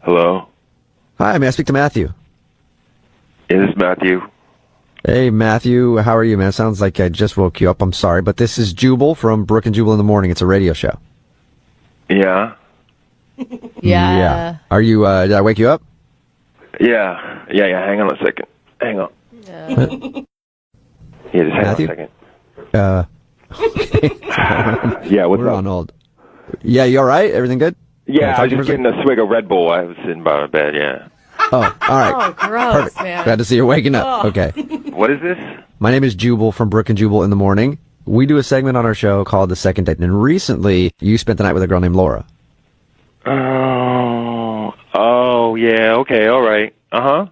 Hello? Hi, may I speak to Matthew? Is this Matthew? Hey, Matthew, how are you, man? Sounds like I just woke you up. I'm sorry, but this is Jubal from Brooke and Jubal in the Morning. It's a radio show. Yeah? Yeah. Are you, did I wake you up? Yeah. Hang on a second. Hang on. Yeah. Yeah, just hang Matthew? on a second. Okay. Yeah, what's We're up? on hold. Yeah, you all right? Everything good? Yeah, I was Can just talk to you getting a swig of Red Bull. I was sitting by my bed, yeah. Oh, all right. Oh, gross, Perfect. man. Glad to see you're waking up. Oh. Okay. What is this? My name is Jubal from Brooke and Jubal in the Morning. We do a segment on our show called The Second Date, and recently you spent the night with a girl named Laura. Oh, yeah, okay, all right. Uh-huh.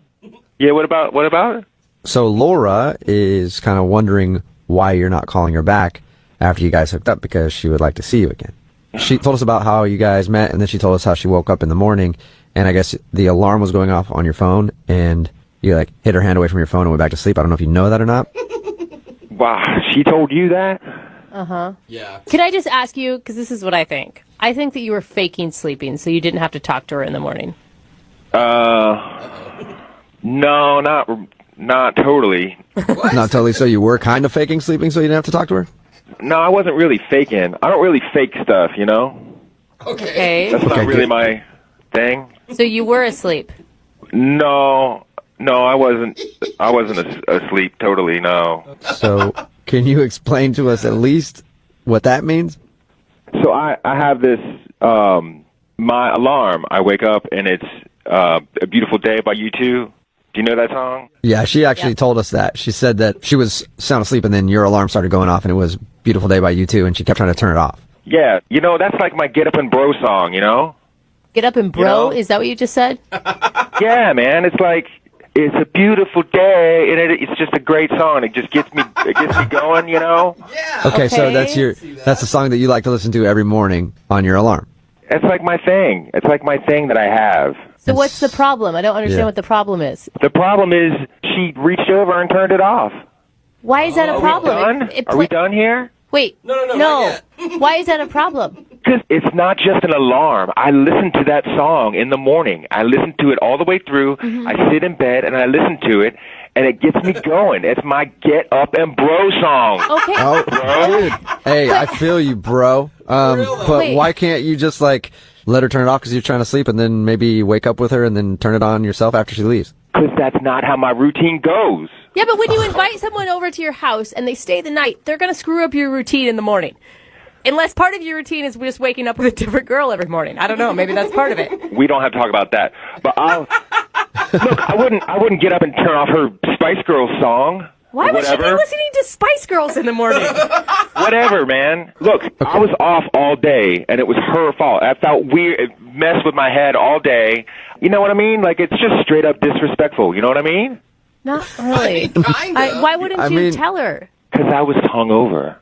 Yeah, what about it? So Laura is kind of wondering why you're not calling her back after you guys hooked up, because she would like to see you again. She told us about how you guys met, and then she told us how she woke up in the morning, and I guess the alarm was going off on your phone, and you like hid her hand away from your phone and went back to sleep. I don't know if you know that or not. Wow, she told you that? Uh-huh. Yeah. Can I just ask you, because this is what I think. I think that you were faking sleeping so you didn't have to talk to her in the morning. No, not totally. Not totally. So you were kind of faking sleeping so you didn't have to talk to her? No, I wasn't really faking. I don't really fake stuff, you know? Okay. That's not Okay, really good. my thing. So you were asleep. No, I wasn't asleep totally, no. So can you explain to us at least what that means? So I have this, my alarm. I wake up and it's A Beautiful Day by U2. Do you know that song? Yeah, she actually told us that. She said that she was sound asleep and then your alarm started going off and it was Beautiful Day by U2 and she kept trying to turn it off. Yeah, you know, that's like my Get Up and Bro song, you know? Get up and bro, You know? is that what you just said? Yeah, man, it's like, it's a beautiful day, and it's just a great song. It just gets me going, you know? Okay, so Okay. that's the song that you like to listen to every morning on your alarm. It's like my thing. It's like my thing that I have. So what's the problem? I don't understand Yeah. what the problem is. The problem is she reached over and turned it off. Why is that a problem? Done? Are we done here? Wait. No, not yet. Why is that a problem? Because it's not just an alarm. I listen to that song in the morning. I listen to it all the way through. I sit in bed and I listen to it, and it gets me going. It's my Get Up and Bro song. Okay. Oh, dude. Hey, I feel you, bro. But Wait. why can't you just like let her turn it off because you're trying to sleep and then maybe wake up with her and then turn it on yourself after she leaves? Because that's not how my routine goes. Yeah, but when you invite someone over to your house and they stay the night, they're going to screw up your routine in the morning. Unless part of your routine is just waking up with a different girl every morning. I don't know. Maybe that's part of it. We don't have to talk about that. But look, I wouldn't get up and turn off her Spice Girls song. Why would she be Whatever. listening to Spice Girls in the morning? Whatever, man. Look, I was off all day, and it was her fault. I felt weird. It messed with my head all day. You know what I mean? Like, it's just straight up disrespectful. You know what I mean? Not really. Kind of. Why wouldn't I you mean- tell her? Because I was hungover.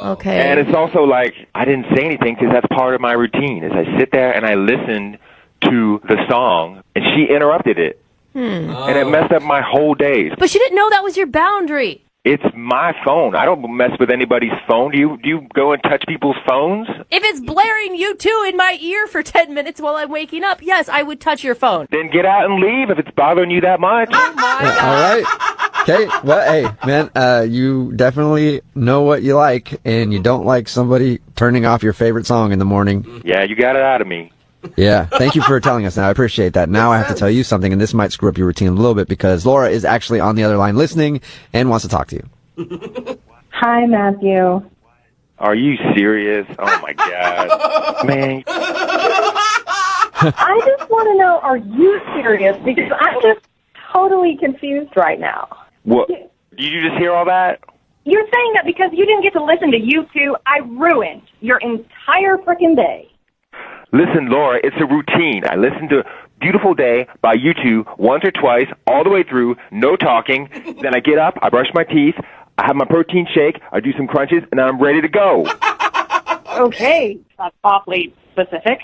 Okay. And it's also like, I didn't say anything because that's part of my routine, is I sit there and I listen to the song, and she interrupted it. And it messed up my whole day. But she didn't know that was your boundary. It's my phone. I don't mess with anybody's phone. Do you go and touch people's phones? If it's blaring U2 in my ear for 10 minutes while I'm waking up, yes, I would touch your phone. Then get out and leave if it's bothering you that much. Oh my All God. right. Okay. Well, hey, man, you definitely know what you like, and you don't like somebody turning off your favorite song in the morning. Yeah, you got it out of me. Yeah. Thank you for telling us now. I appreciate that. Now I have to tell you something, and this might screw up your routine a little bit because Laura is actually on the other line listening and wants to talk to you. Hi, Matthew. Are you serious? Oh my God. Man. I just want to know, are you serious? Because I'm just totally confused right now. What? Did you just hear all that? You're saying that because you didn't get to listen to U2, I ruined your entire frickin' day. Listen, Laura, it's a routine. I listen to Beautiful Day by U2 once or twice, all the way through, no talking. Then I get up, I brush my teeth, I have my protein shake, I do some crunches, and I'm ready to go. Okay, that's awfully specific.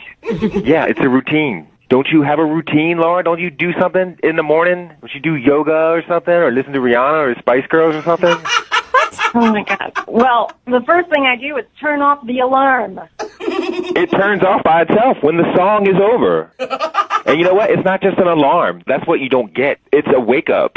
Yeah, it's a routine. Don't you have a routine, Laura? Don't you do something in the morning? Don't you do yoga or something, or listen to Rihanna or Spice Girls or something? Oh, my God. Well, the first thing I do is turn off the alarm. It turns off by itself when the song is over. And you know what? It's not just an alarm. That's what you don't get. It's a wake up.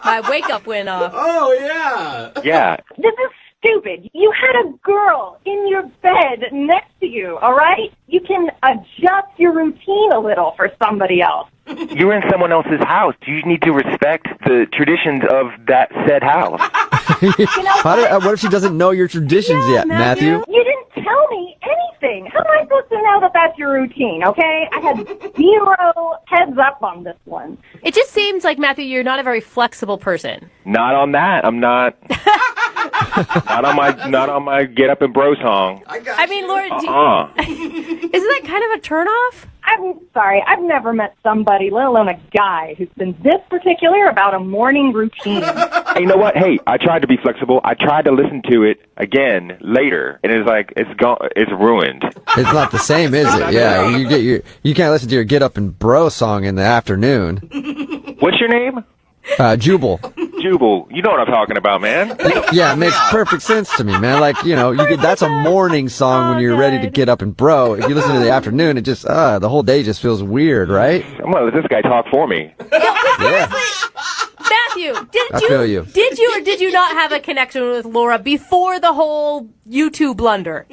My wake up went off. Oh, yeah. Yeah. This is stupid. You had a girl in your bed next to you, all right? You can adjust your routine a little for somebody else. You're in someone else's house. You need to respect the traditions of that said house. What if she doesn't know your traditions yet, Matthew? You didn't tell me anything. How am I supposed to know that that's your routine, okay? I had 0 heads up on this one. It just seems like, Matthew, you're not a very flexible person. Not on that. I'm not. not on my get up and bro song. I mean, Laura, isn't that kind of a turnoff? I'm sorry. I've never met somebody, let alone a guy, who's been this particular about a morning routine. Hey, you know what? Hey, I tried to be flexible. I tried to listen to it again later, and it's like it's gone. It's ruined. It's not the same, is it? Yeah, you can't listen to your get up and bro song in the afternoon. What's your name? Jubal. Jubal. You know what I'm talking about, man. Yeah, it makes perfect sense to me, man. Like, that's a morning song when you're ready to get up and bro. If you listen to the afternoon, it just, the whole day just feels weird, right? I'm gonna let this guy talk for me. Yeah. Matthew, I feel you. Did you or did you not have a connection with Laura before the whole YouTube blunder?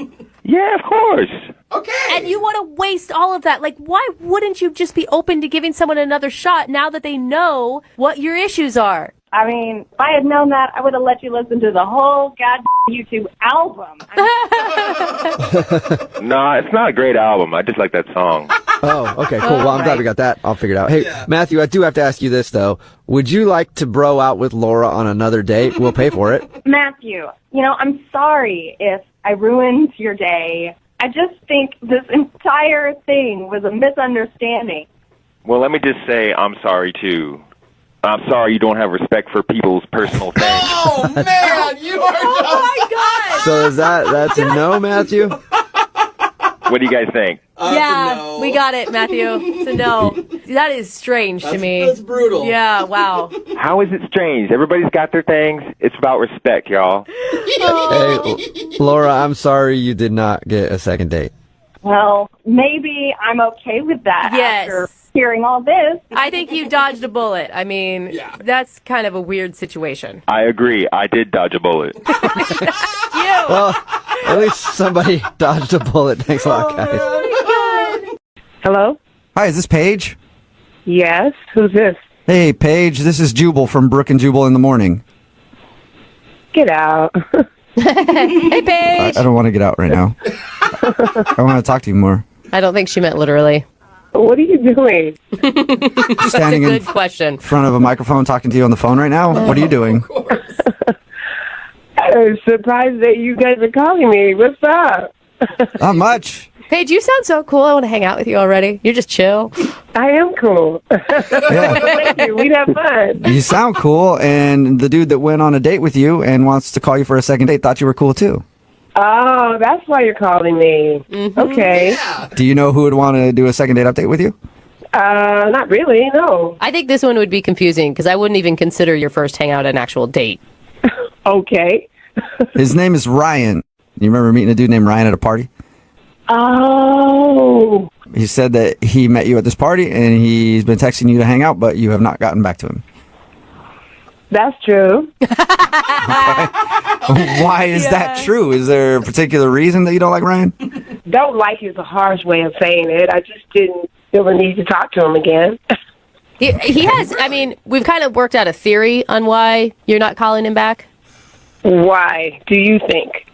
Yeah, of course. Okay. And you want to waste all of that. Like, why wouldn't you just be open to giving someone another shot now that they know what your issues are? I mean, if I had known that, I would have let you listen to the whole goddamn YouTube album. Nah, it's not a great album. I just like that song. Oh, okay, cool. Well, I'm glad we got that all figured out. Hey, Matthew, I do have to ask you this, though. Would you like to bro out with Laura on another date? We'll pay for it. Matthew, I'm sorry if I ruined your day. I just think this entire thing was a misunderstanding. Well, let me just say I'm sorry, too. I'm sorry you don't have respect for people's personal things. Oh, man, you are Oh, my God. So that's a no, Matthew? What do you guys think? Yeah, no. we got it, Matthew. It's a no. That is strange to me. That's brutal. Yeah, wow. How is it strange? Everybody's got their things. It's about respect, y'all. Hey, Laura, I'm sorry you did not get a second date. Well, maybe I'm okay with that Yes. after hearing all this. I think you dodged a bullet. I mean, that's kind of a weird situation. I agree. I did dodge a bullet. Well, at least somebody dodged a bullet. Thanks a lot, guys. Hello? Hi, is this Paige? Yes. Who's this? Hey, Paige, this is Jubal from Brooke and Jubal in the morning. Get out. Hey, Paige. I don't want to get out right now. I want to talk to you more. I don't think she meant literally. What are you doing? Standing in Good question. front of a microphone talking to you on the phone right now? What are you doing? I'm surprised that you guys are calling me. What's up? Not much. Paige, you sound so cool. I want to hang out with you already. You're just chill. I am cool. Yeah. Thank you. We'd have fun. You sound cool, and the dude that went on a date with you and wants to call you for a second date thought you were cool too. Oh, that's why you're calling me. Mm-hmm. Okay. Do you know who would want to do a second date update with you? Not really, no. I think this one would be confusing because I wouldn't even consider your first hangout an actual date. Okay. His name is Ryan. You remember meeting a dude named Ryan at a party? Oh. He said that he met you at this party and he's been texting you to hang out, but you have not gotten back to him. That's true. Why is that true? Is there a particular reason that you don't like Ryan? Don't like is a harsh way of saying it. I just didn't feel the need to talk to him again. He has, I mean, we've kind of worked out a theory on why you're not calling him back. Why, do you think?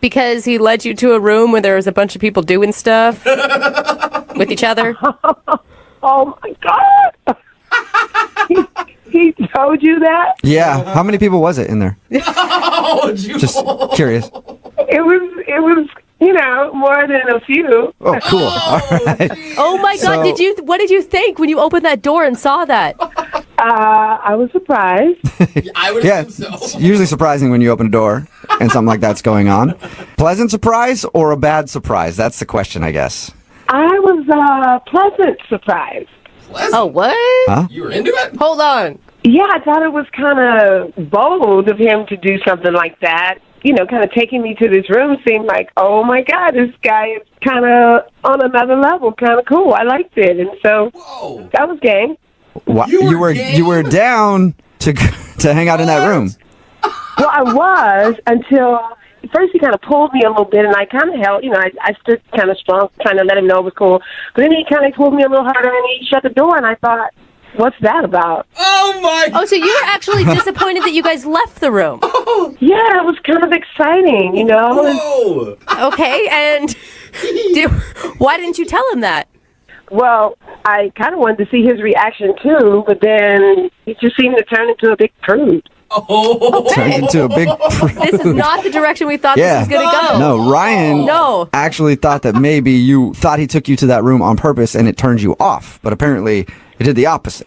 Because he led you to a room where there was a bunch of people doing stuff with each other. Oh, my God. He told you that? Yeah. How many people was it in there? Oh, Just curious. It was, more than a few. Oh, cool. All right. Oh my God! So- What did you think when you opened that door and saw that? I was surprised. I would Yeah, assume it's so. usually surprising when you open a door and something like that's going on. Pleasant surprise or a bad surprise? That's the question, I guess. I was pleasant surprised. Pleasant. Oh, what? Huh? You were into it? Hold on. Yeah, I thought it was kind of bold of him to do something like that. kind of taking me to this room seemed like, oh my God, this guy is kind of on another level, kind of cool. I liked it. And so that was game. You were down to hang out in that room. Well, I was until first he kind of pulled me a little bit, and I kind of held, I stood kind of strong, trying to let him know it was cool. But then he kind of pulled me a little harder, and he shut the door, and I thought, what's that about? Oh, my. Oh, so you were actually disappointed that you guys left the room. Yeah, it was kind of exciting, Whoa. Okay, and why didn't you tell him that? Well, I kind of wanted to see his reaction, too, but then he just seemed to turn into a big prude. Oh. Turned into a big This is not the direction we thought this was going to go. No, Ryan actually thought that maybe you thought he took you to that room on purpose and it turned you off. But apparently it did the opposite.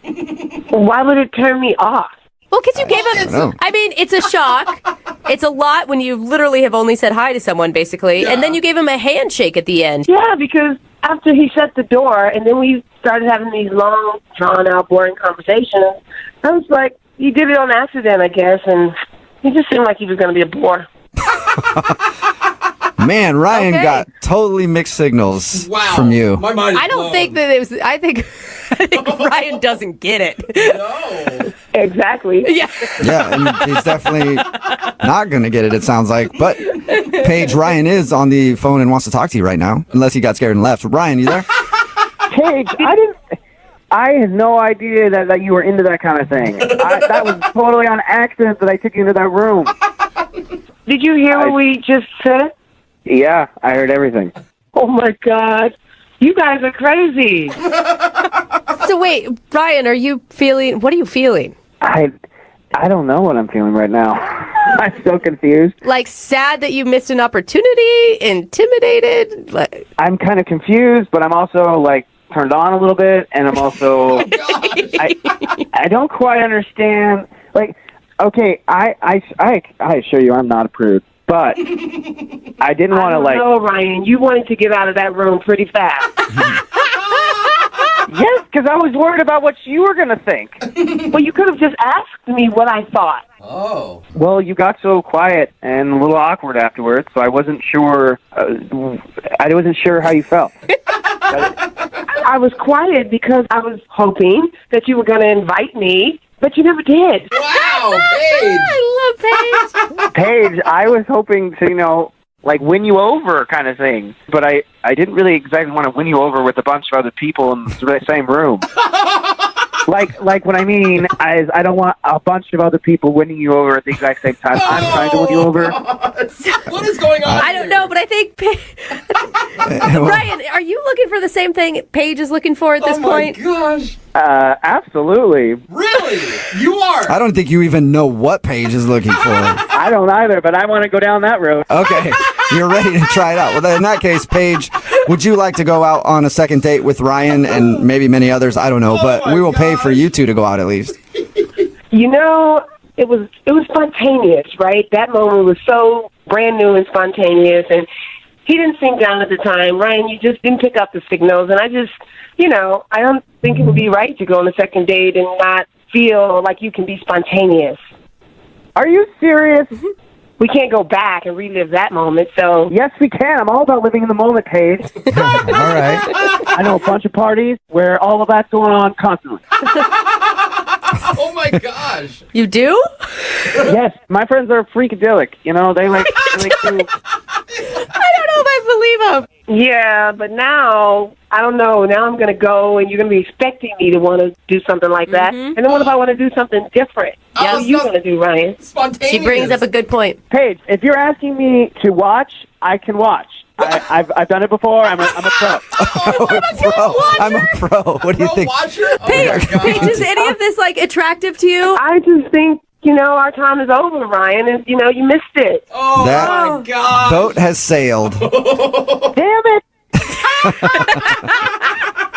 Why would it turn me off? Well, because you gave him... I mean, it's a shock. It's a lot when you literally have only said hi to someone, basically. Yeah. And then you gave him a handshake at the end. Yeah, because after he shut the door and then we started having these long, drawn-out, boring conversations, I was like, he did it on accident, I guess, and he just seemed like he was going to be a bore. Man, Ryan got totally mixed signals from you. My mind is I don't blown. think that it was... I think Ryan doesn't get it. No. Exactly. Yeah. Yeah, and he's definitely not going to get it, it sounds like. But, Paige, Ryan is on the phone and wants to talk to you right now, unless he got scared and left. Ryan, you there? Paige, I had no idea that you were into that kind of thing. That was totally on accident that I took you into that room. Did you hear what we just said? Yeah, I heard everything. Oh, my God. You guys are crazy. So wait, Ryan, what are you feeling? I don't know what I'm feeling right now. I'm so confused. Like sad that you missed an opportunity? Intimidated? I'm kind of confused, but I'm also like turned on a little bit, and I'm also I don't quite understand. Like, okay, I assure you, I'm not a prude, but I didn't want to like. No, Ryan, you wanted to get out of that room pretty fast. Yes, because I was worried about what you were going to think. Well, you could have just asked me what I thought. Oh. Well, you got so quiet and a little awkward afterwards, so I wasn't sure. I wasn't sure how you felt. I was quiet because I was hoping that you were going to invite me, but you never did. Wow, Paige. I love Paige. Paige, I was hoping to, like win you over kind of thing, but I didn't really exactly want to win you over with a bunch of other people in the same room. Like what I mean is I don't want a bunch of other people winning you over at the exact same time. I'm trying to win you over. What is going on? I don't know, but I think Ryan, are you looking for the same thing Paige is looking for at this point? Oh my gosh. Absolutely. Really? You are? I don't think you even know what Paige is looking for. I don't either, but I want to go down that road. Okay, you're ready to try it out. Well, then in that case, Paige, would you like to go out on a second date with Ryan and maybe many others? I don't know, but we will pay for you two to go out at least. It was spontaneous, right? That moment was so brand new and spontaneous, and he didn't seem down at the time. Ryan, you just didn't pick up the signals, and I just, I don't think it would be right to go on a second date and not feel like you can be spontaneous. Are you serious? We can't go back and relive that moment, so... Yes, we can. I'm all about living in the moment, Paige. All right. I know a bunch of parties where all of that's going on constantly. Oh my gosh. You do? Yes, my friends are freakadelic. They like to... I don't know if I believe him. Yeah, but now, I don't know. Now I'm going to go, and you're going to be expecting me to want to do something like that. And then what if I want to do something different? What are you going to do, Ryan? Spontaneous. She brings up a good point. Paige, if you're asking me to watch, I can watch. I've done it before. I'm a pro. I'm a pro. What do you think? Watcher? Paige, is any of this attractive to you? I just think, our time is over, Ryan, and, you missed it. Oh my God. Boat has sailed. Damn it!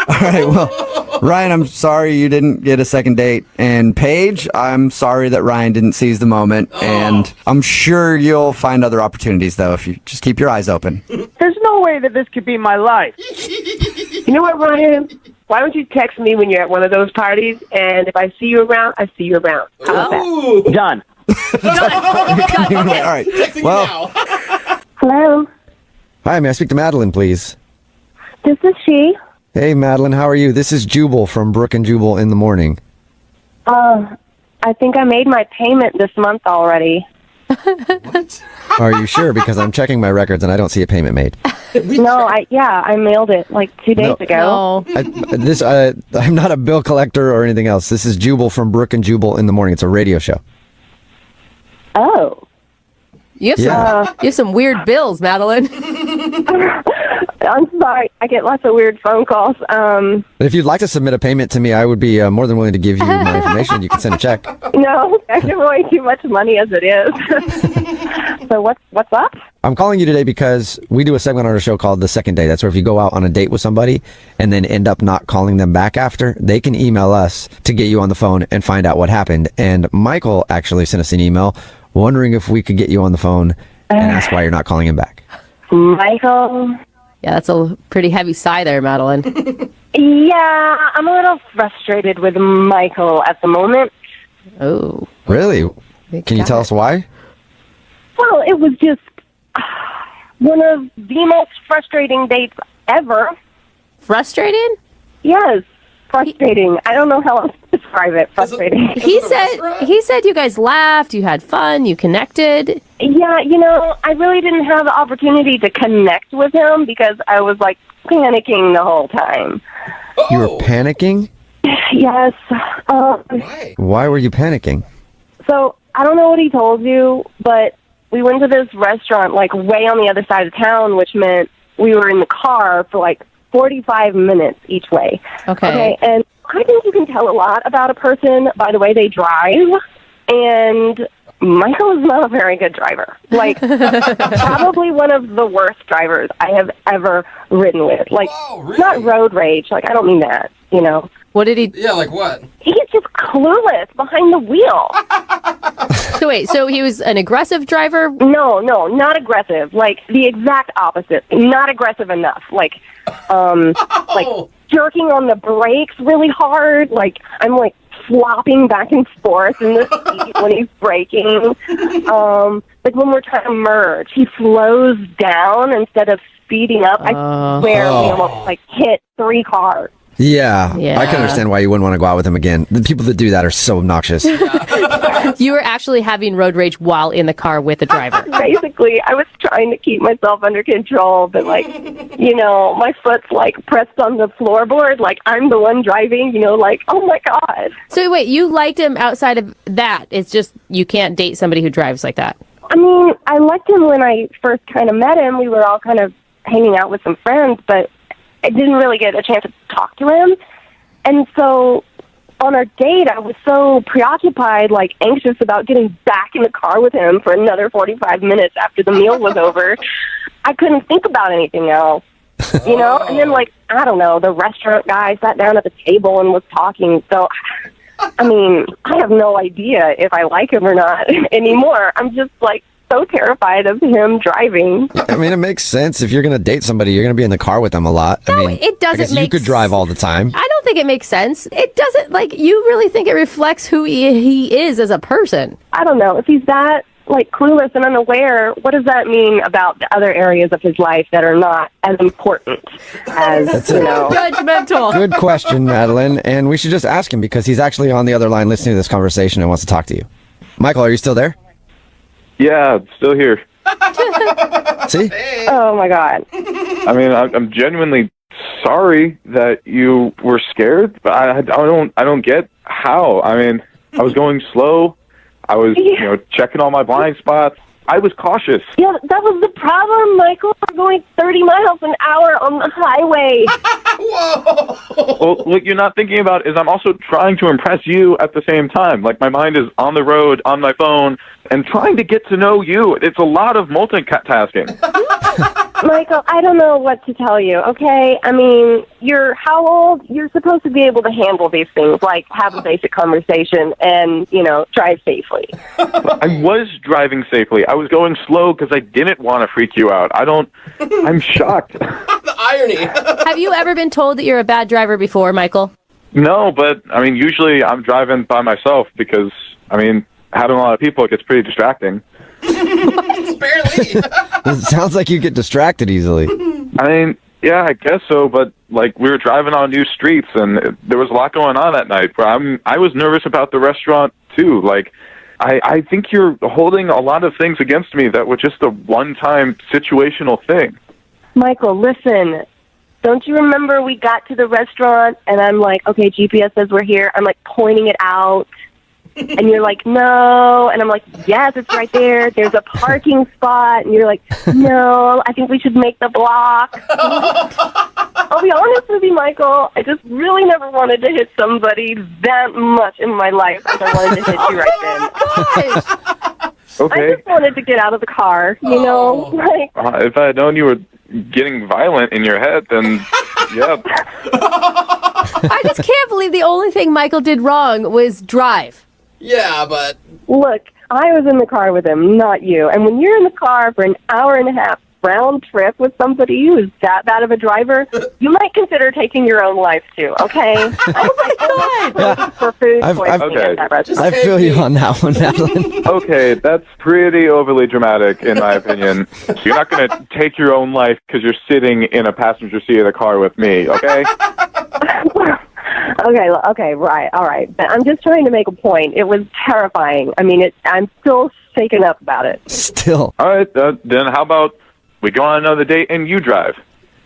All right, well, Ryan, I'm sorry you didn't get a second date. And Paige, I'm sorry that Ryan didn't seize the moment. And I'm sure you'll find other opportunities, though, if you just keep your eyes open. There's no way that this could be my life. You know what, Ryan? Why don't you text me when you're at one of those parties, and if I see you around, I see you around. How about that? Done. All right. Texting Well, you now. Hello, hi, may I speak to Madeline, please? this is she. Hey, Madeline, how are you? This is Jubal from Brooke and Jubal in the morning. I think I made my payment this month already. Are you sure? Because I'm checking my records and I don't see a payment made. No, I mailed it like 2 days ago. No. I'm not a bill collector or anything else. This is Jubal from Brooke and Jubal in the morning. It's a radio show. Oh. You have some weird bills, Madeline. I'm sorry. I get lots of weird phone calls. But if you'd like to submit a payment to me, I would be more than willing to give you my information. You can send a check. No, I give away too much money as it is. So what's up? I'm calling you today because we do a segment on our show called The Second Date. That's where if you go out on a date with somebody and then end up not calling them back after, they can email us to get you on the phone and find out what happened. And Michael actually sent us an email wondering if we could get you on the phone and ask why you're not calling him back. Michael? Yeah, that's a pretty heavy sigh there, Madeline. Yeah, I'm a little frustrated with Michael at the moment. Oh. Really? Can you tell us why? Well, it was just one of the most frustrating dates ever. Frustrated? Yes, frustrating. I don't know how else to describe it. Frustrating. He said you guys laughed, you had fun, you connected. Yeah, I really didn't have the opportunity to connect with him because I was like panicking the whole time. You were panicking? Yes. Why? Why were you panicking? So I don't know what he told you, but we went to this restaurant like way on the other side of town, which meant we were in the car for like 45 minutes each way. Okay. And I think you can tell a lot about a person by the way they drive. And Michael is not a very good driver. Like, probably one of the worst drivers I have ever ridden with. Like, Whoa, really? not road rage. Like, I don't mean that, What did he... Yeah, like what? He's just clueless behind the wheel. So wait, so he was an aggressive driver? No, not aggressive. Like, the exact opposite. Not aggressive enough. Like jerking on the brakes really hard. Like, I'm like flopping back and forth in the seat when he's braking. Like when we're trying to merge, he slows down instead of speeding up. I swear we almost like hit 3 cars. Yeah, I can understand why you wouldn't want to go out with him again. The people that do that are so obnoxious. You were actually having road rage while in the car with the driver. Basically, I was trying to keep myself under control, but like, my foot's like pressed on the floorboard, like I'm the one driving, like, oh my God. So wait, you liked him outside of that. It's just you can't date somebody who drives like that. I mean, I liked him when I first kind of met him. We were all kind of hanging out with some friends, but I didn't really get a chance to talk to him. And so on our date, I was so preoccupied, like anxious about getting back in the car with him for another 45 minutes after the meal was over. I couldn't think about anything else, And then, like, I don't know, the restaurant guy sat down at the table and was talking. So, I mean, I have no idea if I like him or not anymore. I'm just, like, so terrified of him driving. I mean, it makes sense. If you're going to date somebody, you're going to be in the car with them a lot. No, I mean, it doesn't I guess make you could drive all the time. I don't think it makes sense. It doesn't, like, you really think it reflects who he is as a person. I don't know. If he's that, like, clueless and unaware, what does that mean about the other areas of his life that are not as important as, Judgmental. Good question, Madeline. And we should just ask him because he's actually on the other line listening to this conversation and wants to talk to you. Michael, are you still there? Yeah, still here. See? Oh, my God. I mean, I'm genuinely sorry that you were scared, but I don't get how. I mean, I was going slow. I was, checking all my blind spots. I was cautious. Yeah, that was the problem, Michael. We're going 30 miles an hour on the highway. Whoa! Well, what you're not thinking about is I'm also trying to impress you at the same time. Like, my mind is on the road, on my phone, and trying to get to know you. It's a lot of multitasking. Michael, I don't know what to tell you, okay? I mean, you're how old? You're supposed to be able to handle these things, like have a basic conversation and, drive safely. I was driving safely. I was going slow because I didn't want to freak you out. I'm shocked. The irony. Have you ever been told that you're a bad driver before, Michael? No, but, I mean, usually I'm driving by myself because, I mean, having a lot of people, it gets pretty distracting. Barely. It sounds like you get distracted easily. I mean, yeah, I guess so, but like we were driving on new streets and there was a lot going on that night. But I was nervous about the restaurant too. Like, I think you're holding a lot of things against me that were just a one-time situational thing. Michael, listen. Don't you remember we got to the restaurant and I'm like, okay, GPS says we're here. I'm like pointing it out. And you're like, no. And I'm like, yes, it's right there. There's a parking spot. And you're like, no, I think we should make the block. I'll be honest with you, Michael. I just really never wanted to hit somebody that much in my life as I wanted to hit you right then. Okay. I just wanted to get out of the car, you know? Like, if I had known you were getting violent in your head, then yeah. I just can't believe the only thing Michael did wrong was drive. Yeah, but look, I was in the car with him, not you. And when you're in the car for an hour and a half round trip with somebody who is that bad of a driver, you might consider taking your own life too, okay? Oh my God! For food okay. at that restaurant. I feel you on that one, Madeline. Okay, that's pretty overly dramatic, in my opinion. You're not going to take your own life because you're sitting in a passenger seat of the car with me, okay? Okay, right, all right. But I'm just trying to make a point. It was terrifying. I mean, I'm still shaken up about it. Still. All right, then how about we go on another date and you drive?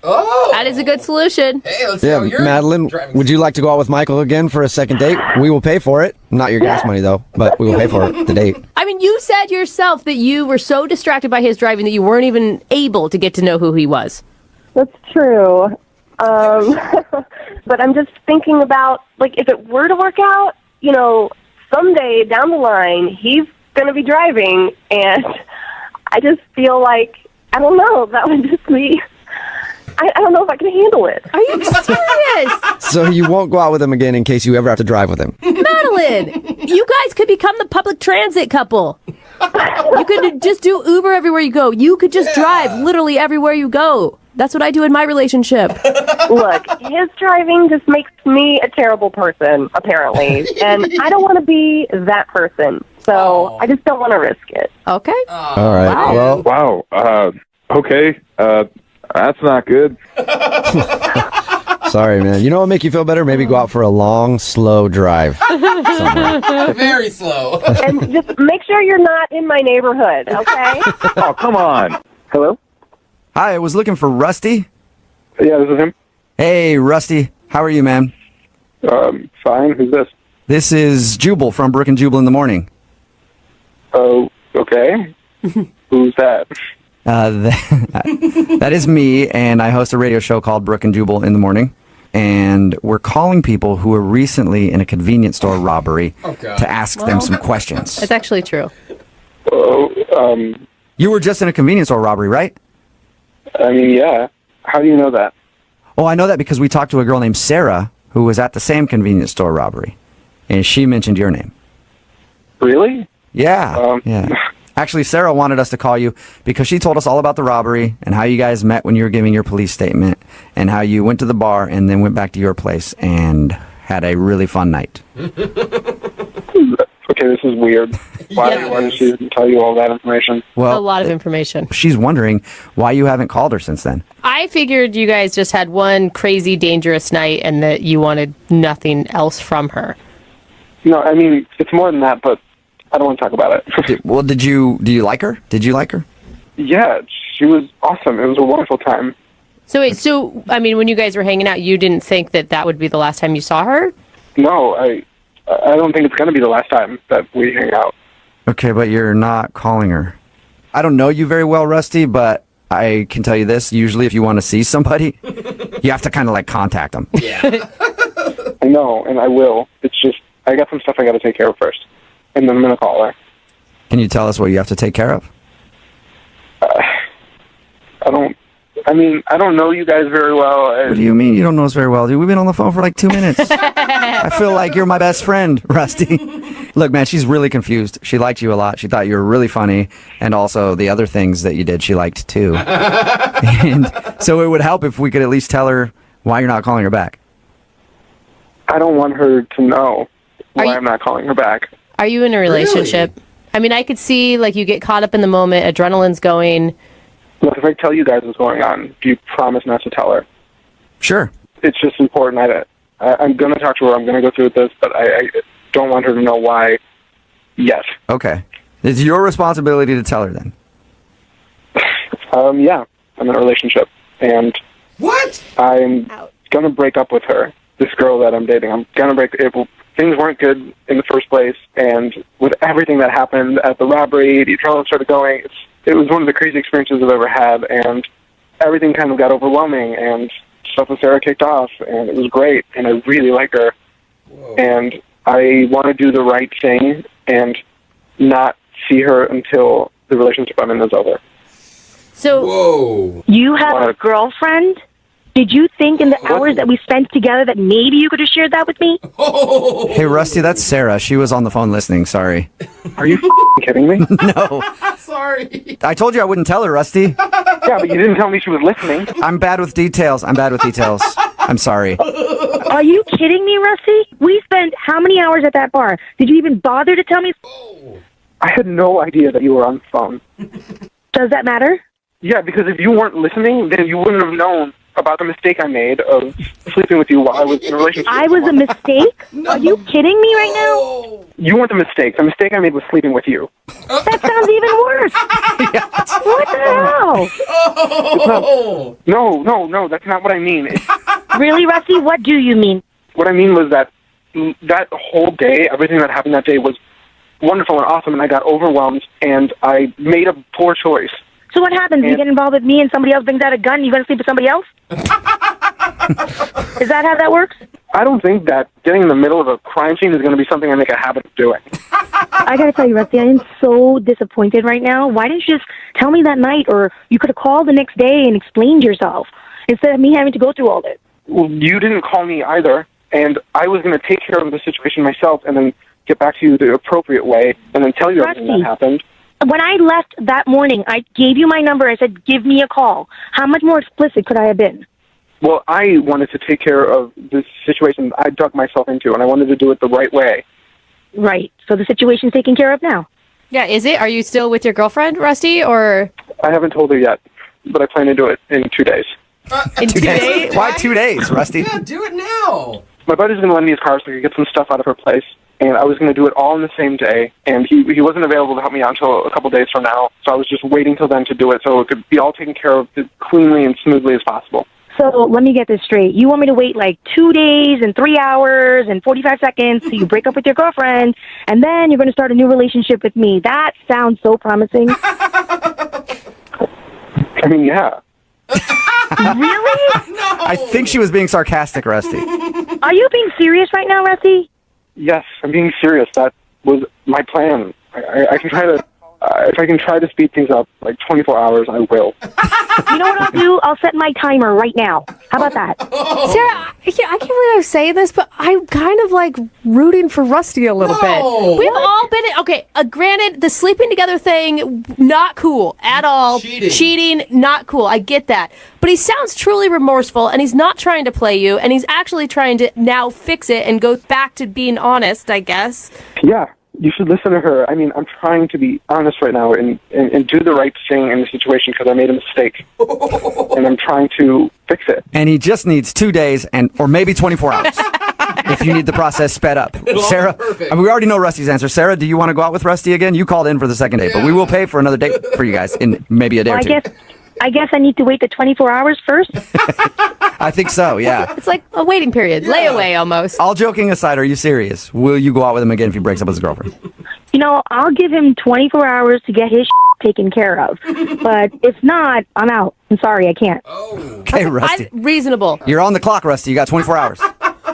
oh, That is a good solution. hey, let's see Yeah, how you're Madeline, driving. would you like to go out with Michael again for a second date? We will pay for it. Not your gas money, though, but we will pay for it, the date. I mean, you said yourself that you were so distracted by his driving that you weren't even able to get to know who he was. That's true. But I'm just thinking about, like, if it were to work out, you know, someday down the line, he's going to be driving, and I just feel like, I don't know, that would just be, I don't know if I can handle it. Are you serious? So you won't go out with him again in case you ever have to drive with him. Madeline, you guys could become the public transit couple. You could just do Uber everywhere you go. You could just drive literally everywhere you go. That's what I do in my relationship. Look, his driving just makes me a terrible person, apparently, and I don't want to be that person, so I just don't want to risk it. Okay. All right. Well, Wow, okay, that's not good. sorry, man. You know what would make you feel better? Maybe go out for a long, slow drive somewhere. Very slow. And just make sure you're not in my neighborhood, okay? Oh, come on. Hello? Hi, I was looking for Rusty. Yeah, this is him. Hey, Rusty. How are you, man? Fine. Who's this? This is Jubal from Brooke and Jubal in the morning. Oh, okay. Who's that? That is me, and I host a radio show called Brooke and Jubal in the morning. And we're calling people who were recently in a convenience store robbery to ask them some questions. It's actually true. Oh, You were just in a convenience store robbery, right? I mean, yeah. How do you know that? Oh, I know that because we talked to a girl named Sarah who was at the same convenience store robbery, and she mentioned your name. Really? Yeah, yeah. Actually, Sarah wanted us to call you because she told us all about the robbery and how you guys met when you were giving your police statement and how you went to the bar and then went back to your place and had a really fun night. Okay, this is weird. Why did she tell you all that information? A Well, lot of information. she's wondering why you haven't called her since then. I figured you guys just had one crazy, dangerous night and that you wanted nothing else from her. No, I mean, it's more than that, but I don't want to talk about it. Do you like her? Did you like her? Yeah, she was awesome. It was a wonderful time. So wait, I mean, when you guys were hanging out, you didn't think that would be the last time you saw her? No, I don't think it's going to be the last time that we hang out. Okay, but you're not calling her. I don't know you very well, Rusty, but I can tell you this. Usually if you want to see somebody, you have to kind of like contact them. Yeah. I know, and I will. It's just, I got some stuff I got to take care of first. And then I'm going to call her. Can you tell us what you have to take care of? I don't know you guys very well. What do you mean you don't know us very well, dude? We've been on the phone for like 2 minutes. I feel like you're my best friend, Rusty. Look, man, she's really confused. She liked you a lot. She thought you were really funny. And also the other things that you did, she liked too. And so it would help if we could at least tell her why you're not calling her back. I don't want her to know why I'm not calling her back. Are you in a relationship? Really? I mean, I could see, like, you get caught up in the moment, adrenaline's going. Look, if I tell you guys what's going on, do you promise not to tell her? Sure. It's just important. I'm going to talk to her. I'm going to go through with this, but I don't want her to know why yet. Okay. It's your responsibility to tell her then. Yeah, I'm in a relationship, and What? I'm going to break up with her, this girl that I'm dating. I'm going to break it. Things weren't good in the first place, and with everything that happened at the robbery, the adrenaline started going. It was one of the crazy experiences I've ever had, and everything kind of got overwhelming, and stuff with Sarah kicked off, and it was great, and I really like her. Whoa. And I want to do the right thing and not see her until the relationship I'm in is over. So, Whoa. You have a girlfriend? Did you think in the hours that we spent together that maybe you could have shared that with me? Oh. Hey, Rusty, that's Sarah. She was on the phone listening. Sorry. Are you kidding me? No. Sorry. I told you I wouldn't tell her, Rusty. Yeah, but you didn't tell me she was listening. I'm bad with details. I'm sorry. Are you kidding me, Rusty? We spent how many hours at that bar? Did you even bother to tell me? I had no idea that you were on the phone. Does that matter? Yeah, because if you weren't listening, then you wouldn't have known about the mistake I made of sleeping with you while I was in a relationship. I was a mistake? Are you kidding me right now? Oh. You weren't the mistake. The mistake I made was sleeping with you. That sounds even worse. What the hell? Oh. No, that's not what I mean. Really, Rusty? What do you mean? What I mean was that whole day, everything that happened that day was wonderful and awesome, and I got overwhelmed, and I made a poor choice. So what happens? You get involved with me and somebody else brings out a gun, you going to sleep with somebody else? Is that how that works? I don't think that getting in the middle of a crime scene is going to be something I make a habit of doing. I got to tell you, Rusty, I am so disappointed right now. Why didn't you just tell me that night, or you could have called the next day and explained yourself, instead of me having to go through all this? Well, you didn't call me either, and I was going to take care of the situation myself and then get back to you the appropriate way and then tell you everything that happened. When I left that morning, I gave you my number. I said, give me a call. How much more explicit could I have been? Well, I wanted to take care of this situation I dug myself into, and I wanted to do it the right way. Right. So the situation's taken care of now. yeah, is it? Are you still with your girlfriend, Rusty, or I haven't told her yet, but I plan to do it in 2 days. in 2 days? Why 2 days, Rusty? Yeah, do it now. My buddy's going to lend me his car so I could get some stuff out of her place, and I was going to do it all in the same day, and he wasn't available to help me out until a couple days from now, so I was just waiting till then to do it so it could be all taken care of as cleanly and smoothly as possible. So let me get this straight. You want me to wait like 2 days and 3 hours and 45 seconds till you break up with your girlfriend, and then you're going to start a new relationship with me. That sounds so promising. I mean, yeah. Really? No. I think she was being sarcastic, Rusty. Are you being serious right now, Rusty? Yes, I'm being serious. That was my plan. I can try to... if I can try to speed things up, like 24 hours, I will. You know what I'll do? I'll set my timer right now. How about that? Sarah, I can't believe I'm saying this, but I'm kind of like rooting for Rusty a little bit. We've all been okay. Granted, the sleeping together thing, not cool at all. Cheating, not cool. I get that, but he sounds truly remorseful, and he's not trying to play you, and he's actually trying to now fix it and go back to being honest, I guess. Yeah. You should listen to her. I mean, I'm trying to be honest right now and do the right thing in the situation because I made a mistake. And I'm trying to fix it. And he just needs 2 days or maybe 24 hours if you need the process sped up. Sarah, I mean, we already know Rusty's answer. Sarah, do you want to go out with Rusty again? You called in for the second date, but we will pay for another date for you guys in maybe a day or two. I guess I need to wait the 24 hours first. I think so, yeah. It's like a waiting period, layaway almost. All joking aside, are you serious? Will you go out with him again if he breaks up with his girlfriend? You know, I'll give him 24 hours to get his taken care of. But if not, I'm out. I'm sorry, I can't. Okay, Rusty. Reasonable. You're on the clock, Rusty. You got 24 hours.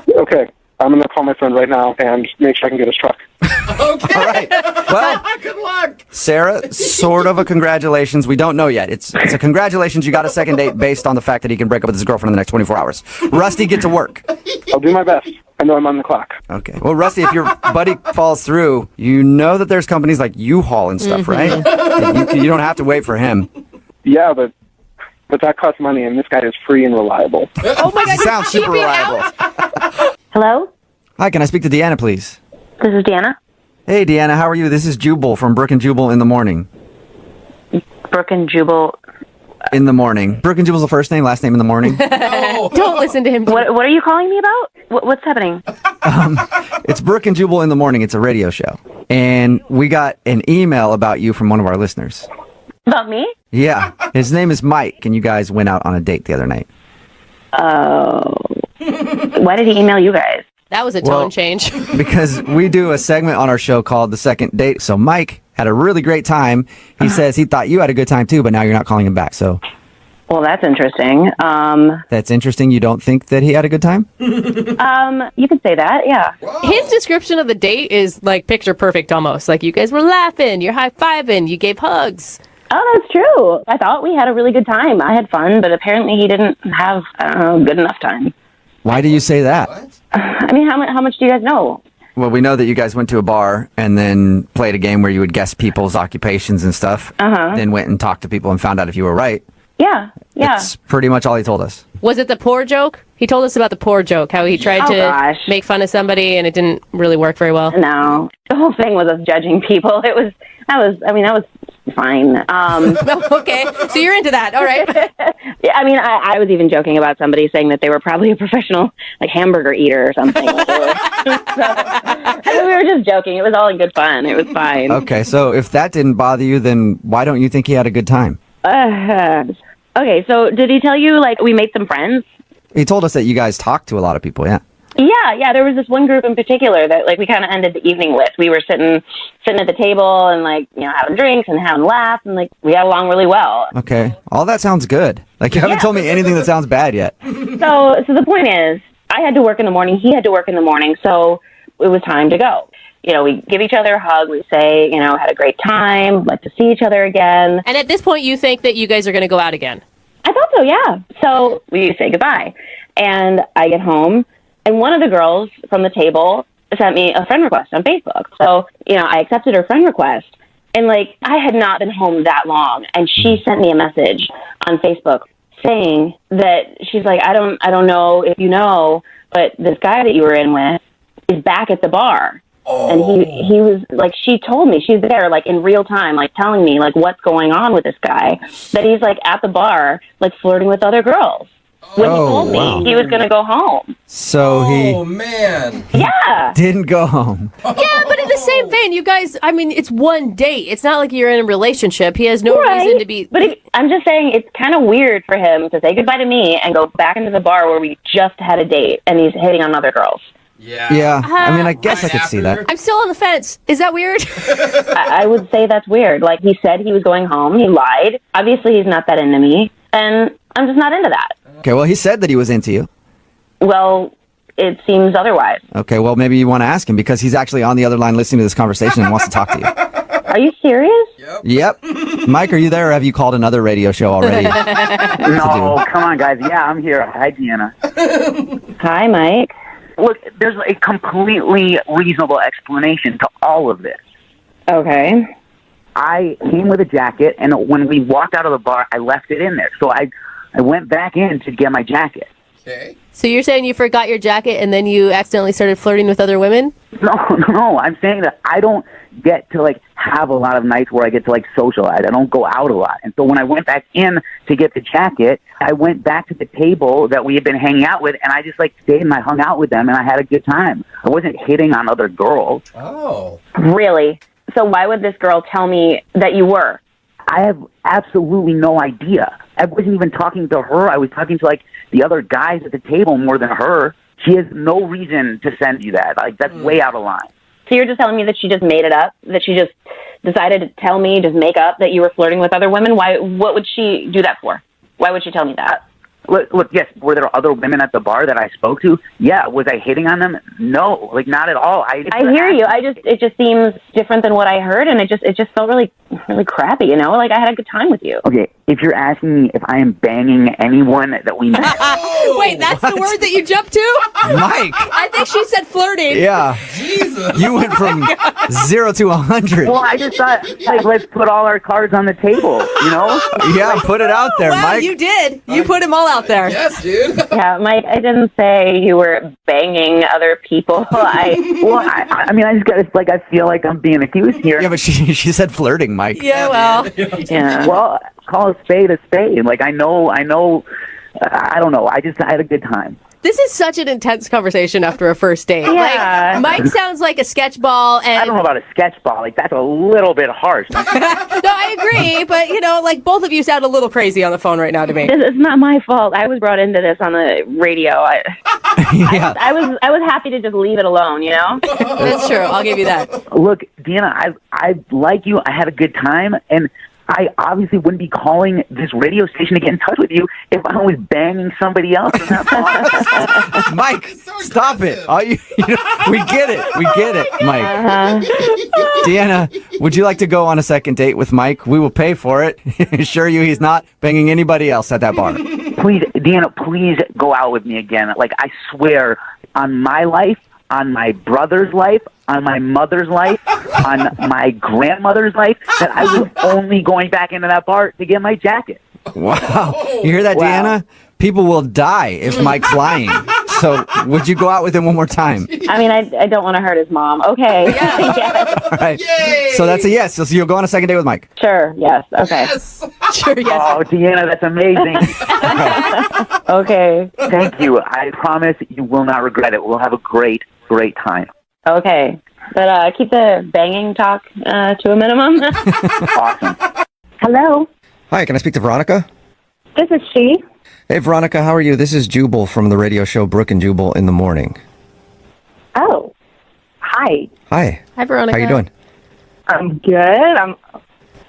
Okay. I'm going to call my friend right now and make sure I can get his truck. Okay. All right. Well, good luck. Sarah, sort of a congratulations. We don't know yet. It's a congratulations. You got a second date based on the fact that he can break up with his girlfriend in the next 24 hours. Rusty, get to work. I'll do my best. I know I'm on the clock. Okay. Well, Rusty, if your buddy falls through, you know that there's companies like U-Haul and stuff, right? You don't have to wait for him. Yeah, but that costs money, and this guy is free and reliable. Oh my God! Sounds super reliable. Hello? Hi, can I speak to Deanna, please? This is Dana. Hey, Deanna, how are you? This is Jubal from Brooke and Jubal in the morning. Brooke and Jubal. In the morning. Brooke and Jubal's the first name, last name in the morning. Don't listen to him. What are you calling me about? What's happening? It's Brooke and Jubal in the morning. It's a radio show. And we got an email about you from one of our listeners. About me? Yeah. His name is Mike, and you guys went out on a date the other night. Oh. Why did he email you guys? That was a tone change. Because we do a segment on our show called The Second Date. So Mike had a really great time. He says he thought you had a good time too, but now you're not calling him back. So, well, that's interesting. That's interesting. You don't think that he had a good time? You could say that, yeah. His description of the date is like picture perfect almost. Like you guys were laughing, you're high-fiving, you gave hugs. Oh, that's true. I thought we had a really good time. I had fun, but apparently he didn't have, good enough time. Why do you say that? I mean, how much do you guys know? Well, we know that you guys went to a bar and then played a game where you would guess people's occupations and stuff. Then went and talked to people and found out if you were right. Yeah. That's pretty much all he told us. Was it the poor joke? He told us about the poor joke, how he tried to make fun of somebody and it didn't really work very well. No. The whole thing was us judging people. That was fine. Okay, so you're into that. All right. Yeah, I mean, I was even joking about somebody saying that they were probably a professional, like, hamburger eater or something. So, we were just joking. It was all in good fun. It was fine. Okay, so if that didn't bother you, then why don't you think he had a good time? Okay, so did he tell you, like, we made some friends? He told us that you guys talked to a lot of people, yeah. Yeah, there was this one group in particular that, like, we kind of ended the evening with. We were sitting at the table and, like, you know, having drinks and having laughs, and, like, we got along really well. Okay, all that sounds good. Like, you haven't told me anything that sounds bad yet. So the point is, I had to work in the morning, he had to work in the morning, so it was time to go. You know, we give each other a hug, we say, you know, had a great time, like to see each other again. And at this point, you think that you guys are going to go out again? I thought so, yeah. So we say goodbye. And I get home, and one of the girls from the table sent me a friend request on Facebook. So, you know, I accepted her friend request. And, like, I had not been home that long, and she sent me a message on Facebook saying that she's like, I don't know if you know, but this guy that you were in with is back at the bar. And he was, like, she told me, she's there, like, in real time, like, telling me, like, what's going on with this guy, that he's, like, at the bar, like, flirting with other girls. When he told me he was going to go home. So he... Oh, man. Yeah. Didn't go home. Yeah, but in the same vein, you guys, I mean, it's one date. It's not like you're in a relationship. He has no reason to be... But I'm just saying, it's kind of weird for him to say goodbye to me and go back into the bar where we just had a date, and he's hitting on other girls. Yeah, I mean, I guess I could see that. I'm still on the fence. Is that weird? I would say that's weird. Like, he said he was going home. He lied. Obviously, he's not that into me, and I'm just not into that. Okay, well, he said that he was into you. Well, it seems otherwise. Okay, well, maybe you want to ask him because he's actually on the other line listening to this conversation and wants to talk to you. Are you serious? Yep. Mike, are you there or have you called another radio show already? No, come on, guys. Yeah, I'm here. Hi, Deanna. Hi, Mike. Look, there's a completely reasonable explanation to all of this. Okay. I came with a jacket, and when we walked out of the bar, I left it in there. So I went back in to get my jacket. Okay. So you're saying you forgot your jacket and then you accidentally started flirting with other women? No, I'm saying that I don't get to, like, have a lot of nights where I get to, like, socialize. I don't go out a lot. And so when I went back in to get the jacket, I went back to the table that we had been hanging out with, and I just, like, stayed and I hung out with them, and I had a good time. I wasn't hitting on other girls. Oh. Really? So why would this girl tell me that you were? I have absolutely no idea. I wasn't even talking to her. I was talking to, like, the other guys at the table more than her. She has no reason to send you that. Like, that's way out of line. So you're just telling me that she just made it up? That she just decided to tell me, just make up that you were flirting with other women? Why? What would she do that for? Why would she tell me that? Look, yes, were there other women at the bar that I spoke to? Yeah. Was I hitting on them? No, like, not at all. I hear you. It just seems different than what I heard, and it just felt really really crappy, you know? Like, I had a good time with you. Okay, if you're asking me if I am banging anyone that we met, Wait, that's the word that you jumped to? Mike. I think she said flirting. Yeah. Jesus. You went from 0 to 100. well, I just thought, like, let's put all our cards on the table, you know? Yeah, put it out there, Wow, Mike. you did. You put them all out there. Yes, dude. Yeah, Mike, I didn't say you were banging other people. I mean, I just got like I feel like I'm being accused here. Yeah, but she said flirting, Mike. Yeah, well. Yeah. Well, call a spade a spade. Like I know. I don't know. I had a good time. This is such an intense conversation after a first date. Yeah. Like, Mike sounds like a sketch ball, and I don't know about a sketch ball. Like that's a little bit harsh. no, I agree, but like both of you sound a little crazy on the phone right now to me. It's not my fault. I was brought into this on the radio. Yeah. I was happy to just leave it alone, you know? That's true. I'll give you that. Look, Deanna, I like you. I had a good time, and I obviously wouldn't be calling this radio station to get in touch with you if I was banging somebody else in that bar. Mike, stop it. We get it, Mike. Deanna, would you like to go on a second date with Mike? We will pay for it. Assure you he's not banging anybody else at that bar. Please, Deanna, please go out with me again. Like, I swear on my life, on my brother's life, on my mother's life, on my grandmother's life, that I was only going back into that bar to get my jacket. Wow. You hear that, Wow. Deanna? People will die if Mike's lying. So would you go out with him one more time? I mean, I don't want to hurt his mom. Okay. Yeah. All right. Yay! So that's a yes. So you'll go on a second date with Mike. Sure, yes. Okay. Yes. Sure, yes. Oh, Deanna, that's amazing. Okay. Thank you. I promise you will not regret it. We'll have a great, great time. Okay. But keep the banging talk to a minimum. Awesome. Hello, Hi, can I speak to Veronica? this is she. Hey, Veronica, how are you? This is Jubal from the radio show Brooke and Jubal in the Morning. Oh, hi. Hi. Hi, Veronica. How you doing? I'm good. I'm a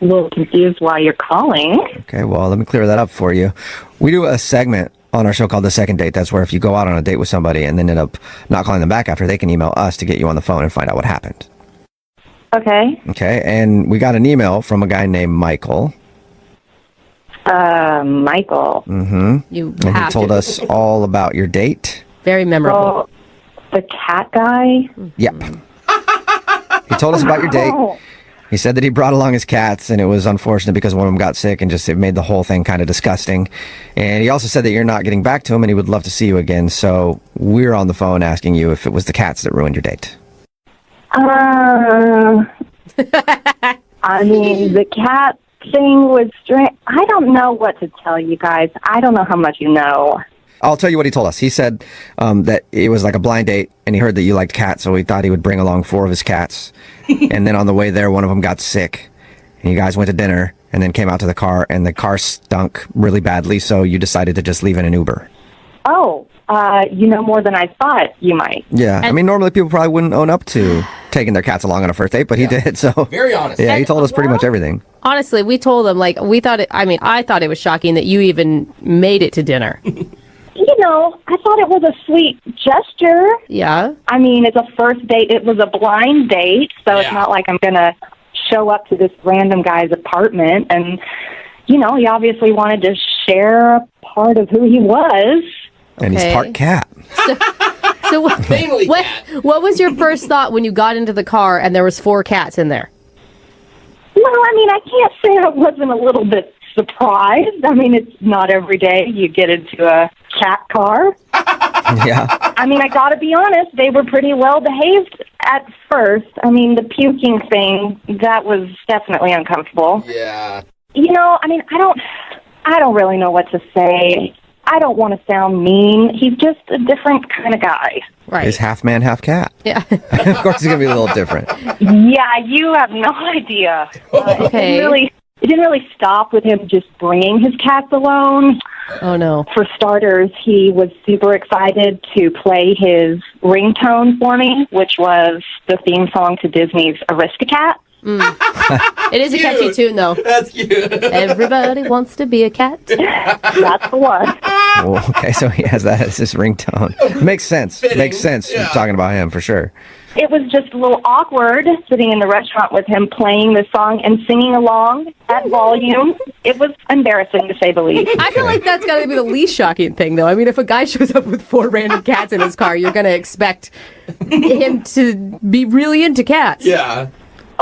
little confused why you're calling. Okay, well, let me clear that up for you. We do a segment on our show called The Second Date. That's where if you go out on a date with somebody and then end up not calling them back after, they can email us to get you on the phone and find out what happened. Okay. Okay, and we got an email from a guy named Michael. Michael. Mm-hmm. You And he have told to. us all about your date. Very memorable. Well, the cat guy. Yep. He told us about your date. Oh, He said that he brought along his cats, and it was unfortunate because one of them got sick, and just it made the whole thing kind of disgusting. And he also said that you're not getting back to him, and he would love to see you again. So we're on the phone asking you if it was the cats that ruined your date. I mean, the cat thing was strange. I don't know what to tell you guys. I don't know how much you know. I'll tell you what he told us. He said that it was like a blind date, and he heard that you liked cats, so he thought he would bring along 4 of his cats. And then on the way there, one of them got sick, and you guys went to dinner, and then came out to the car, and the car stunk really badly, so you decided to just leave in an Uber. Oh, you know more than I thought you might. Yeah, I mean, normally people probably wouldn't own up to taking their cats along on a first date, but he did, so... Very honest. Yeah, he told us pretty much everything. Honestly, we told him, like, we thought it, I thought it was shocking that you even made it to dinner. You know, I thought it was a sweet gesture. Yeah. I mean, it's a first date. It was a blind date, so it's not like I'm going to show up to this random guy's apartment. And, you know, he obviously wanted to share a part of who he was. And he's part cat. So what was your first thought when you got into the car and there was 4 cats in there? Well, I mean, I can't say I wasn't a little bit surprised. I mean, it's not every day you get into a cat car. Yeah. I mean, I got to be honest, they were pretty well behaved at first. I mean, the puking thing, that was definitely uncomfortable. Yeah. You know, I mean, I don't really know what to say. I don't want to sound mean. He's just a different kind of guy. Right. He's half man, half cat. Yeah. Of course he's going to be a little different. Yeah, you have no idea. Okay. It didn't really stop with him just bringing his cats alone. Oh, no. For starters, he was super excited to play his ringtone for me, which was the theme song to Disney's Aristocat. It is a catchy tune, though. That's cute. Everybody wants to be a cat. That's the one. Oh, okay, so he has that as his ringtone. Makes sense. Fitting. Makes sense. Yeah. Talking about him, for sure. It was just a little awkward sitting in the restaurant with him playing the song and singing along at volume. It was embarrassing, to say the least. I feel like that's got to be the least shocking thing, though. I mean, if a guy shows up with 4 random cats in his car, you're going to expect him to be really into cats. Yeah.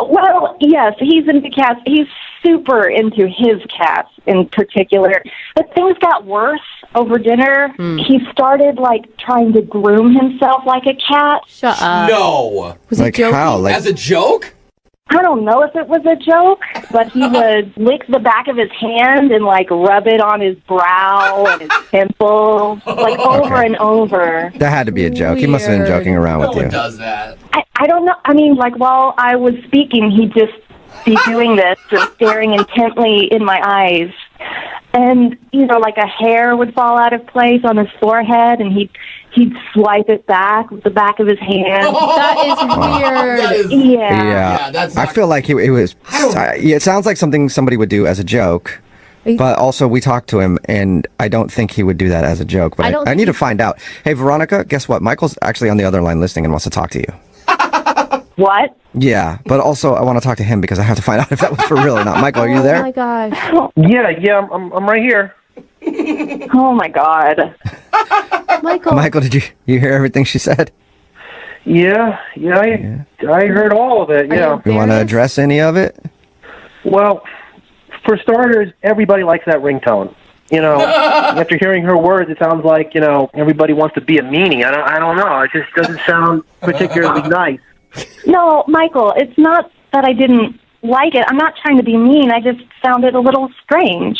Well, yes, he's into cats. He's super into his cats in particular. But things got worse over dinner. He started, trying to groom himself like a cat. Shut up. No. Was he joking? How? As a joke? I don't know if it was a joke, but he would lick the back of his hand and, rub it on his brow and his temple, over and over. That had to be a joke. He must have been joking around No with one you. does that. I don't know. I mean, while I was speaking, he'd just be doing this and staring intently in my eyes. And, a hair would fall out of place on his forehead, and he'd swipe it back with the back of his hand. That is weird. That is, Yeah. that's I not, feel like it was. It sounds like something somebody would do as a joke. But also, we talked to him, and I don't think he would do that as a joke. But I need to find out. Hey, Veronica, guess what? Michael's actually on the other line listening and wants to talk to you. What? Yeah, but also I want to talk to him because I have to find out if that was for real or not. Michael, are you Oh, there? my gosh. Yeah, I'm right here. Oh, my God. Michael. Did you hear everything she said? Yeah, I heard all of it, yeah. You want to address any of it? Well, for starters, everybody likes that ringtone. After hearing her words, it sounds like, everybody wants to be a meanie. I don't know. It just doesn't sound particularly nice. No, Michael, it's not that I didn't like it. I'm not trying to be mean. I just found it a little strange.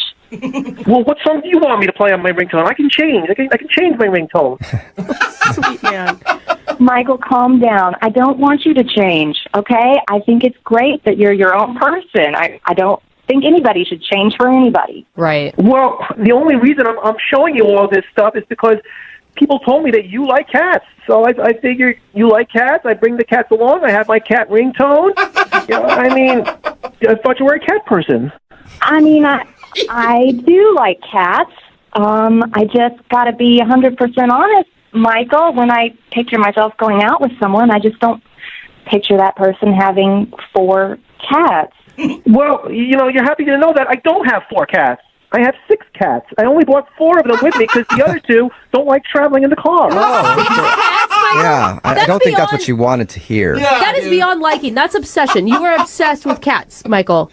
Well, what song do you want me to play on my ringtone? I can change. I can change my ringtone. Sweet man. Michael, calm down. I don't want you to change, okay? I think it's great that you're your own person. I don't think anybody should change for anybody. Right. Well, the only reason I'm showing you all this stuff is because people told me that you like cats. So I figured you like cats. I bring the cats along. I have my cat ringtone. I thought you were a cat person. I do like cats. I just got to be 100% honest, Michael. When I picture myself going out with someone, I just don't picture that person having 4 cats. Well, you're happy to know that I don't have 4 cats. I have 6 cats. I only brought 4 of them with me because the other 2 don't like traveling in the car. Yeah, I don't think that's what you wanted to hear. Yeah, That is beyond liking. That's obsession. You are obsessed with cats, Michael.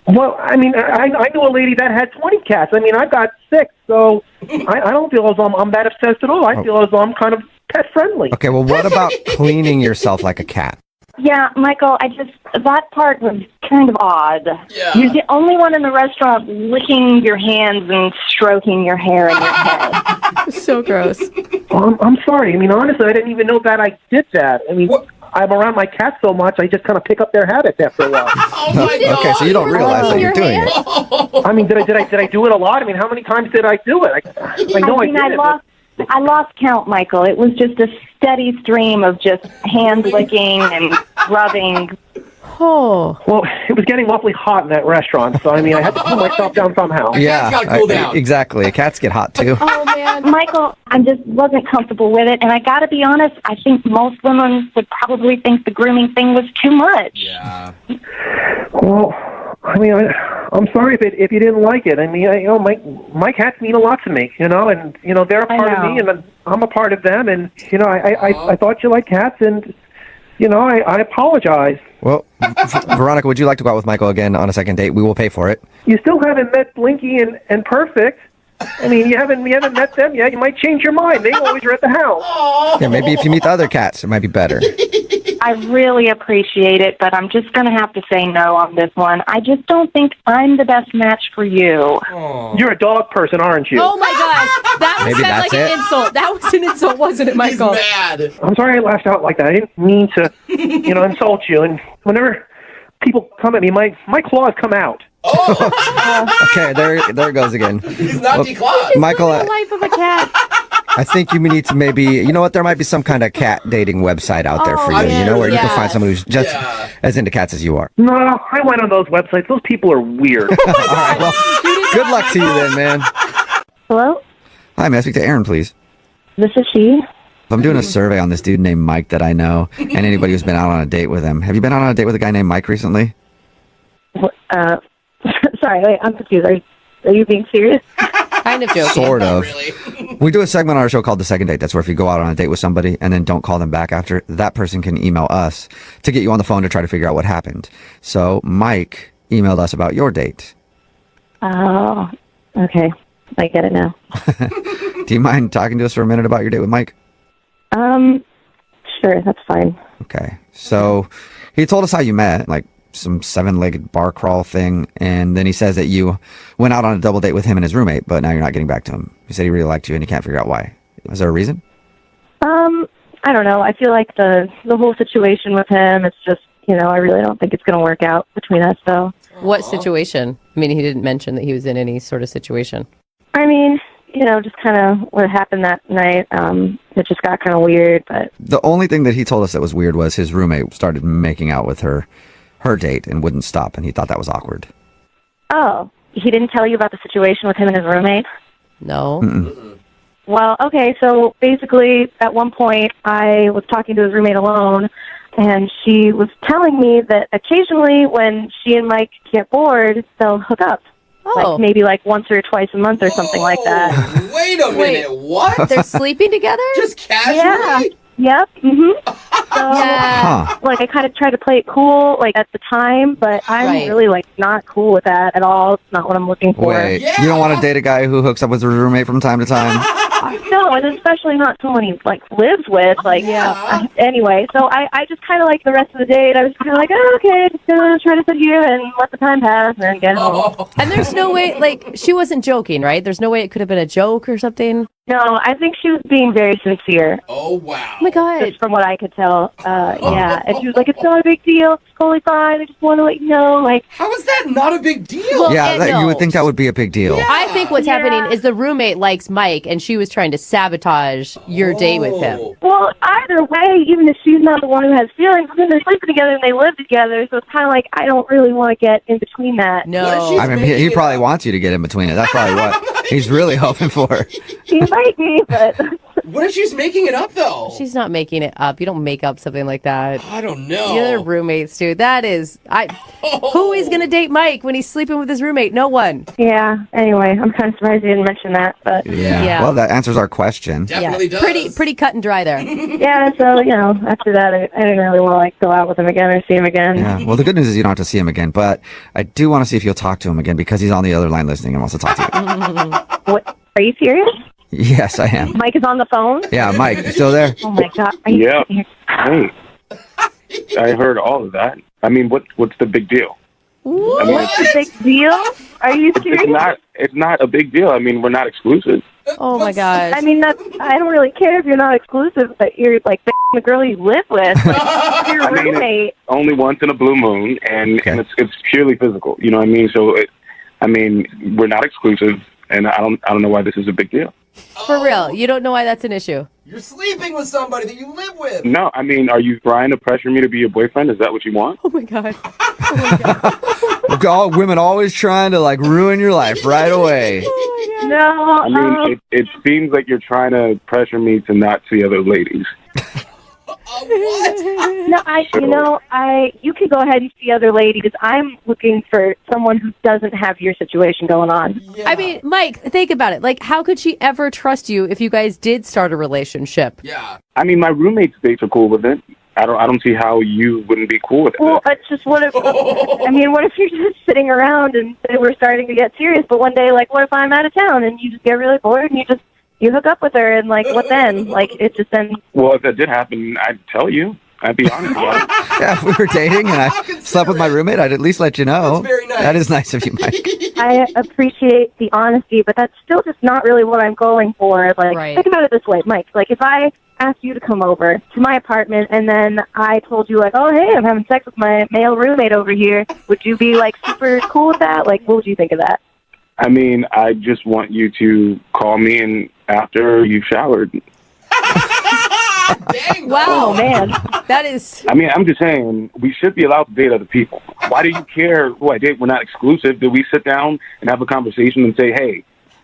Well, I knew a lady that had 20 cats. I've got 6, so I don't feel as though I'm that obsessed at all. I feel as though I'm kind of pet friendly. Okay, well, what about cleaning yourself like a cat? Yeah, Michael, that part was kind of odd. Yeah. You're the only one in the restaurant licking your hands and stroking your hair in your head. So gross. I'm sorry. Honestly, I didn't even know that I did that. I'm around my cats so much, I just kind of pick up their habits after a while. Oh my God. Okay, so you don't realize that you're doing it. Did I do it a lot? How many times did I do it? I know I did it. I lost count, Michael. It was just a steady stream of just hand licking and rubbing. Oh. Well, it was getting awfully hot in that restaurant, so I had to cool myself down somehow. Yeah, Cat's gotta cool down. Exactly. Cats get hot too. Oh, man. Michael, I just wasn't comfortable with it, and I got to be honest, I think most women would probably think the grooming thing was too much. Yeah. Well, I'm sorry if you didn't like it. My cats mean a lot to me, and they're a part of me, and I'm a part of them, and I thought you liked cats, and I apologize. Well, Veronica, would you like to go out with Michael again on a second date? We will pay for it. You still haven't met Blinky and Perfect. You haven't met them yet. You might change your mind. They always are at the house. Yeah, maybe if you meet the other cats, it might be better. I really appreciate it, but I'm just going to have to say no on this one. I just don't think I'm the best match for you. You're a dog person, aren't you? Oh, my gosh. That was Maybe said that's like an it. insult. That was an insult, wasn't it, Michael? He's mad. I'm sorry I lashed out like that. I didn't mean to, insult you. And whenever people come at me, my claws come out. Okay, there it goes again. He's not declawed. Michael, The life of a cat. I think you need to maybe, there might be some kind of cat dating website out there for you, man, where you can find yes. someone who's just Yeah. as into cats as you are. No, I went on those websites. Those people are weird. All right, well, good luck to you then, man. Hello? Hi, may I speak to Aaron, please? This is she. I'm doing a survey on this dude named Mike that I know, and anybody who's been out on a date with him. Have you been out on a date with a guy named Mike recently? Sorry, wait, I'm confused. Are you being serious? Kind of joking. Sort of. Really. We do a segment on our show called The Second Date. That's where if you go out on a date with somebody and then don't call them back after, that person can email us to get you on the phone to try to figure out what happened. So Mike emailed us about your date. Oh, okay. I get it now. Do you mind talking to us for a minute about your date with Mike? Sure, that's fine. Okay. So he told us how you met, like some 7-legged bar crawl thing, and then he says that you went out on a double date with him and his roommate, but now you're not getting back to him. He said he really liked you and he can't figure out why. Is there a reason? I don't know. I feel like the whole situation with him, it's just, I really don't think it's going to work out between us, so. What situation? I mean, he didn't mention that he was in any sort of situation. I mean, just kind of what happened that night. It just got kind of weird, but. The only thing that he told us that was weird was his roommate started making out with her date and wouldn't stop, and he thought that was awkward. Oh, he didn't tell you about the situation with him and his roommate? No. Mm-mm. Well, okay, so basically at one point I was talking to his roommate alone, and she was telling me that occasionally when she and Mike get bored, they'll hook up. Oh. Maybe once or twice a month or something like that. Wait a minute. What? They're sleeping together? Just casually? Yeah. Yep. Mm-hmm. So, Yeah. I kind of tried to play it cool, at the time, but I'm Right. really, not cool with that at all. It's not what I'm looking for. Wait, Yeah. you don't want to date a guy who hooks up with his roommate from time to time? No, and especially not someone he lives with. Yeah. Anyway, so I just kind of the rest of the date. I was kind of okay, just gonna try to sit here and let the time pass and get home. Oh. And there's no way, she wasn't joking, right? There's no way it could have been a joke or something. No, I think she was being very sincere. Oh, wow. Oh my God. Just from what I could tell, yeah. And she was like, "It's not a big deal. It's totally fine. I just want to let you know." How is that not a big deal? Well, Yeah, no. you would think that would be a big deal. Yeah. I think what's Yeah. happening is the roommate likes Mike, and she was trying to sabotage your date with him. Oh. Well, either way, even if she's not the one who has feelings, then they're sleeping together and they live together. So it's kind of I don't really want to get in between that. No. What if she's I mean, he probably wants you to get in between it. That's probably what he's really hoping for. She might be, but What if she's making it up, though? She's not making it up. You don't make up something like that. I don't know. You're roommates, dude. That is, who is going to date Mike when he's sleeping with his roommate? No one. yeah. Anyway, I'm kind of surprised you didn't mention that, but Yeah. Well, that answers our question. Definitely does. Pretty cut and dry there. yeah. So after that, I didn't really want to go out with him again or see him again. Yeah. Well, the good news is you don't have to see him again, but I do want to see if you'll talk to him again because he's on the other line listening and wants to talk to you. What? Are you serious? Yes, I am. Mike is on the phone. Yeah, Mike, you still there? Oh my God. Are you Yeah. serious? Hey, I heard all of that. I mean, what's the big deal? I mean, What's the big deal? Are you serious? it's not a big deal. I mean, we're not exclusive. Oh my gosh. I mean, I don't really care if you're not exclusive, but you're the girl you live with, your I mean, roommate. Only once in a blue moon, and it's purely physical. You know what I mean? So, we're not exclusive, and I don't know why this is a big deal. For real. You don't know why that's an issue. You're sleeping with somebody that you live with. No, I mean, are you trying to pressure me to be your boyfriend? Is that what you want? Oh my God. All women always trying to ruin your life right away. No. I mean, it seems like you're trying to pressure me to not see other ladies. What? No, you can go ahead and see other ladies. I'm looking for someone who doesn't have your situation going on. Yeah. I mean, Mike, think about it. How could she ever trust you if you guys did start a relationship? Yeah. I mean, my roommates dates are cool with it. I don't see how you wouldn't be cool with it. Well, it's just what if you're just sitting around and say we're starting to get serious, but one day, what if I'm out of town and you just get really bored and you hook up with her and what then? It just then. Well, if that did happen, I'd tell you. I'd be honest about it. Yeah, if we were dating and I slept with my roommate, I'd at least let you know. That's very nice. That is nice of you, Mike. I appreciate the honesty, but that's still just not really what I'm going for. Right. Think about it this way, Mike. If I asked you to come over to my apartment and then I told you, oh, hey, I'm having sex with my male roommate over here, would you be, super cool with that? What would you think of that? I mean, I just want you to call me and after you've showered. Dang, Wow. Oh, man. That is. I mean, I'm just saying, we should be allowed to date other people. Why do you care who I date? We're not exclusive. Do we sit down and have a conversation and say, hey,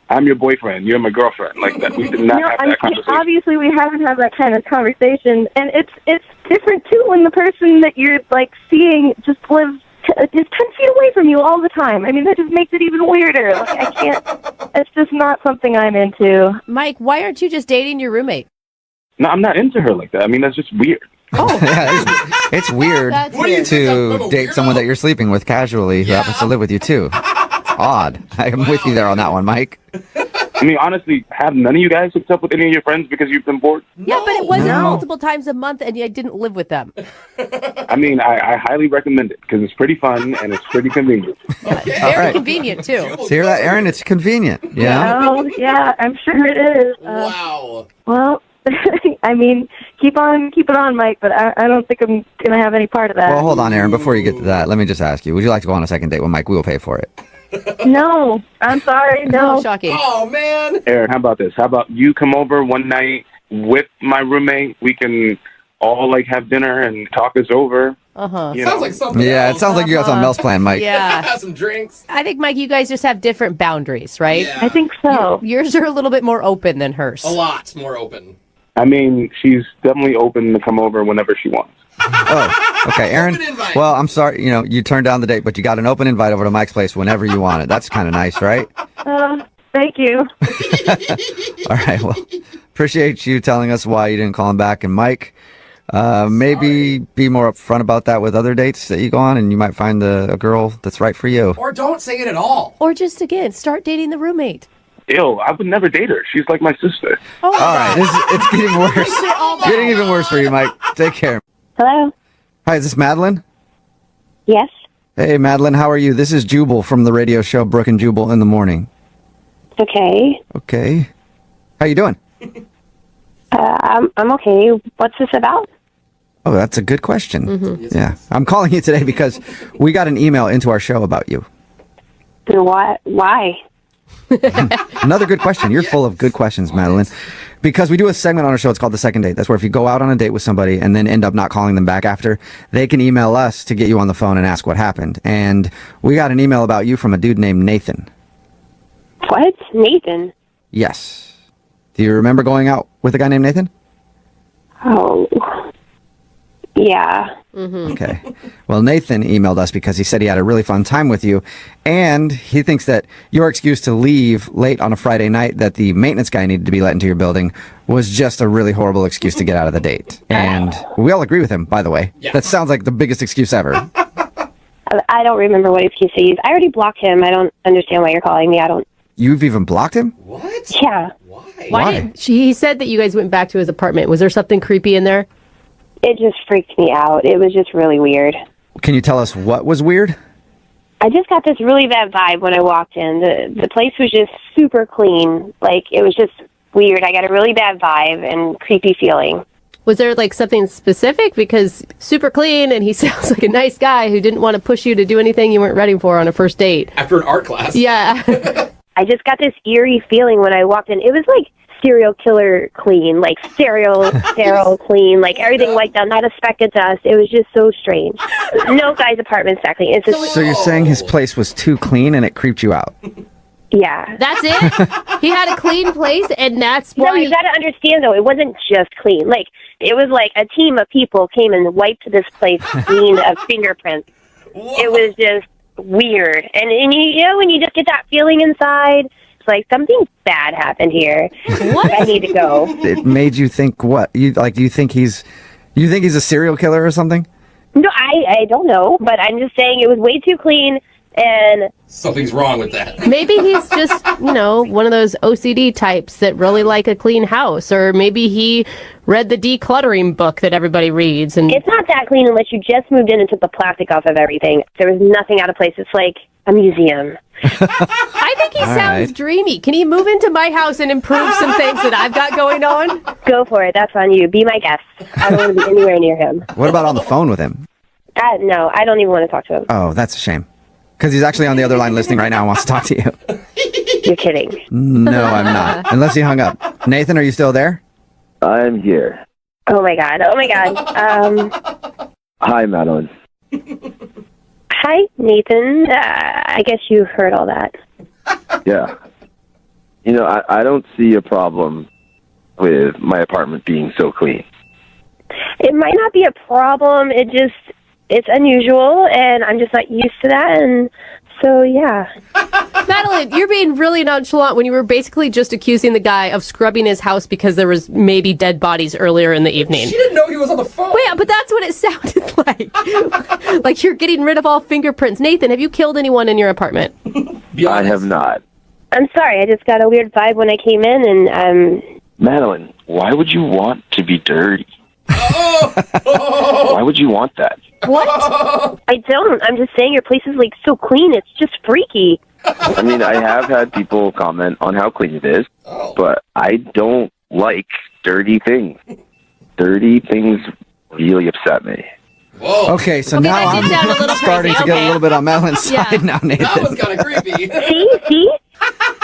I'm your boyfriend. You're my girlfriend. Like that. We did not have that conversation. Obviously, we haven't had that kind of conversation, and it's different too when the person that you're like seeing just lives just 10 feet away from you all the time. I mean, that just makes it even weirder. Like I can't. It's just not something I'm into. Mike, why aren't you just dating your roommate? No, I'm not into her like that. I mean, that's just weird. Oh, yeah, it's weird That's weird. to date someone that you're sleeping with casually who happens to live with you too. It's odd. I'm with you there on that one, Mike. I mean, honestly, have none of you guys hooked up with any of your friends because you've been bored? Yeah, but it wasn't multiple times a month, and you didn't live with them. I mean, I highly recommend it because it's pretty fun and it's pretty convenient. Very convenient, too. So hear that, Aaron? It's convenient. Yeah. Oh, yeah, I'm sure it is. Wow. Well, I mean, keep it on, Mike, but I don't think I'm going to have any part of that. Well, hold on, Aaron. Before you get to that, let me just ask you, would you like to go on a second date with Mike? We will pay for it. No, I'm sorry, no. Oh, shocking. Oh, man. Aaron, how about this? How about you come over one night with my roommate? We can all like have dinner and talk us over. Uh-huh. Sounds like something Yeah, else. it sounds like you got something else planned, Mike. Yeah. Have some drinks. I think, Mike, you guys just have different boundaries, right? Yeah. I think so. Yours are a little bit more open than hers. A lot more open. I mean, she's definitely open to come over whenever she wants. Oh, okay, Aaron. Open invite. Well, I'm sorry, you turned down the date, but you got an open invite over to Mike's place whenever you want it. That's kind of nice, right? Thank you. All right, well, appreciate you telling us why you didn't call him back. And Mike, maybe be more upfront about that with other dates that you go on, and you might find a girl that's right for you. Or don't say it at all. Or just, again, start dating the roommate. Ew, I would never date her. She's like my sister. Oh, All right, it's getting worse. Getting even worse for you, Mike. Take care. Hello? Hi, is this Madeline? Yes? Hey, Madeline, how are you? This is Jubal from the radio show Brooke and Jubal in the Morning. Okay. Okay. How you doing? I'm okay. What's this about? Oh, that's a good question. Yeah. I'm calling you today because we got an email into our show about you. What? Why? Another good question. You're full of good questions, Madeline. Because we do a segment on our show, it's called The Second Date. That's where if you go out on a date with somebody and then end up not calling them back after, they can email us to get you on the phone and ask what happened. And we got an email about you from a dude named Nathan. What? Nathan? Yes. Do you remember going out with a guy named Nathan? Oh. Yeah. Okay. Well, Nathan emailed us because he said he had a really fun time with you, and he thinks that your excuse to leave late on a Friday night that the maintenance guy needed to be let into your building was just a really horrible excuse to get out of the date. And we all agree with him, by the way. Yeah. That sounds like the biggest excuse ever. I don't remember what excuse I used. I already blocked him. I don't understand why you're calling me. I don't. You've even blocked him? What? Yeah. Why? He said that you guys went back to his apartment. Was there something creepy in there? It just freaked me out. It was just really weird. Can you tell us what was weird? I just got this really bad vibe when I walked in. The place was just super clean. Like, it was just weird. I got a really bad vibe and creepy feeling. Was there like something specific? Because super clean, and he sounds like a nice guy who didn't want to push you to do anything you weren't ready for on a first date. After an art class. Yeah. I just got this eerie feeling when I walked in. It was like serial killer clean, like sterile clean, like everything wiped out, not a speck of dust. It was just so strange. No guy's apartment's that clean. It's just, So you're saying his place was too clean and it creeped you out? yeah. That's it? He had a clean place, and that's why... No, you got to understand, though, it wasn't just clean. Like, it was like a team of people came and wiped this place clean of fingerprints. It was just weird. And you know, when you just get that feeling inside, it's like something bad happened here. What? I need to go. It made you think what? Do you think he's a serial killer or something? No, I don't know, but I'm just saying it was way too clean, and Something's wrong with that. Maybe he's just, one of those OCD types that really like a clean house. Or maybe he read the decluttering book that everybody reads. And it's not that clean unless you just moved in and took the plastic off of everything. There was nothing out of place. It's like a museum. I think he All sounds right. dreamy. Can he move into my house and improve some things that I've got going on? Go for it. That's on you. Be my guest. I don't want to be anywhere near him. What about on the phone with him? No, I don't even want to talk to him. Oh, that's a shame. Because he's actually on the other line listening right now and wants to talk to you. You're kidding. No, I'm not. Unless he hung up. Nathan, are you still there? I'm here. Oh my god. Oh my god. Hi, Madeline. Hi, Nathan. I guess you heard all that. Yeah. You know, I don't see a problem with my apartment being so clean. It might not be a problem. It's unusual, and I'm just not used to that, and so, yeah. Madeline, you're being really nonchalant when you were basically just accusing the guy of scrubbing his house because there was maybe dead bodies earlier in the evening. She didn't know he was on the phone. Wait, but that's what it sounded like. Like you're getting rid of all fingerprints. Nathan, have you killed anyone in your apartment? I have not. I'm sorry, I just got a weird vibe when I came in, and, Madeline, why would you want to be dirty? Why would you want that? What? I don't. I'm just saying your place is, like, so clean. It's just freaky. I mean, I have had people comment on how clean it is, but I don't like dirty things. Dirty things really upset me. Whoa. Okay, so Okay, now that did sound a I'm little starting crazy. to get Okay. a little bit on Madeline's Yeah. side now, Nathan. That was kind of creepy. See?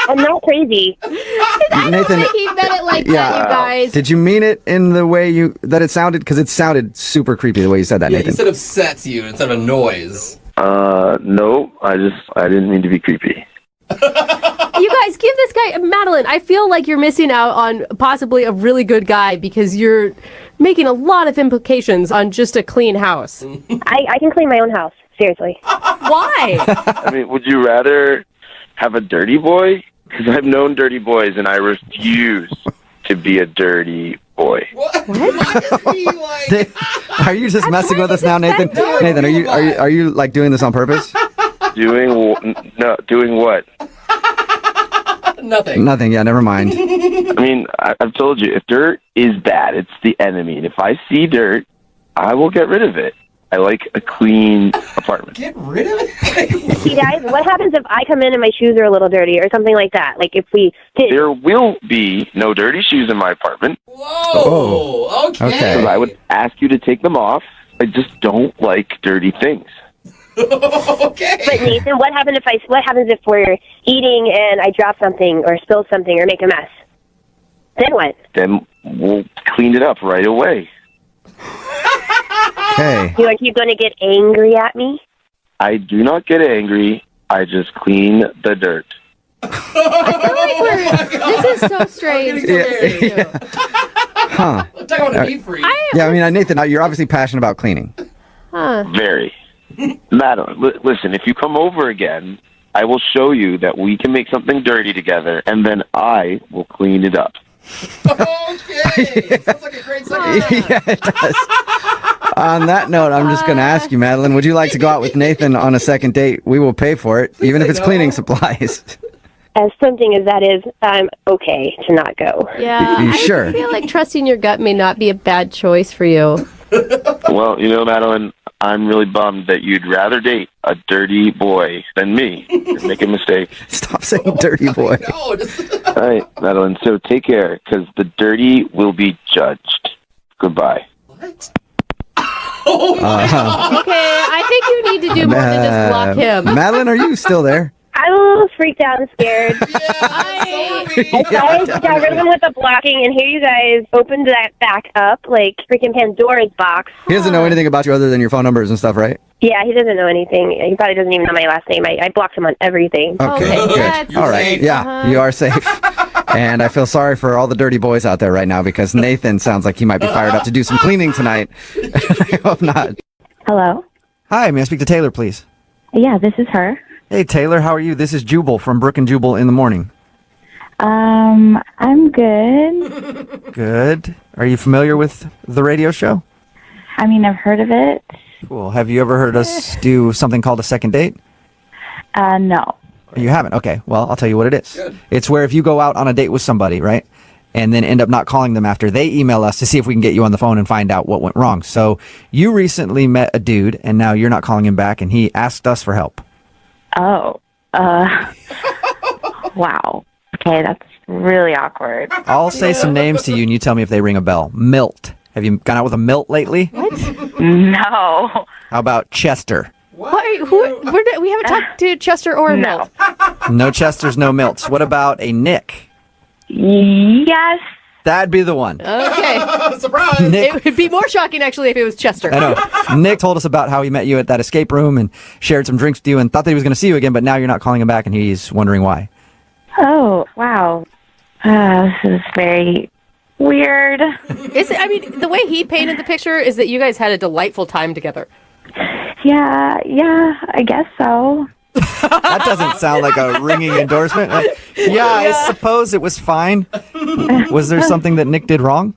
I'm not crazy. I don't think he meant it like that, you guys. Did you mean it in the way that it sounded? Because it sounded super creepy the way you said that, Yeah, Nathan. he said upsets you instead of a noise. No, I didn't mean to be creepy. You guys, give this guy, Madeline, I feel like you're missing out on possibly a really good guy because you're making a lot of implications on just a clean house. I can clean my own house. Seriously. Why? I mean, would you rather have a dirty boy? Because I've known dirty boys, and I refuse to be a dirty boy. What? Why is he like... Are you just messing with us now, Nathan? Nathan, are you like doing this on purpose? Doing what? Nothing. Nothing. Yeah, never mind. I mean, I've told you, if dirt is bad, it's the enemy. And if I see dirt, I will get rid of it. I like a clean apartment. Get rid of it? See, guys, what happens if I come in and my shoes are a little dirty or something like that? Like, if we did... There will be no dirty shoes in my apartment. Whoa. Okay. Because I would ask you to take them off. I just don't like dirty things. Okay. But Nathan, what happens if we're eating and I drop something or spill something or make a mess? Then what? Then we'll clean it up right away. Okay. Are you going to get angry at me? I do not get angry. I just clean the dirt. This is so strange. Huh. Talk about a deep freeze. Yeah, I mean, Nathan, you're obviously passionate about cleaning. Huh. Very. Madeline, listen, if you come over again, I will show you that we can make something dirty together, and then I will clean it up. Okay. Sounds like a great second. Yeah, it does. On that note, I'm just going to ask you, Madeline, would you like to go out with Nathan on a second date? We will pay for it, even if it's cleaning supplies. As tempting as that is, I'm okay to not go. Yeah. You sure? I feel like trusting your gut may not be a bad choice for you. Well, you know, Madeline, I'm really bummed that you'd rather date a dirty boy than me. You're making a mistake. Stop saying dirty boy. All right, Madeline, so take care, because the dirty will be judged. Goodbye. What? Okay, I think you need to do more than just block him. Madeline, are you still there? I'm a little freaked out and scared. I got rid of him with the blocking, and here you guys opened that back up like freaking Pandora's box. He doesn't know anything about you other than your phone numbers and stuff, right? Yeah, he doesn't know anything. He probably doesn't even know my last name. I blocked him on everything. Okay, good. All right. Yeah, you are safe. And I feel sorry for all the dirty boys out there right now because Nathan sounds like he might be fired up to do some cleaning tonight. I hope not. Hello? Hi, may I speak to Taylor, please? Yeah, this is her. Hey, Taylor, how are you? This is Jubal from Brooke and Jubal in the morning. I'm good. Good. Are you familiar with the radio show? I mean, I've heard of it. Cool. Have you ever heard us do something called a second date? No. You haven't? Okay. Well, I'll tell you what it is. Good. It's where if you go out on a date with somebody, right? And then end up not calling them after they email us to see if we can get you on the phone and find out what went wrong. So you recently met a dude and now you're not calling him back and he asked us for help. Oh. Wow. Okay, that's really awkward. I'll say some names to you and you tell me if they ring a bell. Milt. Have you gone out with a Milt lately? What? No. How about Chester? We haven't talked to Chester or Milt. No Chesters, no Milts. What about a Nick? Yes. That'd be the one. Okay. Surprise! Nick. It would be more shocking, actually, if it was Chester. I know. Nick told us about how he met you at that escape room and shared some drinks with you and thought that he was going to see you again, but now you're not calling him back and he's wondering why. Oh, wow. This is very weird. I mean, the way he painted the picture is that you guys had a delightful time together. Yeah, I guess so. That doesn't sound like a ringing endorsement. I suppose it was fine. Was there something that Nick did wrong?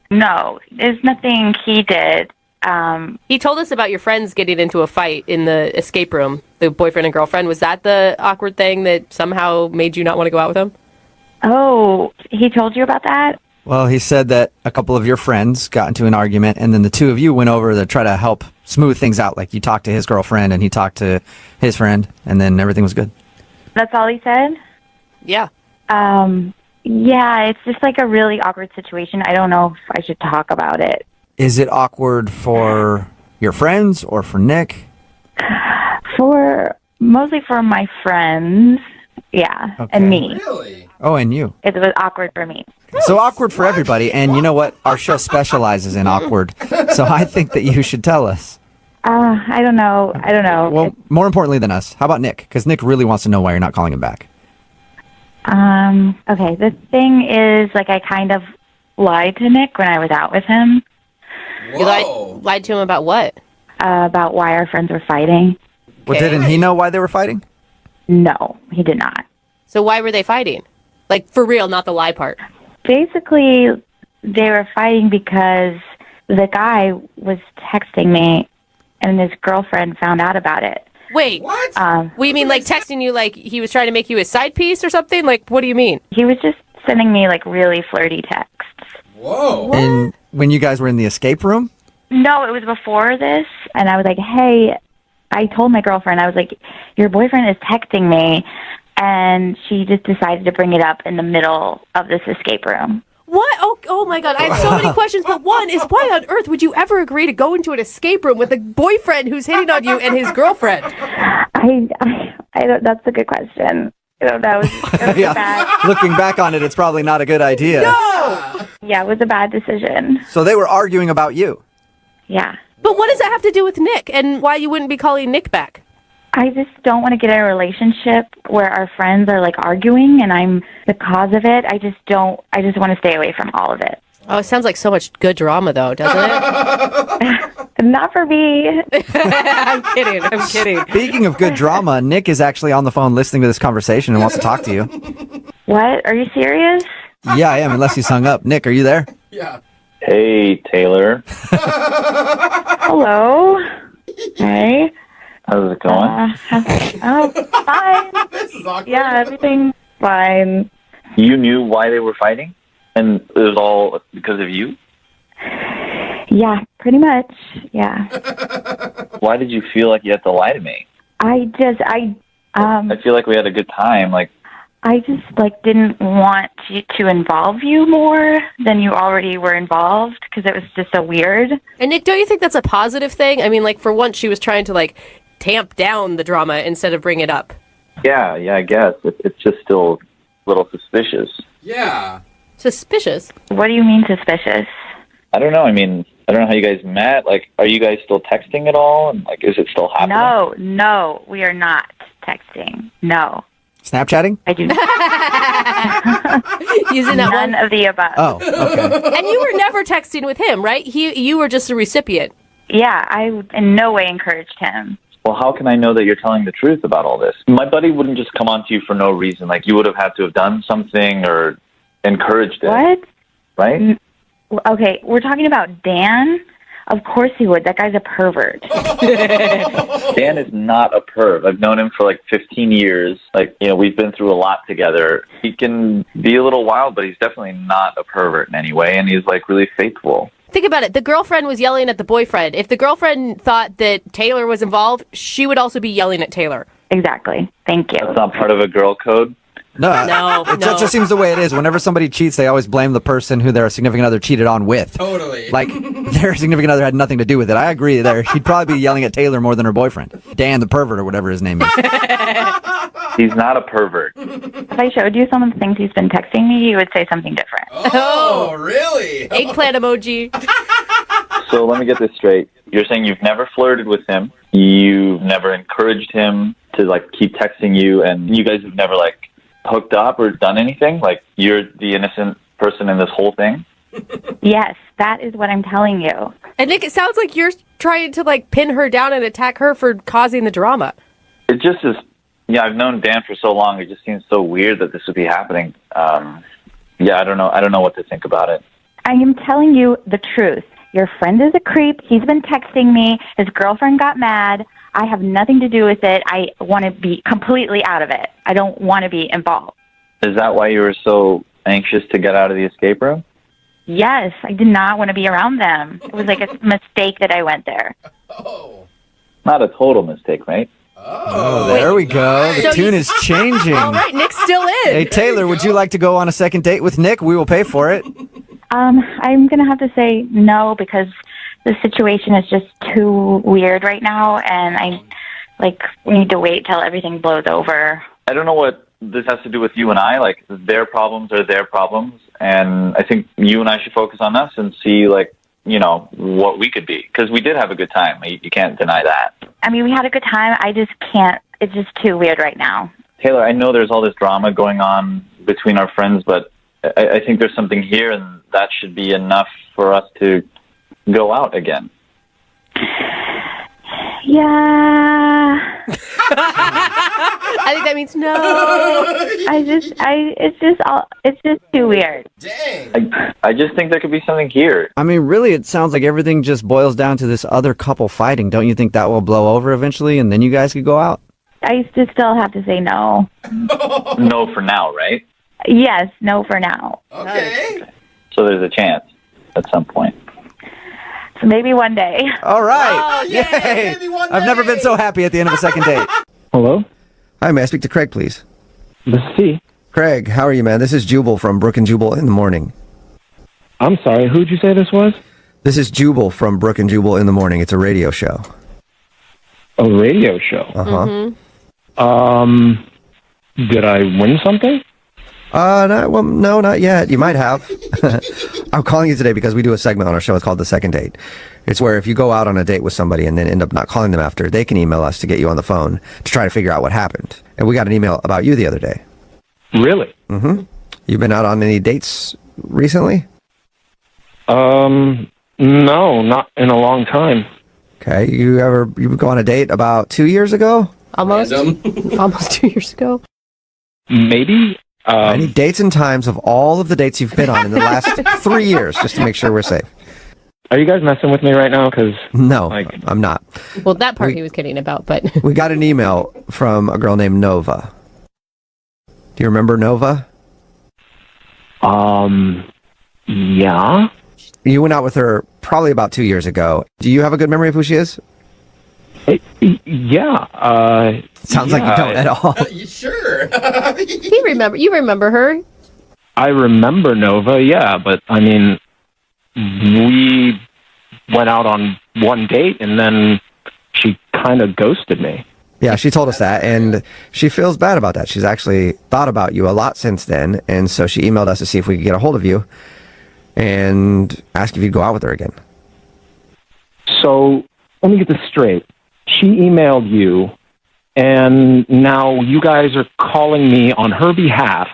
No, there's nothing he did. He told us about your friends getting into a fight in the escape room, the boyfriend and girlfriend. Was that the awkward thing that somehow made you not want to go out with him? Oh, he told you about that? Well, he said that a couple of your friends got into an argument, and then the two of you went over to try to help smooth things out. Like you talked to his girlfriend, and he talked to his friend, and then everything was good. That's all he said? Yeah. Yeah, it's just like a really awkward situation. I don't know if I should talk about it. Is it awkward for your friends or for Nick? Mostly for my friends, yeah, Okay. and me. Really? Oh, and you. It was awkward for me. So awkward for everybody, and you know what? Our show specializes in awkward, so I think that you should tell us. I don't know. Well, more importantly than us, how about Nick? Because Nick really wants to know why you're not calling him back. Okay, the thing is, like, I kind of lied to Nick when I was out with him. You lied to him about what? About why our friends were fighting. Well, didn't he know why they were fighting? No, he did not. So why were they fighting? Like, for real, not the lie part. Basically, they were fighting because the guy was texting me, and his girlfriend found out about it. Wait, what? We mean like texting you like he was trying to make you his side piece or something? Like, what do you mean? He was just sending me, like, really flirty texts. Whoa. And when you guys were in the escape room? No, it was before this, and I was like, hey, I told my girlfriend, I was like, your boyfriend is texting me, and she just decided to bring it up in the middle of this escape room. What? Oh my God! I have so many questions, but one is why on earth would you ever agree to go into an escape room with a boyfriend who's hitting on you and his girlfriend? I don't. That's a good question. I don't know. It was Yeah. bad. Looking back on it, it's probably not a good idea. No. Yeah, it was a bad decision. So they were arguing about you. Yeah. But what does that have to do with Nick and why you wouldn't be calling Nick back? I just don't want to get in a relationship where our friends are, like, arguing and I'm the cause of it. I just want to stay away from all of it. Oh, it sounds like so much good drama, though, doesn't it? Not for me. I'm kidding. Speaking of good drama, Nick is actually on the phone listening to this conversation and wants to talk to you. What? Are you serious? Yeah, I am, unless he's hung up. Nick, are you there? Yeah. Hey, Taylor. Hello. Hey. How's it going? Fine. This is awkward. Yeah, everything's fine. You knew why they were fighting? And it was all because of you? Yeah, pretty much. Yeah. Why did you feel like you had to lie to me? I feel like we had a good time. Like, I just, like, didn't want to involve you more than you already were involved because it was just so weird. And Nick, don't you think that's a positive thing? I mean, like, for once she was trying to, like, tamp down the drama instead of bring it up. yeah, I guess. It's just still a little suspicious. Yeah. Suspicious? What do you mean suspicious? I don't know. I mean, I don't know how you guys met. Like, are you guys still texting at all? And, like, is it still happening? No, we are not texting. No. Snapchatting? I do not. Using that None of the above. Oh, okay. And you were never texting with him, right? You were just a recipient. Yeah, I in no way encouraged him. Well, how can I know that you're telling the truth about all this? My buddy wouldn't just come on to you for no reason. Like, you would have had to have done something or encouraged it. What? Right? Okay, we're talking about Dan. Of course he would. That guy's a pervert. Dan is not a perv. I've known him for like 15 years. Like, you know, we've been through a lot together. He can be a little wild, but he's definitely not a pervert in any way, and he's like really faithful. Think about it. The girlfriend was yelling at the boyfriend. If the girlfriend thought that Taylor was involved, she would also be yelling at Taylor. Exactly. Thank you. That's not part of a girl code. No, No. It just seems the way it is. Whenever somebody cheats, they always blame the person who their significant other cheated on with. Totally. Like, their significant other had nothing to do with it. I agree there. She'd probably be yelling at Taylor more than her boyfriend. Dan the pervert or whatever his name is. He's not a pervert. If I showed you some of the things he's been texting me, you would say something different. Oh, really? Eggplant emoji. So let me get this straight. You're saying you've never flirted with him. You've never encouraged him to, like, keep texting you, and you guys have never, like, hooked up or done anything? Like, you're the innocent person in this whole thing? Yes, that is what I'm telling you. And Nick, it sounds like you're trying to like pin her down and attack her for causing the drama. It just is. Yeah, I've known Dan for so long. It just seems so weird that this would be happening. Yeah, I don't know. I don't know what to think about it. I am telling you the truth. Your friend is a creep. He's been texting me. His girlfriend got mad. I have nothing to do with it. I want to be completely out of it. I don't want to be involved. Is that why you were so anxious to get out of the escape room? Yes, I did not want to be around them. It was like a mistake that I went there. Not a total mistake, right? Oh, there we go. The tune is changing. All right, Nick's still in. Hey, Taylor, would you like to go on a second date with Nick? We will pay for it. I'm going to have to say no because the situation is just too weird right now, and we need to wait till everything blows over. I don't know what this has to do with you and I. Like, their problems are their problems, and I think you and I should focus on us and see, like, you know, what we could be. Because we did have a good time. You can't deny that. I mean, we had a good time. I just can't. It's just too weird right now. Taylor, I know there's all this drama going on between our friends, but I think there's something here, and that should be enough for us to go out again. Yeah. I think that means no. It's just too weird. I just think there could be something here. I mean, really, it sounds like everything just boils down to this other couple fighting. Don't you think that will blow over eventually, and then you guys could go out? I just still have to say no. No for now, right? Yes, no for now. Okay. So there's a chance at some point. So maybe one day. All right. Oh, yay, maybe one I've never been so happy at the end of a second date. Hello? Hi, may I speak to Craig, please? This is he. Craig, how are you, man? This is Jubal from Brooke and Jubal in the morning. I'm sorry, who'd you say this was? This is Jubal from Brooke and Jubal in the morning. It's a radio show. A radio show? Uh-huh. Did I win something? No, not yet. You might have. I'm calling you today because we do a segment on our show. It's called The Second Date. It's where if you go out on a date with somebody and then end up not calling them after, they can email us to get you on the phone to try to figure out what happened. And we got an email about you the other day. Really? Mm-hmm. You been out on any dates recently? No, not in a long time. Okay. You go on a date about 2 years ago? Almost 2 years ago. Maybe. Any dates and times of all of the dates you've been on in the last 3 years, just to make sure we're safe. Are you guys messing with me right now? No, I'm not. Well, that part he was kidding about, but we got an email from a girl named Nova. Do you remember Nova? Yeah. You went out with her probably about 2 years ago. Do you have a good memory of who she is? Yeah. Sounds like you don't at all. Sure. You remember her? I remember Nova, yeah, but I mean, we went out on one date and then she kind of ghosted me. Yeah, she told us that, and she feels bad about that. She's actually thought about you a lot since then, and so she emailed us to see if we could get a hold of you and ask if you'd go out with her again. So, let me get this straight. She emailed you, and now you guys are calling me on her behalf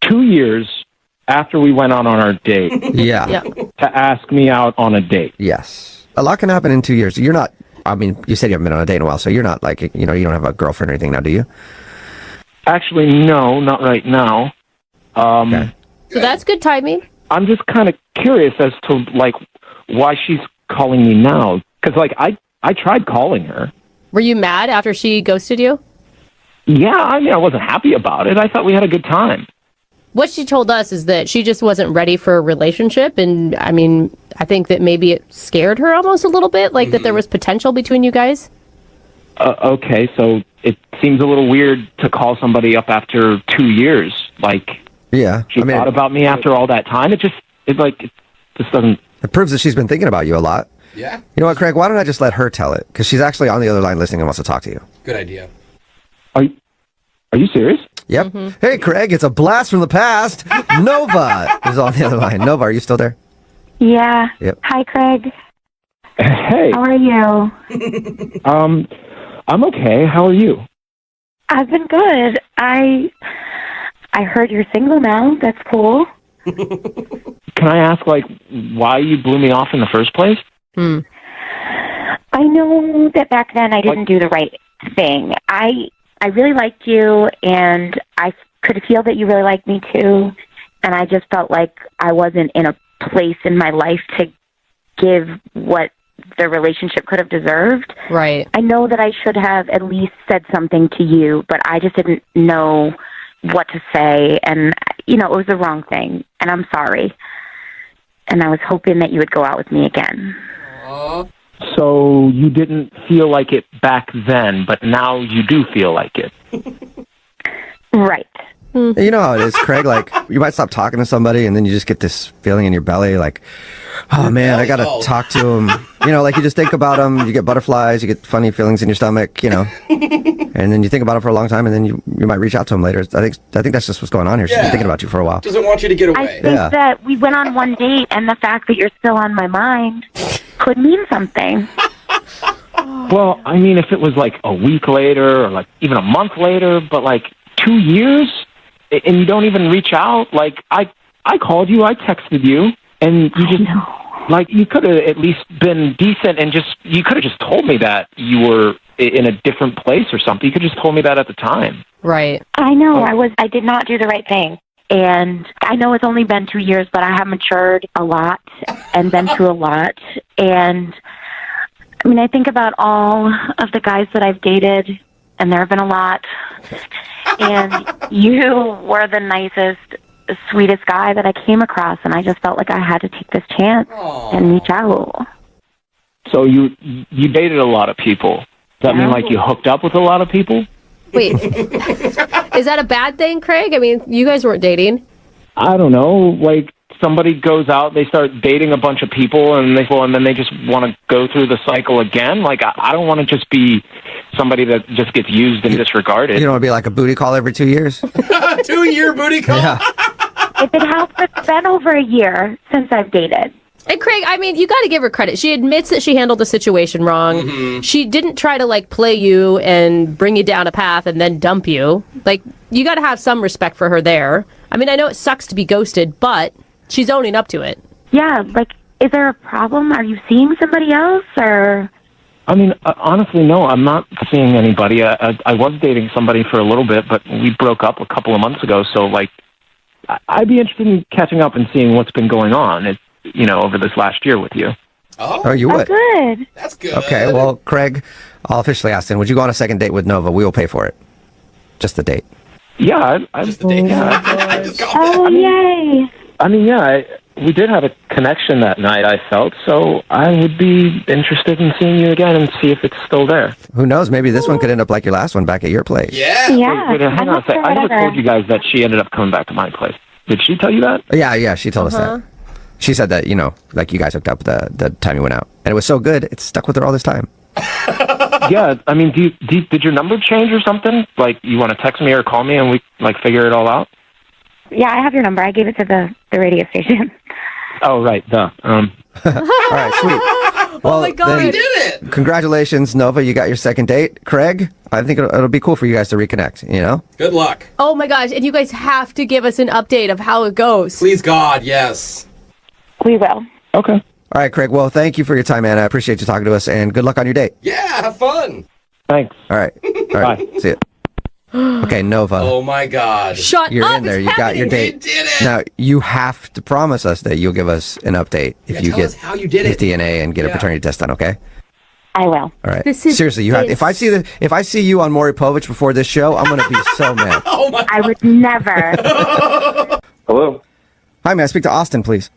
2 years after we went on our date. Yeah. To ask me out on a date. Yes. A lot can happen in 2 years. You're not, I mean, you said you haven't been on a date in a while, so you're not like, you don't have a girlfriend or anything now, do you? Actually, no, not right now. Okay. So that's good timing. I'm just kind of curious as to, like, why she's calling me now. Because, like, I tried calling her. Were you mad after she ghosted you? Yeah, I mean, I wasn't happy about it. I thought we had a good time. What she told us is that she just wasn't ready for a relationship, and I mean, I think that maybe it scared her almost a little bit, like that there was potential between you guys. Okay, so it seems a little weird to call somebody up after 2 years. Like, yeah, she thought about me after all that time. It just doesn't. It proves that she's been thinking about you a lot. Yeah. You know what, Craig? Why don't I just let her tell it? Because she's actually on the other line listening and wants to talk to you. Good idea. Are you serious? Yep. Hey, Craig, it's a blast from the past. Nova is on the other line. Nova, are you still there? Yeah. Yep. Hi, Craig. Hey. How are you? I'm okay. How are you? I've been good. I heard you're single now. That's cool. Can I ask, like, why you blew me off in the first place? I know that back then I didn't do the right thing. I really liked you, and I could feel that you really liked me too. And I just felt like I wasn't in a place in my life to give what the relationship could have deserved. Right. I know that I should have at least said something to you, but I just didn't know what to say. And, it was the wrong thing. And I'm sorry. And I was hoping that you would go out with me again. So you didn't feel like it back then, but now you do feel like it. Right. You know how it is, Craig. Like, you might stop talking to somebody, and then you just get this feeling in your belly, like, oh man, I gotta talk to him. Like you just think about him, you get butterflies, you get funny feelings in your stomach, and then you think about it for a long time, and then you might reach out to him later. I think that's just what's going on here. She's been thinking about you for a while. Doesn't want you to get away. I think that we went on one date, and the fact that you're still on my mind could mean something. Well, I mean, if it was like a week later or like even a month later, but like 2 years and you don't even reach out, like I called you, I texted you, and you just like you could have at least been decent and you could have just told me that you were in a different place or something. You could have just told me that at the time. Right. I know. I did not do the right thing. And I know it's only been 2 years, but I have matured a lot and been through a lot. And I mean, I think about all of the guys that I've dated, and there have been a lot. And you were the nicest, sweetest guy that I came across, and I just felt like I had to take this chance and reach out. So you dated a lot of people. Does that mean like you hooked up with a lot of people? Wait, is that a bad thing, Craig? I mean, you guys weren't dating. I don't know. Like somebody goes out, they start dating a bunch of people, and then they just want to go through the cycle again. Like I don't want to just be somebody that just gets used and disregarded. You don't want to be like a booty call every 2 years? 2-year booty call? Yeah. If it helps, it's been over a year since I've dated. And Craig, I mean, you got to give her credit. She admits that she handled the situation wrong. Mm-hmm. She didn't try to play you and bring you down a path and then dump you. Like, you got to have some respect for her there. I mean, I know it sucks to be ghosted, but she's owning up to it. Yeah, is there a problem? Are you seeing somebody else, or? I mean, honestly, no, I'm not seeing anybody. I was dating somebody for a little bit, but we broke up a couple of months ago, so, I'd be interested in catching up and seeing what's been going on, over this last year with you. Oh, you would? Good. That's good. Okay, well, Craig, I'll officially ask then, would you go on a second date with Nova? We will pay for it. Just the date. Yeah. Just the date. Yay. I mean, yeah, we did have a connection that night, I felt, so I would be interested in seeing you again and see if it's still there. Who knows? Maybe this one could end up like your last one back at your place. Yeah. Wait, hang on a sec. I never told you guys that she ended up coming back to my place. Did she tell you that? Yeah, she told us that. She said that, you guys hooked up the time you went out. And it was so good, it stuck with her all this time. Yeah, I mean, did your number change or something? Like, you want to text me or call me and we, figure it all out? Yeah, I have your number. I gave it to the radio station. Oh, right, duh. All right, sweet. Well, oh my God, we did it! Congratulations, Nova. You got your second date. Craig, I think it'll be cool for you guys to reconnect, Good luck. Oh my gosh, and you guys have to give us an update of how it goes. Please, God, yes. We will. Okay. All right, Craig. Well, thank you for your time, man. I appreciate you talking to us, and good luck on your date. Yeah, have fun. Thanks. All right. Bye. See you. Okay, Nova. Oh my God. Shut You're up. in there. It's You got your happening. date. We did it. Now, you have to promise us that you'll give us an update if you tell get us how you did his it. DNA and get a paternity test done, okay? I will. All right. This is Seriously, you have. If I see you on Maury Povich before this show, I'm gonna be so mad. Oh my. I would never. Hello? Hi, may I speak to Austin, please?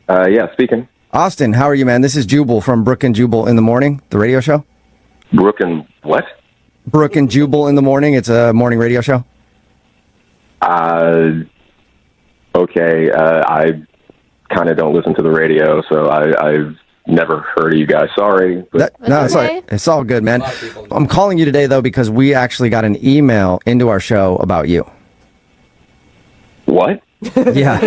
Yeah, speaking. Austin, how are you, man? This is Jubal from Brooke and Jubal in the Morning, the radio show. Brooke and what? Brooke and Jubal in the Morning. It's a morning radio show. Okay. I kind of don't listen to the radio, so I've never heard of you guys. Sorry. But It's all good, man. I'm calling you today, though, because we actually got an email into our show about you. What? Yeah.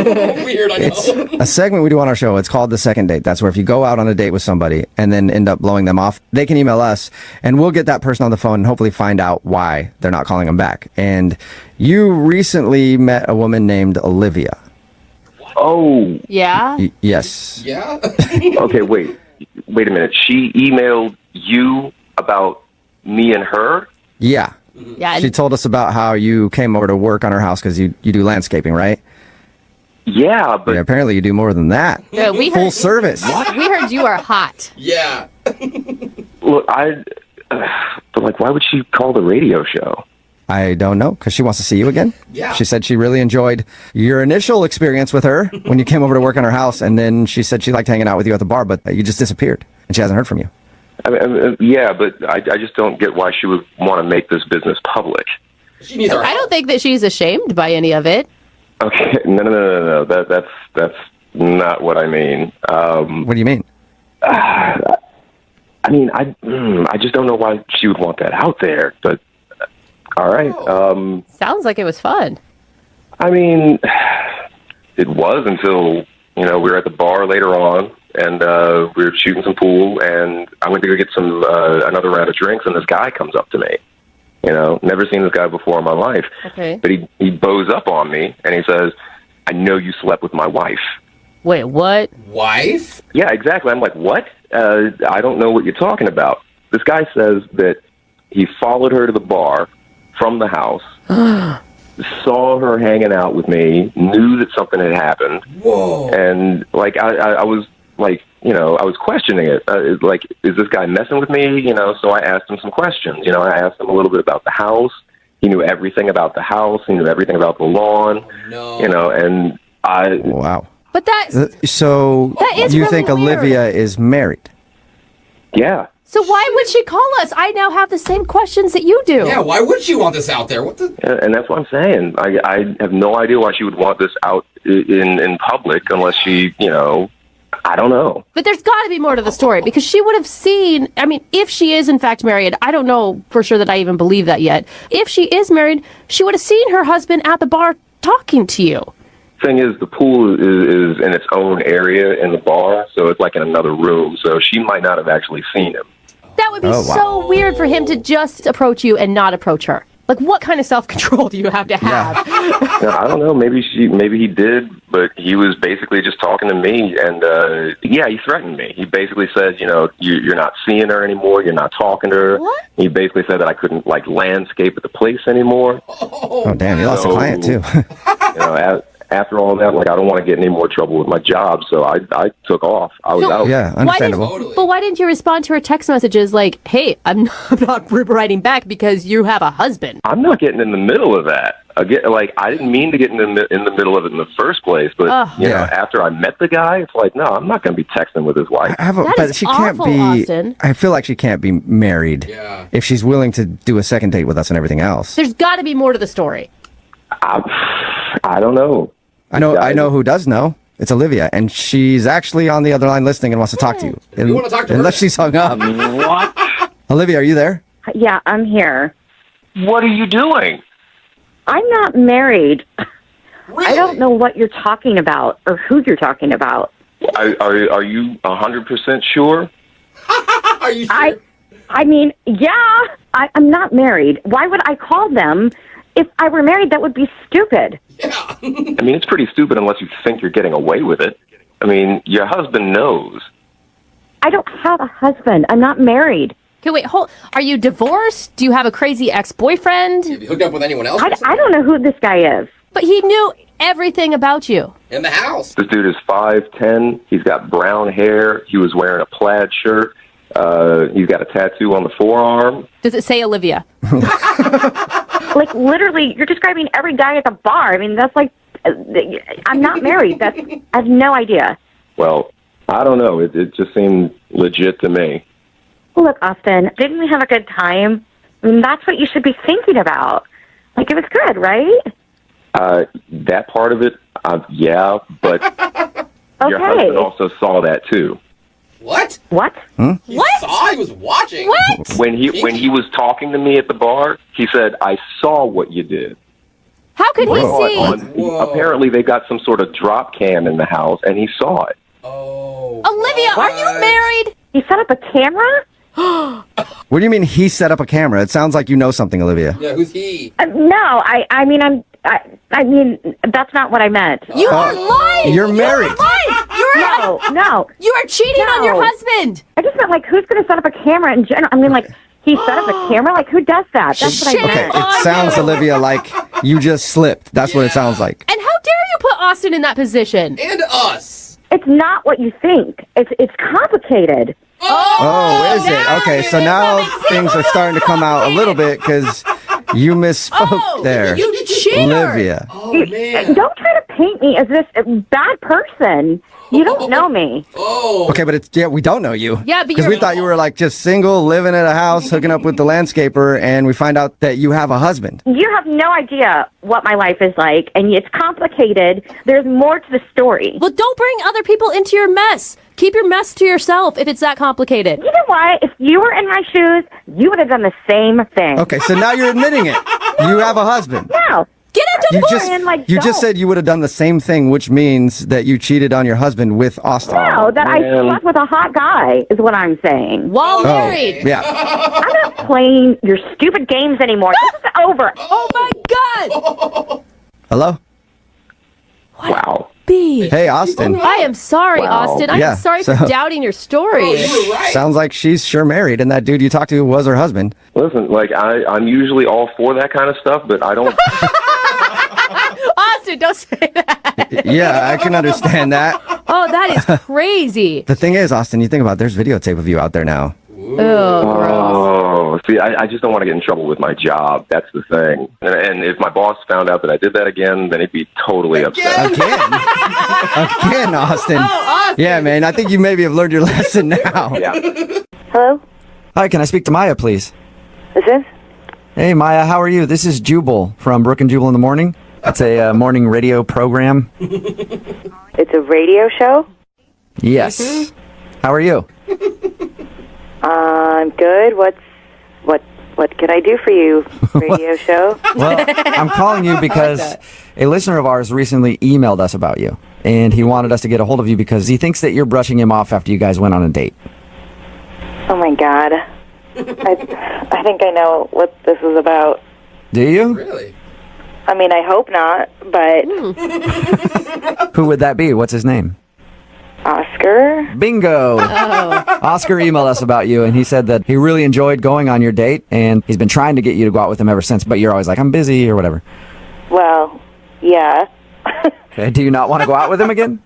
Weird, I know. It's a segment we do on our show. It's called The Second Date. That's where if you go out on a date with somebody and then end up blowing them off, they can email us and we'll get that person on the phone and hopefully find out why they're not calling them back. And you recently met a woman named Olivia. Oh. Yeah? Yes. Yeah? Okay, wait a minute. She emailed you about me and her? Yeah. Yeah. She told us about how you came over to work on her house because you do landscaping, right? Yeah, but Yeah, apparently you do more than that. Yeah, we Full heard, service. we heard you are hot. Yeah. look, but like, why would she call the radio show? I don't know, because she wants to see you again. Yeah. She said she really enjoyed your initial experience with her when you came over to work on her house, and then she said she liked hanging out with you at the bar, but you just disappeared, and she hasn't heard from you. I mean, yeah, but I just don't get why she would want to make this business public. She needs our I don't think that she's ashamed by any of it. Okay, no. That's not what I mean. What do you mean? I mean, I just don't know why she would want that out there. But all right. Sounds like it was fun. I mean, it was until we were at the bar later on, and we were shooting some pool, and I went to go get some another round of drinks, and this guy comes up to me. Never seen this guy before in my life. Okay. But he bows up on me, and he says, "I know you slept with my wife." Wait, what? Wife? Yeah, exactly. I'm like, what? I don't know what you're talking about. This guy says that he followed her to the bar from the house, saw her hanging out with me, knew that something had happened. Whoa. And, like, I was, like, I was questioning it. Like, is this guy messing with me? So I asked him some questions. I asked him a little bit about the house. He knew everything about the house. He knew everything about the lawn. No. And I... Wow. But that's... So That is you really think weird. Olivia is married? Yeah. So why would she call us? I now have the same questions that you do. Yeah, why would she want this out there? What the? And that's what I'm saying. I have no idea why she would want this out in public unless she, I don't know. But there's got to be more to the story because she would have seen, I mean, if she is in fact married, I don't know for sure that I even believe that yet. If she is married, she would have seen her husband at the bar talking to you. Thing is, the pool is in its own area in the bar, so it's like in another room, so she might not have actually seen him. That would be so weird for him to just approach you and not approach her. Like, what kind of self-control do you have to have? I don't know. Maybe he did, but he was basically just talking to me, and he threatened me. He basically said, you're not seeing her anymore. You're not talking to her. What? He basically said that I couldn't landscape at the place anymore. Oh, damn! You lost a client too. After all that, I don't want to get in any more trouble with my job, so I took off. I was out. Yeah, understandable. But why didn't you respond to her text messages like, hey, I'm not writing back because you have a husband? I'm not getting in the middle of that. Again, I didn't mean to get in the middle of it in the first place, but after I met the guy, it's like, no, I'm not going to be texting with his wife. But she can't be. Austin. I feel like she can't be married if she's willing to do a second date with us and everything else. There's got to be more to the story. I don't know. I know who does know. It's Olivia, and she's actually on the other line listening and wants to talk to you. You want to talk to her? Unless she's hung up. What? Olivia, are you there? Yeah, I'm here. What are you doing? I'm not married. Really? I don't know what you're talking about or who you're talking about. Are you 100% sure? Are you sure? I mean, yeah, I'm not married. Why would I call them? If I were married, that would be stupid. Yeah. I mean, it's pretty stupid unless you think you're getting away with it. I mean, your husband knows. I don't have a husband. I'm not married. Okay, wait, are you divorced? Do you have a crazy ex-boyfriend? Have you hooked up with anyone else? I don't know who this guy is. But he knew everything about you. In the house. This dude is 5'10". He's got brown hair. He was wearing a plaid shirt. He's got a tattoo on the forearm. Does it say Olivia? Literally, you're describing every guy at the bar. I mean, that's I'm not married. I have no idea. Well, I don't know. It just seemed legit to me. Look, Austin, didn't we have a good time? I mean, that's what you should be thinking about. It was good, right? That part of it, yeah, but your husband also saw that too. What? What? He saw? He was watching. What? When he was talking to me at the bar, he said, "I saw what you did." How could he see? Apparently, they got some sort of drop cam in the house, and he saw it. Olivia, are you married? He set up a camera? What do you mean he set up a camera? It sounds like you know something, Olivia. Yeah, who's he? No, I mean, that's not what I meant. You are lying. You're married. No. You are cheating on your husband. I just meant, like, who's going to set up a camera in general? I mean, like, he set up a camera? Like, who does that? That's what I meant. Okay, it sounds, Olivia, like you just slipped. That's what it sounds like. And how dare you put Austin in that position? And us. It's not what you think. It's complicated. Oh, is it? Okay, so now things are starting to come out a little bit because you misspoke there. You cheater. Olivia. Don't try to paint me as this bad person. You don't know me. Okay, but we don't know you. Yeah, but because we thought you were like just single, living in a house, hooking up with the landscaper, and we find out that you have a husband. You have no idea what my life is like, and it's complicated. There's more to the story. Well, don't bring other people into your mess. Keep your mess to yourself if it's that complicated. You know what? If you were in my shoes, you would have done the same thing. Okay, so now you're admitting it. You have a husband. No. Get out the You just said you would have done the same thing, which means that you cheated on your husband with Austin. No, that I slept with a hot guy is what I'm saying. While married. Yeah. I'm not playing your stupid games anymore. This is over. Oh my God. Hello? Wow. Hey, Austin. I am sorry, Austin. I'm sorry for doubting your story. Sounds like she's sure married, and that dude you talked to was her husband. Listen, like I'm usually all for that kind of stuff, but I don't. Austin, don't say that. Yeah, I can understand that. Oh, that is crazy. The thing is, Austin, you think about it, there's videotape of you out there now. Oh, see, I just don't want to get in trouble with my job. That's the thing. And if my boss found out that I did that again, then he'd be totally upset. Again, Austin. Austin. Yeah, man, I think you maybe have learned your lesson now. Yeah. Hello? Hi, can I speak to Maya, please? Is this? Hey, Maya, how are you? This is Jubal from Brooke and Jubal in the Morning. That's a morning radio program. It's a radio show? Yes. How are you? I'm good. What can I do for you, radio show? Well, I'm calling you because a listener of ours recently emailed us about you, and he wanted us to get a hold of you because he thinks that you're brushing him off after you guys went on a date. Oh my God. I think I know what this is about. Do you? Really? I mean, I hope not, but Who would that be? What's his name? Oscar? Bingo! Oscar emailed us about you, and he said that he really enjoyed going on your date, and he's been trying to get you to go out with him ever since, but you're always like, I'm busy, or whatever. Well, yeah. Okay, do you not want to go out with him again?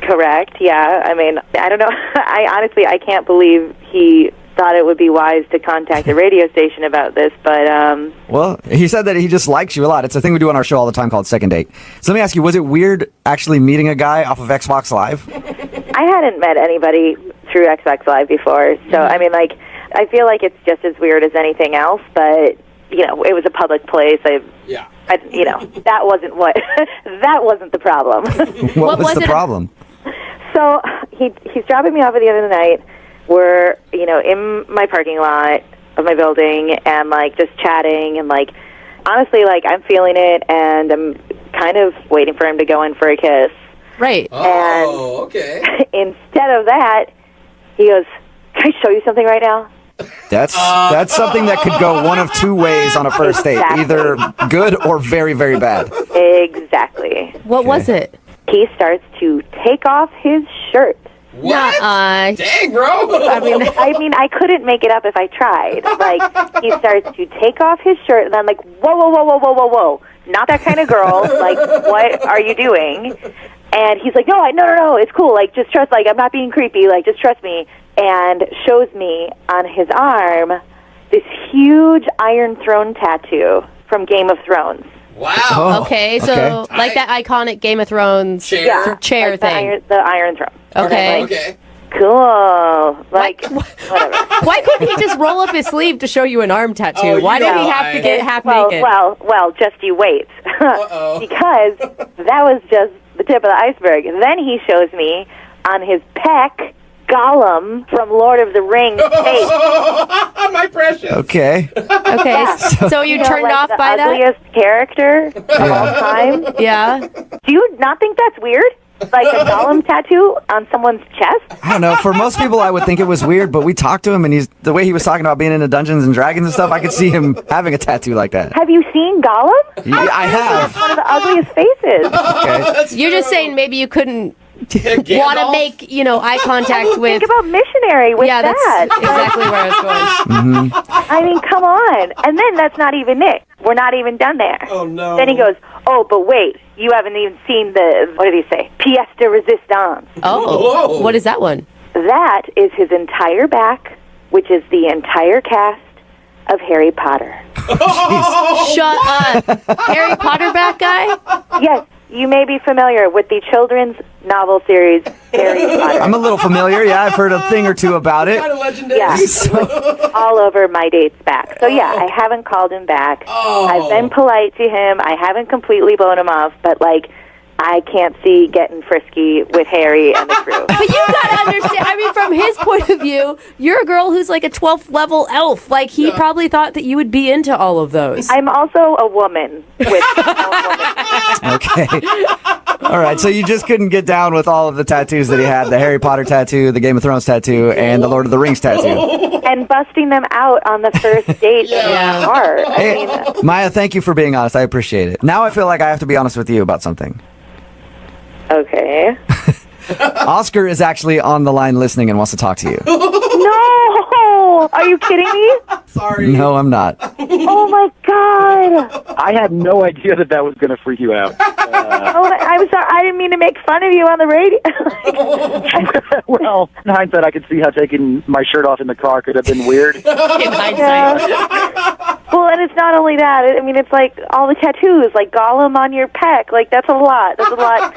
Correct, yeah. I mean, I don't know. I can't believe he thought it would be wise to contact a radio station about this, but Well, he said that he just likes you a lot. It's a thing we do on our show all the time called Second Date. So let me ask you, was it weird actually meeting a guy off of Xbox Live? I hadn't met anybody through Xbox Live before, so I mean, like, I feel like it's just as weird as anything else, but you know, it was a public place. You know, that wasn't that wasn't the problem. What was the problem? So he's dropping me off at the end of the night. We're, you know, in my parking lot of my building and, like, just chatting and, like, honestly, like, I'm feeling it and I'm kind of waiting for him to go in for a kiss. Right. Oh, okay. Instead of that, he goes, can I show you something right now? That's something that could go one of two ways on a first date. Exactly. Either good or very, very bad. Exactly. What was it? He starts to take off his shirt. What? Dang, bro. I mean, I couldn't make it up if I tried. Like, he starts to take off his shirt, and I'm like, whoa, not that kind of girl. Like, what are you doing? And he's like, no, it's cool. Like, just trust. Like, I'm not being creepy. Like, just trust me. And shows me on his arm this huge Iron Throne tattoo from Game of Thrones. Wow. Okay, so like that iconic Game of Thrones chair like thing. The Iron Throne. Okay. Okay. Cool. Like, whatever. Why couldn't he just roll up his sleeve to show you an arm tattoo? Why did he have to get half naked? Well, just you wait. Because that was just the tip of the iceberg. And then he shows me on his pec, Gollum from Lord of the Rings face. My precious. Okay. Okay, so you turned like off the by that? ugliest character of all time. Yeah. Do you not think that's weird? Like a Gollum tattoo on someone's chest? I don't know. For most people, I would think it was weird, but we talked to him, and the way he was talking about being into Dungeons and Dragons and stuff, I could see him having a tattoo like that. Have you seen Gollum? Yeah, I have. It's one of the ugliest faces. Okay. You're just saying maybe you couldn't want to make, eye contact with... Think about missionary with yeah, that. that's exactly where I was going. I mean, come on. And then that's not even it. We're not even done there. Oh, no. Then he goes, oh, but wait, you haven't even seen the, what did he say? Pièce de résistance. Oh, Whoa. what is that one? That is his entire back, which is the entire cast of Harry Potter. Shut up. Harry Potter back guy? Yes, you may be familiar with the children's novel series Harry Potter. I'm a little familiar. Yeah, I've heard a thing or two about it. Kind of legendary. Yeah, all over my date's back. So yeah, I haven't called him back. Oh. I've been polite to him. I haven't completely blown him off, but I can't see getting frisky with Harry and the crew. But you gotta understand, I mean, from his point of view, you're a girl who's like a 12th level elf. Like, he probably thought that you would be into all of those. I'm also a woman with Okay. All right, so you just couldn't get down with all of the tattoos that he had, the Harry Potter tattoo, the Game of Thrones tattoo, and the Lord of the Rings tattoo. and busting them out on the first date in the car. Hey, Maya, thank you for being honest. I appreciate it. Now I feel like I have to be honest with you about something. Okay. Oscar is actually on the line listening and wants to talk to you. No! Are you kidding me? Sorry. No, I'm not. Oh my god! I had no idea that was going to freak you out. Oh, I'm sorry. I didn't mean to make fun of you on the radio. Well, in hindsight, I could see how taking my shirt off in the car could have been weird. In hindsight. Well, and it's not only that. I mean, it's like all the tattoos, like Gollum on your pec. Like, that's a lot. That's a lot.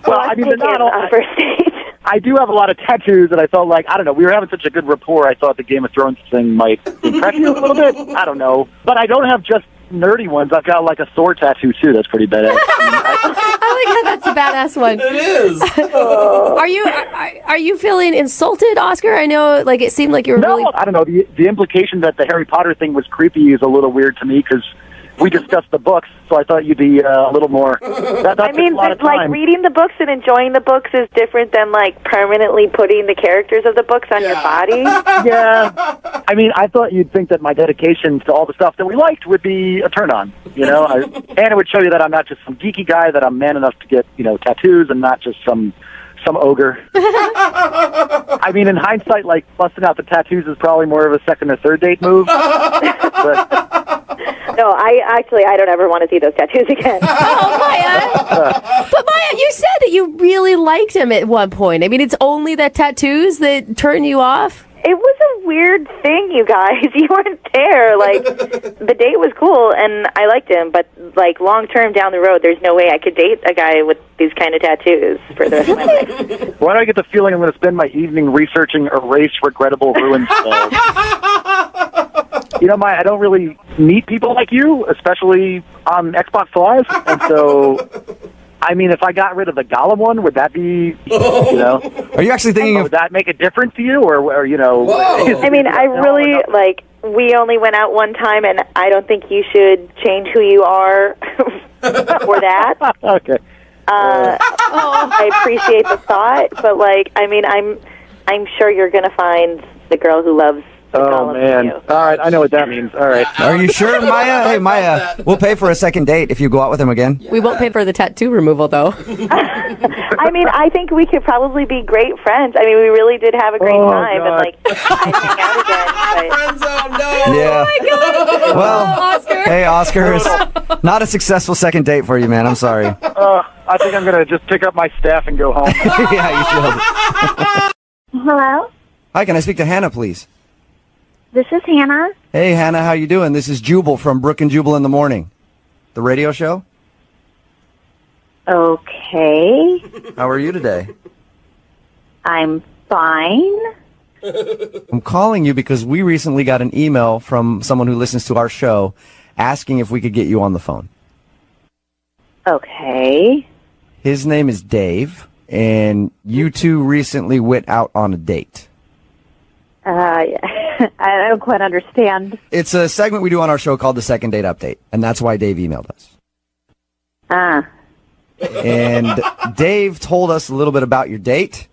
Well, I mean, they're not all... on first date. I do have a lot of tattoos, and I felt like, I don't know, we were having such a good rapport, I thought the Game of Thrones thing might impress you a little bit. I don't know. But I don't have just nerdy ones. I've got, like, a Thor tattoo, too. That's pretty badass. I like how that's a badass one. It is. Are you feeling insulted, Oscar? I know, like, it seemed like you were really... I don't know. The implication that the Harry Potter thing was creepy is a little weird to me, because we discussed the books, so I thought you'd be a little more... I mean, like, reading the books and enjoying the books is different than, like, permanently putting the characters of the books on your body. Yeah. I mean, I thought you'd think that my dedication to all the stuff that we liked would be a turn-on, you know? And it would show you that I'm not just some geeky guy, that I'm man enough to get, tattoos and not just some ogre. I mean, in hindsight, like, busting out the tattoos is probably more of a second or third date move. No, I don't ever want to see those tattoos again. Oh, Maya! But Maya, you said that you really liked him at one point. I mean, it's only the tattoos that turn you off? It was a weird thing, you guys. You weren't there. Like, the date was cool, and I liked him, but, like, long-term down the road, there's no way I could date a guy with these kind of tattoos for the rest of my life. Why do I get the feeling I'm going to spend my evening researching erase regrettable ruins? Maya, I don't really meet people like you, especially on Xbox Live, and so... I mean, if I got rid of the Gollum one, would that be, Are you actually thinking would that make a difference to you, or I mean, I really, like, we only went out one time, and I don't think you should change who you are for that. Okay. I appreciate the thought, but, like, I mean, I'm sure you're going to find the girl who loves the Gollum man. you. All right, I know what that means. All right. Are you sure, Maya? Hey, Maya, we'll pay for a second date if you go out with him again. We won't pay for the tattoo removal, though. I mean, I think we could probably be great friends. I mean, we really did have a great time, and, like, I'd hang out again. Friend zone, no! Yeah. Oh, my God! Well, Oscar! Hey, Oscar, it's not a successful second date for you, man. I'm sorry. I think I'm going to just pick up my staff and go home. Yeah, you should. Hello? Hi, can I speak to Hannah, please? This is Hannah. Hey, Hannah, how you doing? This is Jubal from Brooke and Jubal in the Morning, the radio show. Okay. How are you today? I'm fine. I'm calling you because we recently got an email from someone who listens to our show asking if we could get you on the phone. Okay. His name is Dave, and you two recently went out on a date. I don't quite understand. It's a segment we do on our show called the Second Date Update, and that's why Dave emailed us. And Dave told us a little bit about your date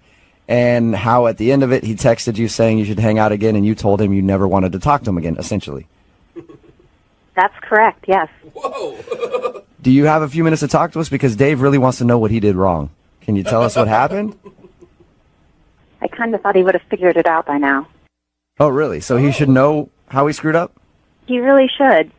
and how at the end of it he texted you saying you should hang out again, and you told him you never wanted to talk to him again, essentially. That's correct, yes. Do you have a few minutes to talk to us? Because Dave really wants to know what he did wrong. Can you tell us what happened? I kind of thought he would have figured it out by now. Oh, really? So he should know how he screwed up? He really should.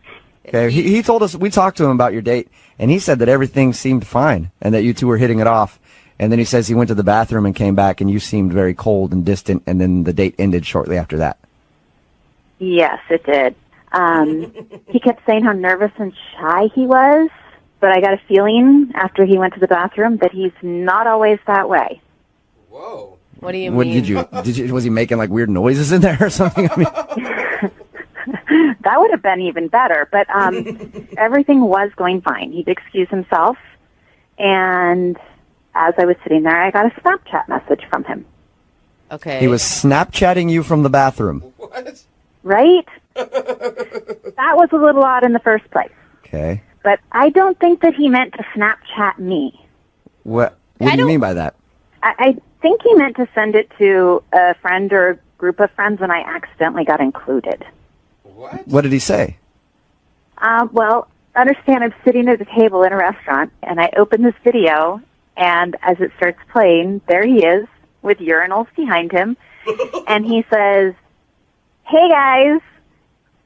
Okay, he told us, we talked to him about your date, and he said that everything seemed fine and that you two were hitting it off. And then he says he went to the bathroom and came back, and you seemed very cold and distant, and then the date ended shortly after that. Yes, it did. He kept saying how nervous and shy he was, but I got a feeling after he went to the bathroom that he's not always that way. Whoa. What do you What mean? did you was he making like weird noises in there or something? I mean, That would have been even better, but everything was going fine. He'd excuse himself, and as I was sitting there, I got a Snapchat message from him. Okay. he was Snapchatting you from the bathroom. Right? That was a little odd in the first place, Okay. but I don't think that he meant to Snapchat me. What do you mean by that? I think he meant to send it to a friend or a group of friends, and I accidentally got included. What did he say? Well, understand I'm sitting at a table in a restaurant, and I open this video, and as it starts playing, there he is with urinals behind him, and he says, "Hey guys,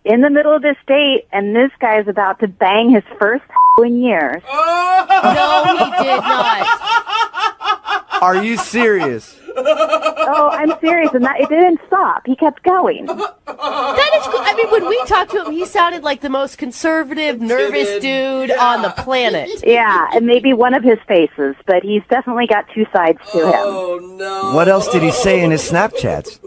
in the middle of this date, and this guy's about to bang his first in years." No, he did not. Are you serious? Oh, I'm serious, and it didn't stop. He kept going. That is cool. I mean, when we talked to him, he sounded like the most conservative, nervous dude on the planet. Yeah, and maybe one of his faces, but he's definitely got two sides to him. Oh, no. What else did he say in his Snapchats?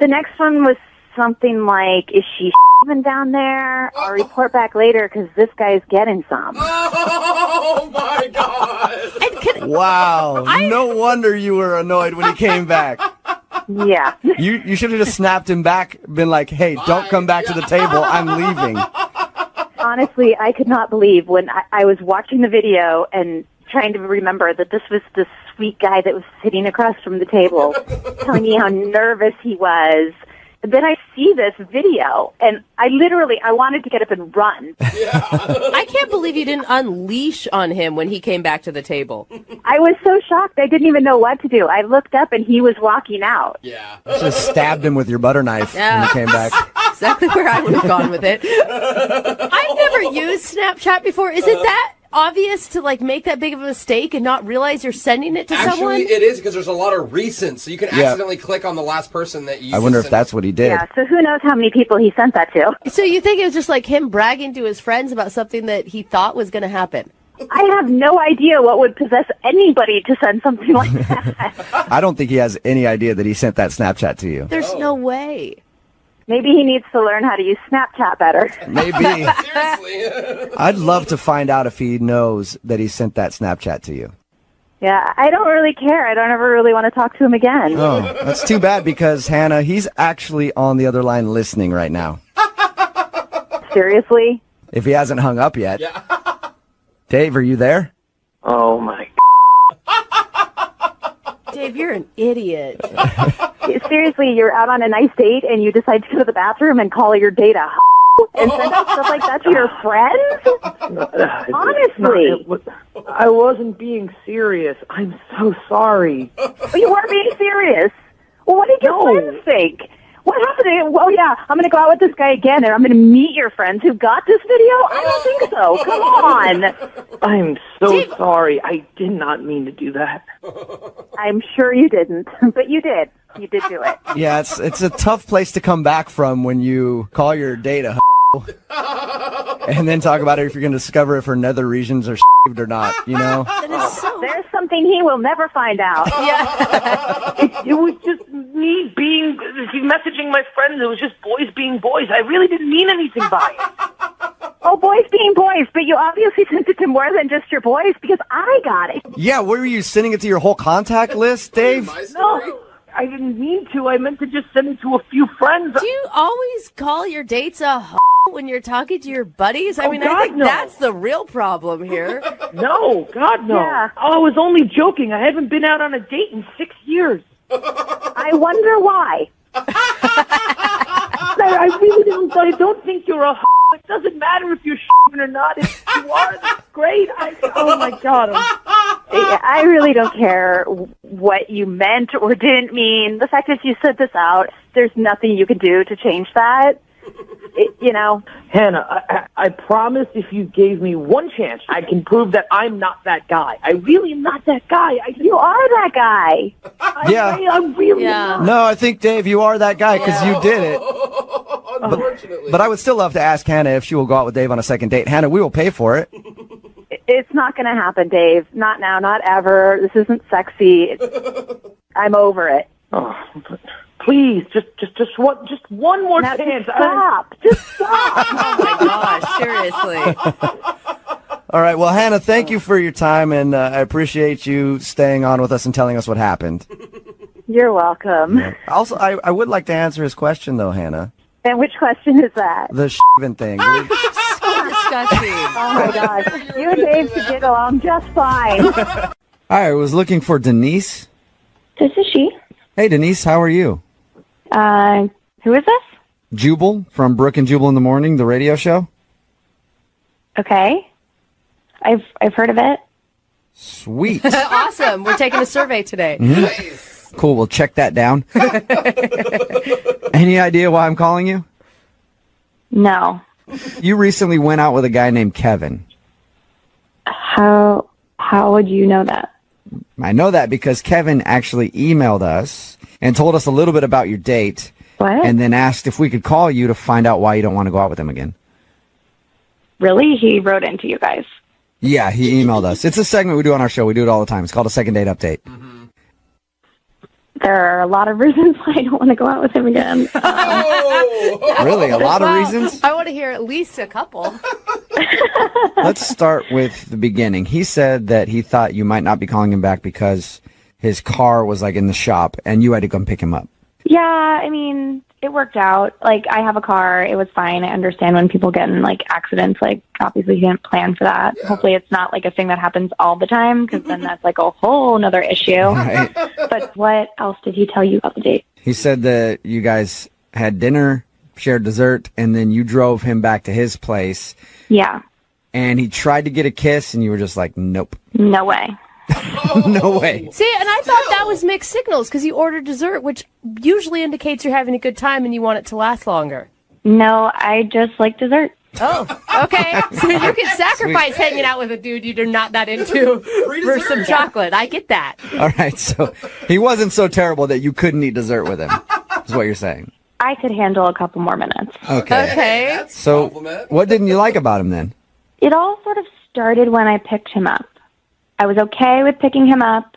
The next one was something like, "Is she even down there? I'll report back later because this guy's getting some." Oh, my God. Wow. No wonder you were annoyed when he came back. Yeah. You should have just snapped him back, been like, "Hey, don't come back to the table. I'm leaving." Honestly, I could not believe when I was watching the video and trying to remember that this was the sweet guy that was sitting across from the table telling me how nervous he was. And then I see this video, and I wanted to get up and run. I can't believe you didn't unleash on him when he came back to the table. I was so shocked. I didn't even know what to do. I looked up, and he was walking out. Yeah. Just stabbed him with your butter knife when he came back. Exactly where I would have gone with it. I've never used Snapchat before. Is it that obvious to like make that big of a mistake and not realize you're sending it to someone? Actually, it is because there's a lot of recents, so you can accidentally click on the last person that you. I wonder if that's what he did. Yeah, so who knows how many people he sent that to. So you think it was just like him bragging to his friends about something that he thought was going to happen? I have no idea what would possess anybody to send something like that. I don't think he has any idea that he sent that Snapchat to you. There's no way. Maybe he needs to learn how to use Snapchat better. Maybe. Seriously. I'd love to find out if he knows that he sent that Snapchat to you. Yeah, I don't really care. I don't ever really want to talk to him again. Oh, that's too bad because, Hannah, he's actually on the other line listening right now. Seriously? If he hasn't hung up yet. Yeah. Dave, are you there? Oh, my Dave, you're an idiot. Seriously, you're out on a nice date and you decide to go to the bathroom and call your date a and send out stuff like that to your friends? Honestly. I wasn't being serious. I'm so sorry. You weren't being serious. Well, what did your friends think? What happened? Oh, yeah, I'm going to go out with this guy again, and I'm going to meet your friends who got this video? I don't think so. Come on. I'm so sorry. I did not mean to do that. I'm sure you didn't, but you did. You did do it. Yeah, it's a tough place to come back from when you call your date a and then talk about it if you're going to discover if her nether regions are or not, you know? There's something he will never find out. Yeah. It was just me messaging my friends. It was just boys being boys. I really didn't mean anything by it. Oh, boys being boys, but you obviously sent it to more than just your boys because I got it. Yeah, were you sending it to your whole contact list, Dave? No, I didn't mean to. I meant to just send it to a few friends. Do you always call your dates a when you're talking to your buddies? I mean, God, I think no. that's the real problem here. No, God, no. Yeah. Oh, I was only joking. I haven't been out on a date in 6 years. I wonder why. I really don't. I don't think you're a. It doesn't matter if you're or not. If you are, that's great. Oh my God. I really don't care what you meant or didn't mean. The fact is you said this out. There's nothing you can do to change that. Hannah, I promise if you gave me one chance, I can prove that I'm not that guy. I really am not that guy. You are that guy. I really am. No, I think, Dave, you are that guy because you did it. Unfortunately. But I would still love to ask Hannah if she will go out with Dave on a second date. Hannah, we will pay for it. It's not going to happen, Dave. Not now, not ever. This isn't sexy. I'm over it. Oh, but please, just one more Now, chance. Just stop. Oh my gosh, seriously. All right. Well, Hannah, thank you for your time, and I appreciate you staying on with us and telling us what happened. You're welcome. Also, I would like to answer his question, though, Hannah. And which question is that? The thing. So disgusting. Oh my gosh. You and Dave should get along just fine. All right. I was looking for Denise. This is she. Hey, Denise, how are you? Who is this? Jubal from Brooke and Jubal in the Morning, the radio show. Okay. I've heard of it. Sweet. Awesome. We're taking a survey today. Mm-hmm. Cool. We'll check that down. Any idea why I'm calling you? No. You recently went out with a guy named Kevin. How would you know that? I know that because Kevin actually emailed us and told us a little bit about your date. What? And then asked if we could call you to find out why you don't want to go out with him again. Really? He wrote into you guys. Yeah, he emailed us. It's a segment we do on our show. We do it all the time. It's called a second date update. There are a lot of reasons why I don't want to go out with him again. Really? A lot of reasons? I want to hear at least a couple. Let's start with the beginning. He said that he thought you might not be calling him back because his car was like in the shop and you had to come pick him up. Yeah, I mean, it worked out. Like, I have a car. It was fine. I understand when people get in, like, accidents. Like, obviously, he didn't plan for that. Yeah. Hopefully, it's not, like, a thing that happens all the time, because then that's, like, a whole nother issue. Right. But what else did he tell you about the date? He said that you guys had dinner, shared dessert, and then you drove him back to his place. Yeah. And he tried to get a kiss, and you were just like, nope. No way. No way. See, and I thought that was mixed signals because you ordered dessert, which usually indicates you're having a good time and you want it to last longer. No, I just like dessert. Oh, okay. So you can sacrifice hanging out with a dude you're not that into for some chocolate. I get that. All right, so he wasn't so terrible that you couldn't eat dessert with him, is what you're saying. I could handle a couple more minutes. Okay. So what didn't you like about him then? It all sort of started when I picked him up. I was okay with picking him up,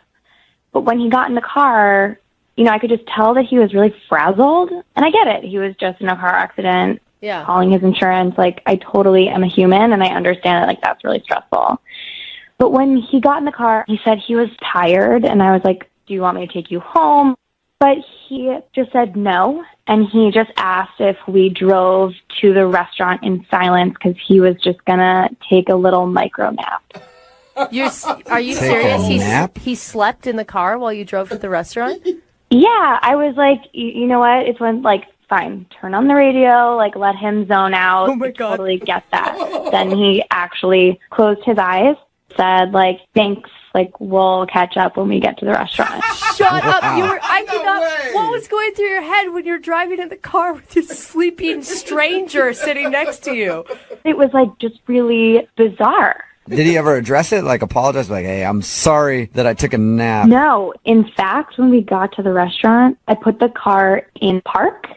but when he got in the car, you know, I could just tell that he was really frazzled. And I get it. He was just in a car accident, calling his insurance. Like, I totally am a human, and I understand that, like, that's really stressful. But when he got in the car, he said he was tired, and I was like, do you want me to take you home? But he just said no, and he just asked if we drove to the restaurant in silence because he was just going to take a little micro nap. Are you serious? He slept in the car while you drove to the restaurant? Yeah, I was like, you know what? It's when, like, fine, turn on the radio, like, let him zone out. Oh my God. Totally get that. Then he actually closed his eyes, said, like, thanks, like, we'll catch up when we get to the restaurant. Shut up. I could not. What was going through your head when you're driving in the car with this sleeping stranger sitting next to you? It was, like, just really bizarre. Did he ever address it? Like, apologize? Like, hey, I'm sorry that I took a nap. No. In fact, when we got to the restaurant, I put the car in park,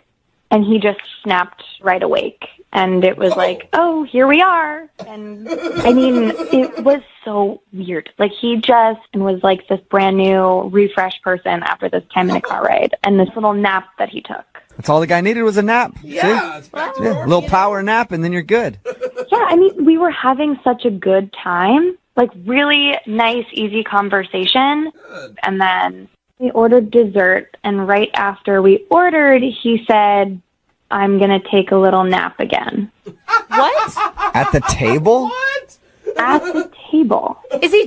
and he just snapped right awake. And it was like, oh, here we are. And, I mean, it was so weird. Like, he just was like this brand new, refreshed person after this 10-minute car ride and this little nap that he took. That's all the guy needed was a nap. Yeah, it's back to a little power nap, and then you're good. Yeah, I mean, we were having such a good time. Like, really nice, easy conversation. And then we ordered dessert, and right after we ordered, he said, I'm going to take a little nap again. What? At the table? At the table. Is he?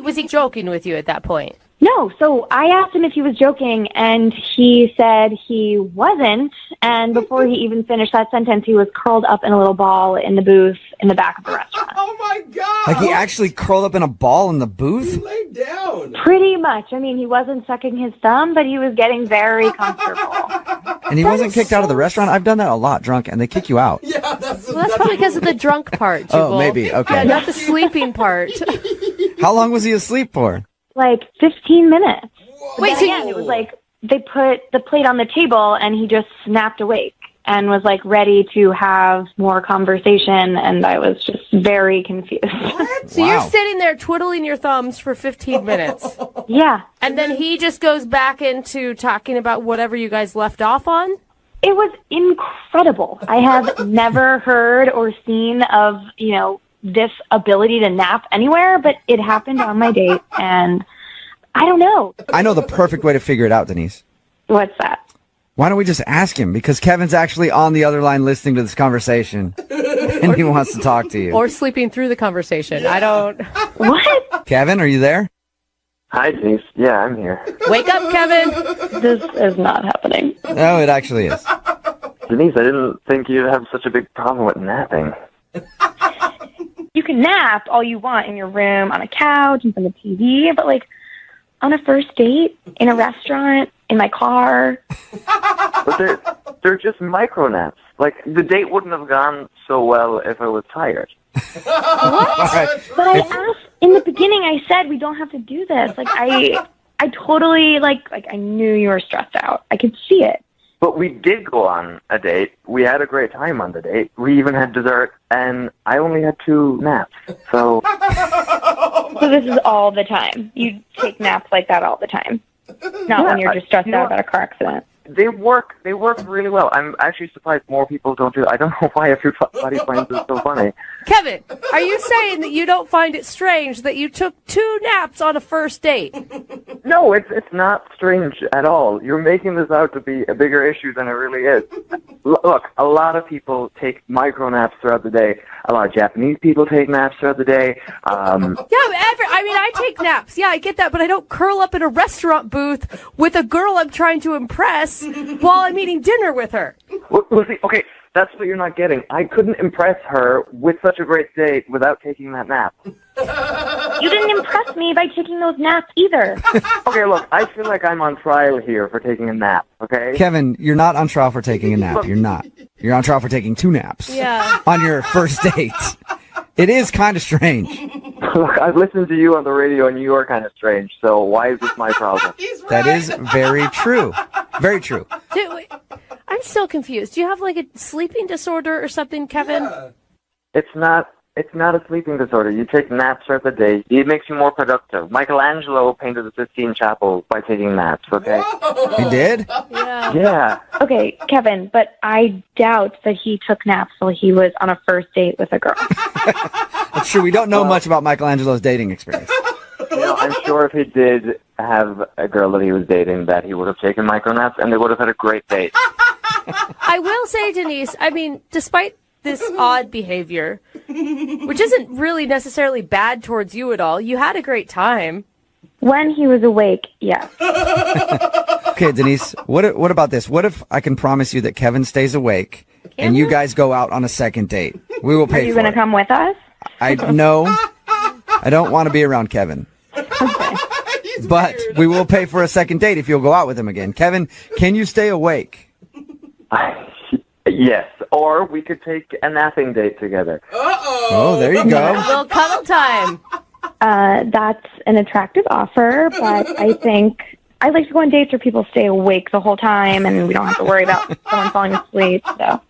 Was he joking with you at that point? No, so I asked him if he was joking, and he said he wasn't. And before he even finished that sentence, he was curled up in a little ball in the booth in the back of the restaurant. Oh my God! Like he actually curled up in a ball in the booth? Laid down. Pretty much. I mean, he wasn't sucking his thumb, but he was getting very comfortable. And he wasn't kicked out of the restaurant? I've done that a lot drunk, and they kick you out. Yeah, that's probably because of the drunk part, Jubal. Oh, maybe. Okay. Yeah, not the sleeping part. How long was he asleep for? Like 15 minutes. Wait, so again, it was like they put the plate on the table and he just snapped awake and was like ready to have more conversation, and I was just very confused. So you're sitting there twiddling your thumbs for 15 minutes. Yeah. And then he just goes back into talking about whatever you guys left off on? It was incredible. I have never heard or seen of, this ability to nap anywhere, but it happened on my date, and I don't know. I know the perfect way to figure it out, Denise. What's that? Why don't we just ask him? Because Kevin's actually on the other line listening to this conversation, and he wants to talk to you. Or sleeping through the conversation. I don't... What? Kevin, are you there? Hi, Denise. Yeah, I'm here. Wake up, Kevin! This is not happening. No, it actually is. Denise, I didn't think you'd have such a big problem with napping. You can nap all you want in your room, on a couch, in front of the TV, but like on a first date, in a restaurant, in my car. But they're just micro naps. Like, the date wouldn't have gone so well if I was tired. What? But I asked, in the beginning I said we don't have to do this. Like, I totally, like I knew you were stressed out. I could see it. But we did go on a date. We had a great time on the date. We even had dessert, and I only had 2 naps. So So this is all the time. You take naps like that all the time. Not when you're just stressed out about a car accident. They work really well. I'm actually surprised more people don't do it. I don't know why everybody finds it so funny. Kevin, are you saying that you don't find it strange that you took 2 naps on a first date? No, it's not strange at all. You're making this out to be a bigger issue than it really is. Look, a lot of people take micro naps throughout the day. A lot of Japanese people take naps throughout the day. I take naps. Yeah, I get that, but I don't curl up in a restaurant booth with a girl I'm trying to impress while I'm eating dinner with her. Well, see, okay, that's what you're not getting. I couldn't impress her with such a great date without taking that nap. You didn't impress me by taking those naps either. Okay, look, I feel like I'm on trial here for taking a nap, okay? Kevin, you're not on trial for taking a nap. You're not. You're on trial for taking 2 naps. Yeah. On your first date. It is kind of strange. Look, I've listened to you on the radio, and you are kind of strange, so why is this my problem? That is very true. Very true. I'm still confused. Do you have like a sleeping disorder or something, Kevin? Yeah. It's not a sleeping disorder. You take naps throughout the day. It makes you more productive. Michelangelo painted the Sistine Chapel by taking naps, okay? He did? Yeah. Yeah. Okay, Kevin, but I doubt that he took naps while he was on a first date with a girl. That's true. We don't know much about Michelangelo's dating experience. I'm sure if he did have a girl that he was dating, that he would have taken micro naps, and they would have had a great date. I will say, Denise, I mean, despite this odd behavior, which isn't really necessarily bad towards you at all, you had a great time. When he was awake, yeah. Okay, Denise, what about this? What if I can promise you that Kevin stays awake and you guys go out on a second date? We will pay for it. Are you going to come with us? No, I don't want to be around Kevin. Okay. But we will pay for a second date if you'll go out with him again. Kevin, can you stay awake? Yes, or we could take a napping date together. Oh, there you go. A little cuddle time. That's an attractive offer, but I think I like to go on dates where people stay awake the whole time and we don't have to worry about someone falling asleep. So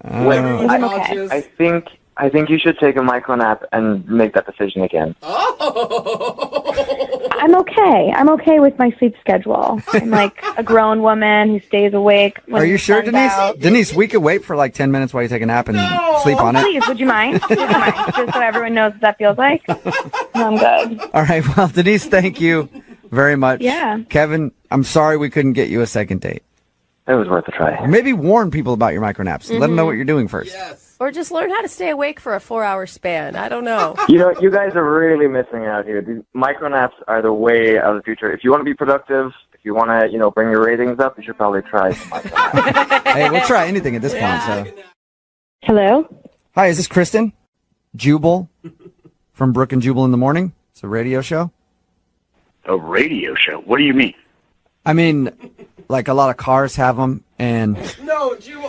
I I think you should take a micro nap and make that decision again. I'm okay. I'm okay with my sleep schedule. I'm like a grown woman who stays awake. When Are you the sure, sun's Denise? out. Denise, we could wait for like 10 minutes while you take a nap and sleep on it. Please, would you mind? Just so everyone knows what that feels like. No, I'm good. All right. Well, Denise, thank you very much. Yeah. Kevin, I'm sorry we couldn't get you a second date. It was worth a try. Or maybe warn people about your micronaps. Let them know Mhm. what you're doing first. Or just learn how to stay awake for a 4-hour span. I don't know. You know, you guys are really missing out here. These micro naps are the way of the future. If you want to be productive, if you want to, bring your ratings up, you should probably try some micro naps. Hey, we'll try anything at this point. So, Hello? hi, is this Kristen? Jubal from Brooke and Jubal in the Morning? It's a radio show. A radio show? What do you mean? I mean, like a lot of cars have them, and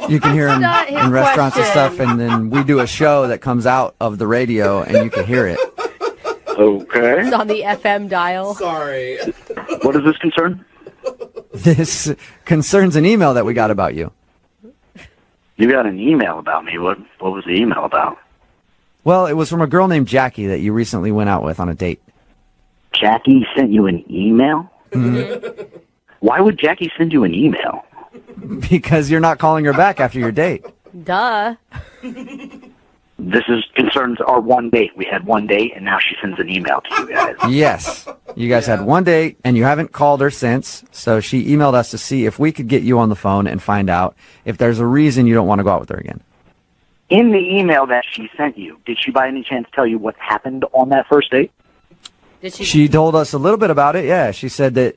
you can hear them That's not his in restaurants and question. stuff, and then we do a show that comes out of the radio, and you can hear it. Okay. It's on the FM dial. Sorry. What does this concern? This concerns an email that we got about you. You got an email about me. What was the email about? Well, it was from a girl named Jackie that you recently went out with on a date. Jackie sent you an email? Mhm. Why would Jackie send you an email? Because you're not calling her back after your date. Duh. This concerns our one date. We had one date, and now she sends an email to you guys. Yes. You guys had one date, and you haven't called her since, so she emailed us to see if we could get you on the phone and find out if there's a reason you don't want to go out with her again. In the email that she sent you, did she by any chance tell you what happened on that first date? Did She told us a little bit about it, yeah. She said that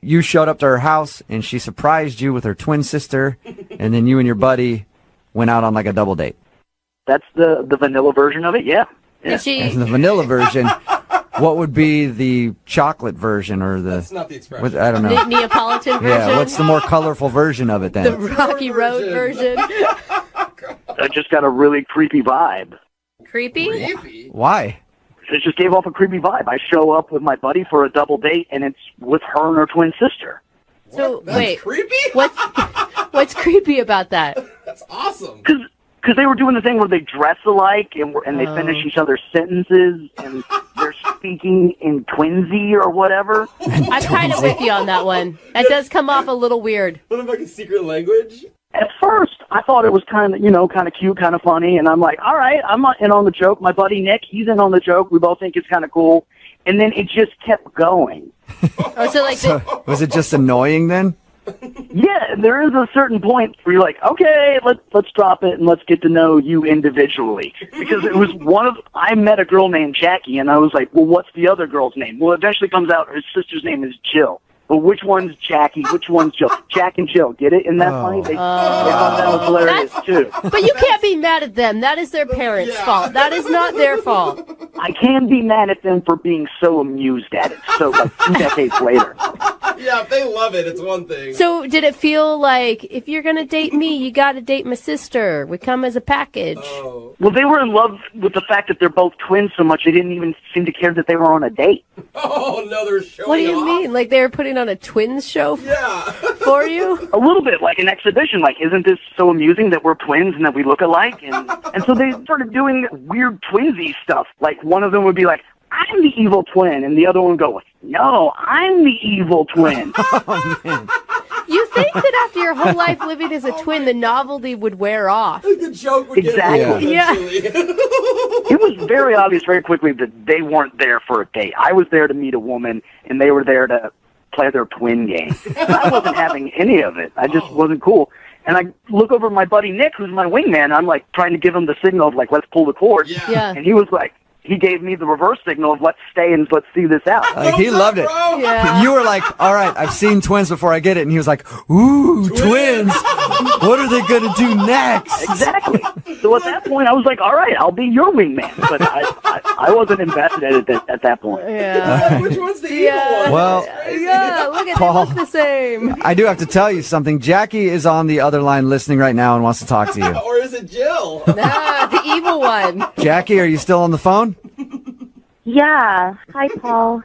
you showed up to her house, and she surprised you with her twin sister, and then you and your buddy went out on like a double date. That's the vanilla version of it, yeah. Did she? And the vanilla version, what would be the chocolate version or the... That's not the expression. I don't know. Neapolitan version? Yeah, what's the more colorful version of it then? The Rocky Road version? I just got a really creepy vibe. Creepy? Why? It just gave off a creepy vibe. I show up with my buddy for a double date, and it's with her and her twin sister. So, That's wait. creepy? What's creepy about that? That's awesome. Because they were doing the thing where they dress alike, and they finish each other's sentences, and they're speaking in twinsy or whatever. I'm kind of with you on that one. That does come off a little weird. What if like a secret language? At first, I thought it was kind of cute, kind of funny, and I'm like, all right, I'm in on the joke. My buddy Nick, he's in on the joke. We both think it's kind of cool. And then it just kept going. Oh, so like So, was it just annoying then? Yeah, there is a certain point where you're like, okay, let's drop it and let's get to know you individually. Because it was I met a girl named Jackie, and I was like, well, what's the other girl's name? Well, it eventually comes out her sister's name is Jill. But which one's Jackie? Which one's Jill? Jack and Jill. Get it? Isn't that funny? They thought that was hilarious, too. But you can't be mad at them. That is their parents' fault. That is not their fault. I can be mad at them for being so amused at it. So, like, 2 decades later. Yeah, if they love it, it's one thing. So did it feel like, if you're going to date me, you got to date my sister? We come as a package. Well, they were in love with the fact that they're both twins so much they didn't even seem to care that they were on a date. Oh, no, they're showing What do you off. mean? Like they were putting on a twins show for you? A little bit, like an exhibition. Like, isn't this so amusing that we're twins and that we look alike? And so they started doing weird twinsy stuff. Like, one of them would be like, I'm the evil twin, and the other one would go, no, I'm the evil twin. Oh, man. You think that after your whole life living as a twin, the novelty would wear off? The joke would Exactly. get Yeah. It was very obvious very quickly that they weren't there for a date. I was there to meet a woman, and they were there to play their twin game. I wasn't having any of it. I just wasn't cool. And I look over at my buddy Nick, who's my wingman, and I'm like trying to give him the signal of like, let's pull the cord. Yeah. And he was like, he gave me the reverse signal of let's stay and let's see this out. Like, he loved it. Yeah. You were like, all right, I've seen twins before I get it. And he was like, ooh, twins. What are they going to do next? Exactly. So at that point, I was like, all right, I'll be your wingman. But I wasn't invested at that point. Yeah. Which one's the evil one? Well, Yeah, look at Paul. they look the same. I do have to tell you something. Jackie is on the other line listening right now and wants to talk to you. Or is it Jill? Nah, the evil one. Jackie, are you still on the phone? Yeah. Hi, Paul.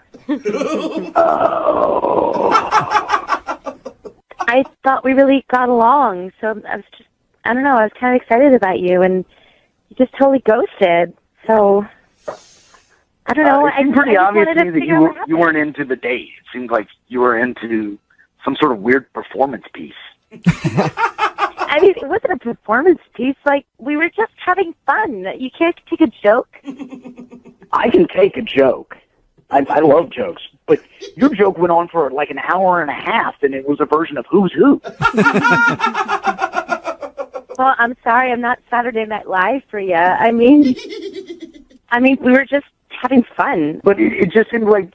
I thought we really got along, so I was just, I don't know, I was kind of excited about you, and he just totally ghosted. So I don't know. It seemed pretty I obvious wanted to me that figure out what you weren't into the date. It seemed like you were into some sort of weird performance piece. I mean, it wasn't a performance piece. Like, we were just having fun. You can't take a joke. I can take a joke. I love jokes. But your joke went on for like an hour and a half, and it was a version of Who's Who. Well, I'm sorry, I'm not Saturday Night Live for you. I mean, we were just having fun. But it just seemed like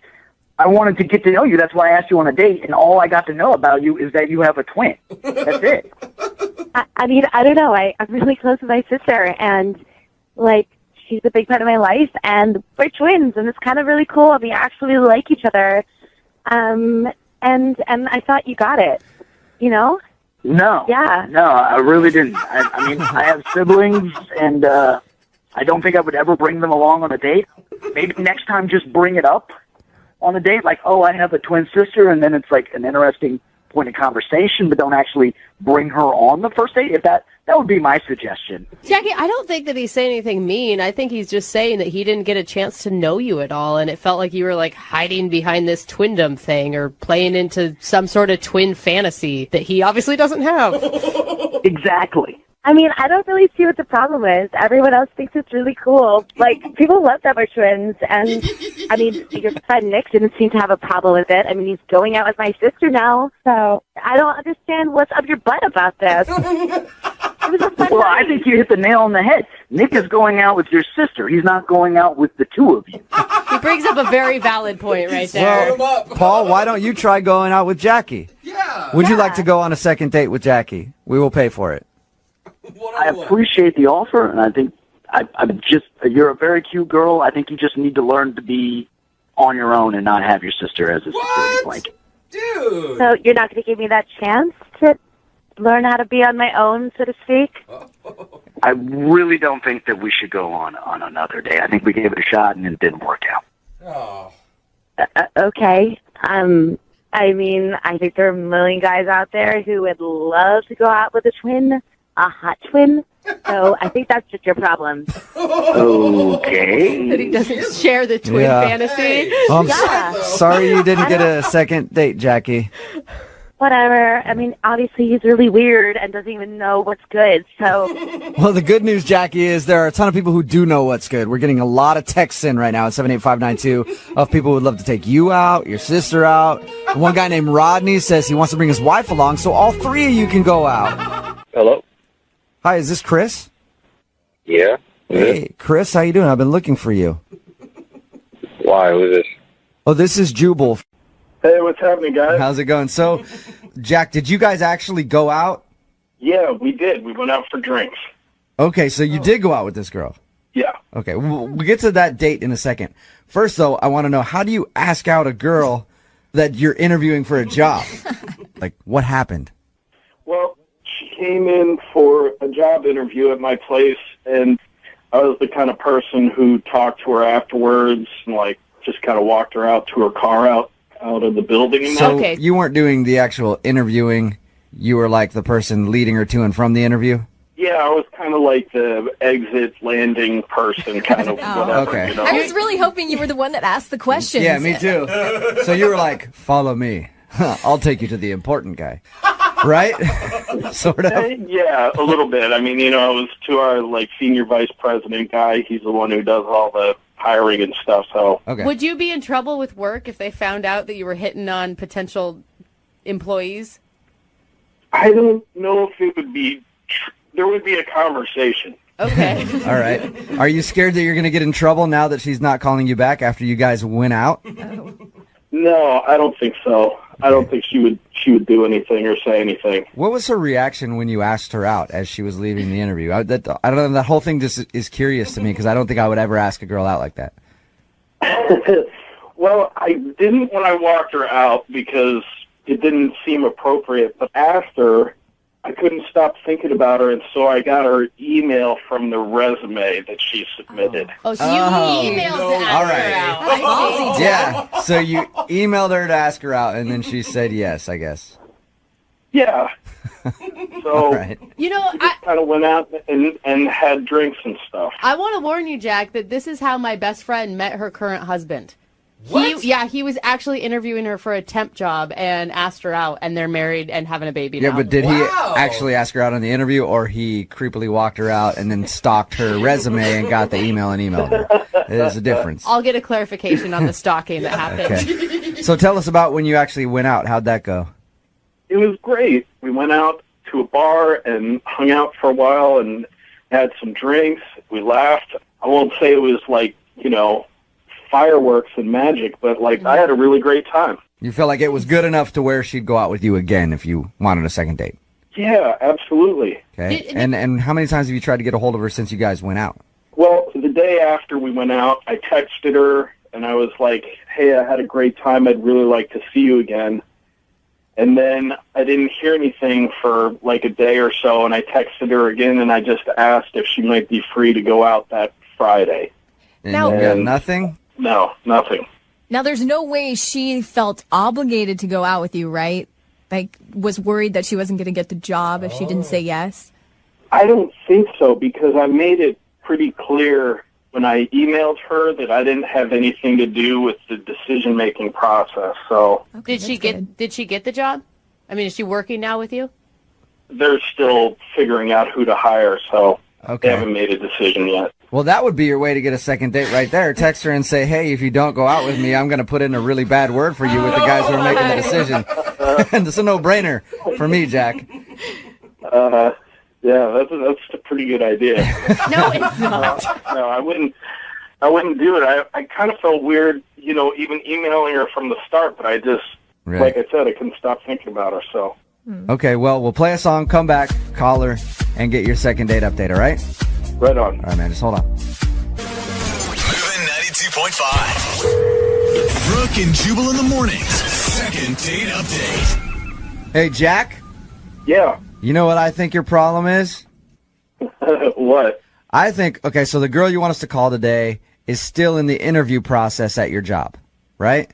I wanted to get to know you. That's why I asked you on a date, and all I got to know about you is that you have a twin. That's it. I mean, I don't know. I'm really close with my sister, and, like, she's a big part of my life, and we're twins, and it's kind of really cool. We actually like each other. And I thought you got it, you know? No. Yeah. No, I really didn't. I mean, I have siblings, and I don't think I would ever bring them along on a date. Maybe next time just bring it up on a date, like, oh, I have a twin sister, and then it's like an interesting point of conversation, but don't actually bring her on the first date. If that would be my suggestion. Jackie, I don't think that he's saying anything mean. I think he's just saying that he didn't get a chance to know you at all, and it felt like you were like hiding behind this twindom thing or playing into some sort of twin fantasy that he obviously doesn't have. Exactly. I mean, I don't really see what the problem is. Everyone else thinks it's really cool. Like, people love that we're twins, and, I mean, your friend Nick didn't seem to have a problem with it. I mean, he's going out with my sister now, so I don't understand what's up your butt about this. It was a fun Well, night. I think you hit the nail on the head. Nick is going out with your sister. He's not going out with the two of you. He brings up a very valid point right there. Well, Paul, why don't you try going out with Jackie? Yeah. Would you like to go on a second date with Jackie? We will pay for it. I appreciate the offer, and I think you're a very cute girl. I think you just need to learn to be on your own and not have your sister as a security blanket. Dude. So you're not going to give me that chance to learn how to be on my own, so to speak? I really don't think that we should go on another day. I think we gave it a shot, and it didn't work out. Oh. Okay. I mean, I think there are a million guys out there who would love to go out with a twin, a hot twin. So I think that's just your problem. Okay. That he doesn't share the twin fantasy. Well, I'm Yeah. sorry you didn't get a second date, Jackie. Whatever. I mean, obviously he's really weird and doesn't even know what's good. So Well, the good news, Jackie, is there are a ton of people who do know what's good. We're getting a lot of texts in right now at 78592 of people who would love to take you out, your sister out. One guy named Rodney says he wants to bring his wife along, so all three of you can go out. Hello? Hi, is this Chris? Yeah? Hey, Chris, how you doing? I've been looking for you. Why? Who's this? Oh, this is Jubal. Hey, what's happening, guys? How's it going? So, Jack, did you guys actually go out? Yeah, we did. We went out for drinks. Okay, so you did go out with this girl. Yeah. Okay, we'll get to that date in a second. First, though, I want to know, how do you ask out a girl that you're interviewing for a job? Like, what happened? Well, she came in for a job interview at my place, and I was the kind of person who talked to her afterwards and, like, just kind of walked her out to her car out of the building. And So you weren't doing the actual interviewing. You were like the person leading her to and from the interview? yeah, I was kind of like the exit landing person, kind of whatever. Okay. You know? I was really hoping you were the one that asked the questions. Yeah, me too. So you were like, follow me. I'll take you to the important guy. Right? Sort of. Yeah, a little bit. I mean, you know, it was to our like senior vice president guy. He's the one who does all the hiring and stuff. So, Would you be in trouble with work if they found out that you were hitting on potential employees? I don't know if it would be. There would be a conversation. Okay. All right. Are you scared that you're going to get in trouble now that she's not calling you back after you guys went out? No, I don't think so. I don't think she would do anything or say anything. What was her reaction when you asked her out as she was leaving the interview? I don't know. That whole thing just is curious to me because I don't think I would ever ask a girl out like that. Well, I didn't when I walked her out because it didn't seem appropriate. But after, I couldn't stop thinking about her, and so I got her email from the resume that she submitted. Oh, so you emailed to ask All her right. out. I see. Yeah. So you emailed her to ask her out, and then she said yes, I guess. Yeah. So You know, we just kind of went out and had drinks and stuff. I want to warn you, Jack, that this is how my best friend met her current husband. What? He was actually interviewing her for a temp job and asked her out, and they're married and having a baby Yeah, now. but did he actually ask her out on the interview, or he creepily walked her out and then stalked her resume and got the email and emailed her? There's a difference. I'll get a clarification on the stalking that happened. Okay. So tell us about when you actually went out. How'd that go? It was great. We went out to a bar and hung out for a while and had some drinks. We laughed. I won't say it was like, fireworks and magic, but I had a really great time. You felt like it was good enough to where she'd go out with you again if you wanted a second date? Yeah, absolutely. Okay. And how many times have you tried to get a hold of her since you guys went out? Well, the day after we went out, I texted her and I was like, hey, I had a great time. I'd really like to see you again. And then I didn't hear anything for a day or so, and I texted her again and I just asked if she might be free to go out that Friday. And you got nothing? No, nothing. Now, there's no way she felt obligated to go out with you, right? Was worried that she wasn't going to get the job if she didn't say yes? I don't think so, because I made it pretty clear when I emailed her that I didn't have anything to do with the decision-making process. So Did she get the job? I mean, is she working now with you? they're still figuring out who to hire, so Okay. they haven't made a decision yet. Well, that would be your way to get a second date right there. Text her and say, hey, if you don't go out with me, I'm going to put in a really bad word for you with the guys who are making the decision. And it's a no-brainer for me, Jack. Yeah, that's a pretty good idea. No, it's not. No, I wouldn't do it. I kind of felt weird, even emailing her from the start, but I just, Right. like I said, I couldn't stop thinking about her, so. Okay, well, we'll play a song, come back, call her, and get your second date update, all right? Right on. All right, man, just hold on. Moving 92.5. Brooke and Jubal in the mornings. Second date update. Hey, Jack? Yeah. You know what I think your problem is? What? I think, okay, so the girl you want us to call today is still in the interview process at your job, right?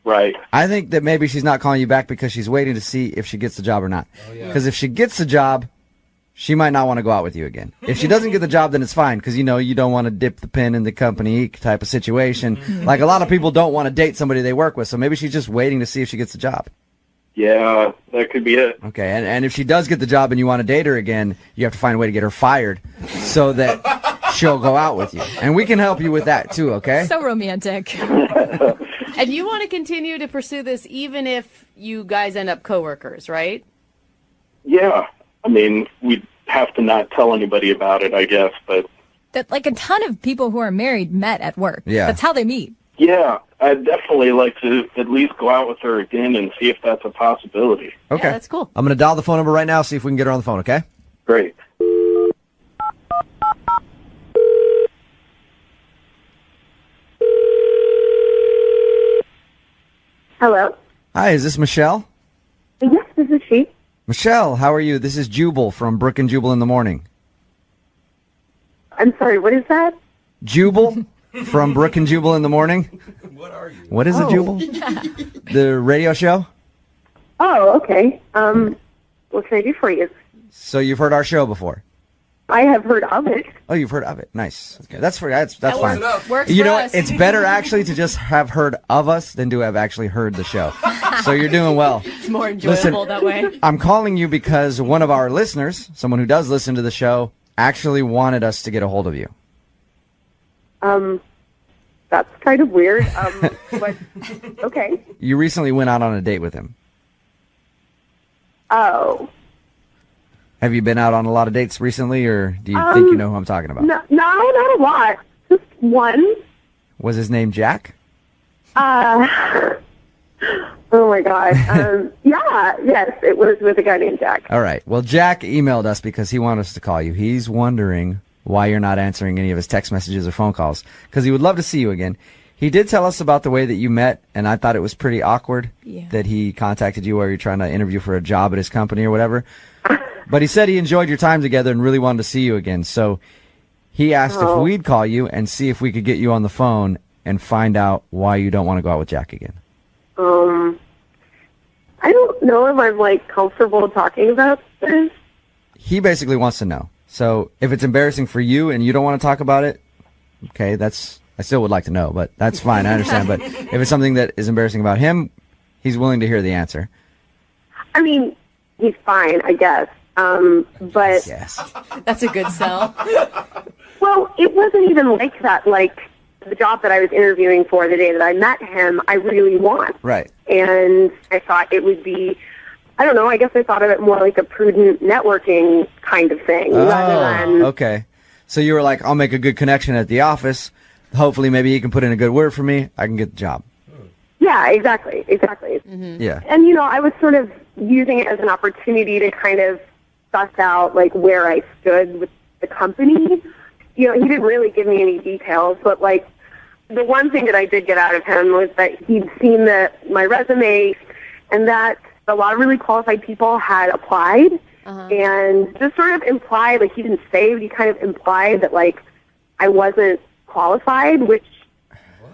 Right. I think that maybe she's not calling you back because she's waiting to see if she gets the job or not. Because if she gets the job, she might not want to go out with you again. If she doesn't get the job, then it's fine because, you don't want to dip the pen in the company type of situation. Like a lot of people don't want to date somebody they work with, so maybe she's just waiting to see if she gets the job. Yeah, that could be it. Okay, and if she does get the job and you want to date her again, you have to find a way to get her fired so that she'll go out with you. And we can help you with that too, okay? So romantic. And you want to continue to pursue this even if you guys end up coworkers, right? Yeah. I mean, we'd have to not tell anybody about it, I guess, but That like a ton of people who are married met at work. Yeah. That's how they meet. yeah, I'd definitely like to at least go out with her again and see if that's a possibility. Okay. Yeah, that's cool. I'm going to dial the phone number right now, see if we can get her on the phone, okay? Great. Hello? Hi, is this Michelle? Yes, this is she. Michelle, how are you? This is Jubal from Brooke and Jubal in the morning. I'm sorry, what is that? Jubal from Brooke and Jubal in the morning. What are you? What is it, Jubal? The radio show? Oh, okay. What can I do for you? So you've heard our show before? I have heard of it. Oh, you've heard of it. Nice. Okay, that's fine. Works You for know us. what? It's better actually to just have heard of us than to have actually heard the show. So you're doing well. It's more enjoyable that way. I'm calling you because one of our listeners, someone who does listen to the show, actually wanted us to get a hold of you. That's kind of weird. But okay. You recently went out on a date with him. Oh. Have you been out on a lot of dates recently, or do you think you know who I'm talking about? No, not a lot. Just one. Was his name Jack? Oh my God. Yes, it was with a guy named Jack. All right. Well, Jack emailed us because he wanted us to call you. He's wondering why you're not answering any of his text messages or phone calls because he would love to see you again. He did tell us about the way that you met, and I thought it was pretty awkward that he contacted you while you're trying to interview for a job at his company or whatever. But he said he enjoyed your time together and really wanted to see you again. So he asked if we'd call you and see if we could get you on the phone and find out why you don't want to go out with Jack again. I don't know if I'm, like, comfortable talking about this. He basically wants to know. So if it's embarrassing for you and you don't want to talk about it, okay, I still would like to know, but that's fine. I understand. But if it's something that is embarrassing about him, he's willing to hear the answer. I mean, he's fine, I guess. But yes, that's a good sell. Well, it wasn't even like that. Like the job that I was interviewing for the day that I met him, I really want. Right. And I thought it would be, I don't know, I guess I thought of it more like a prudent networking kind of thing rather than. Okay. So you were like, I'll make a good connection at the office. Hopefully, maybe he can put in a good word for me. I can get the job. Yeah, exactly. Yeah. And, you know, I was sort of using it as an opportunity to kind of suss out, like, where I stood with the company. You know, he didn't really give me any details, but, like, the one thing that I did get out of him was that he'd seen my resume and that a lot of really qualified people had applied and just sort of implied, like, he didn't say, but he kind of implied that, like, I wasn't qualified, which,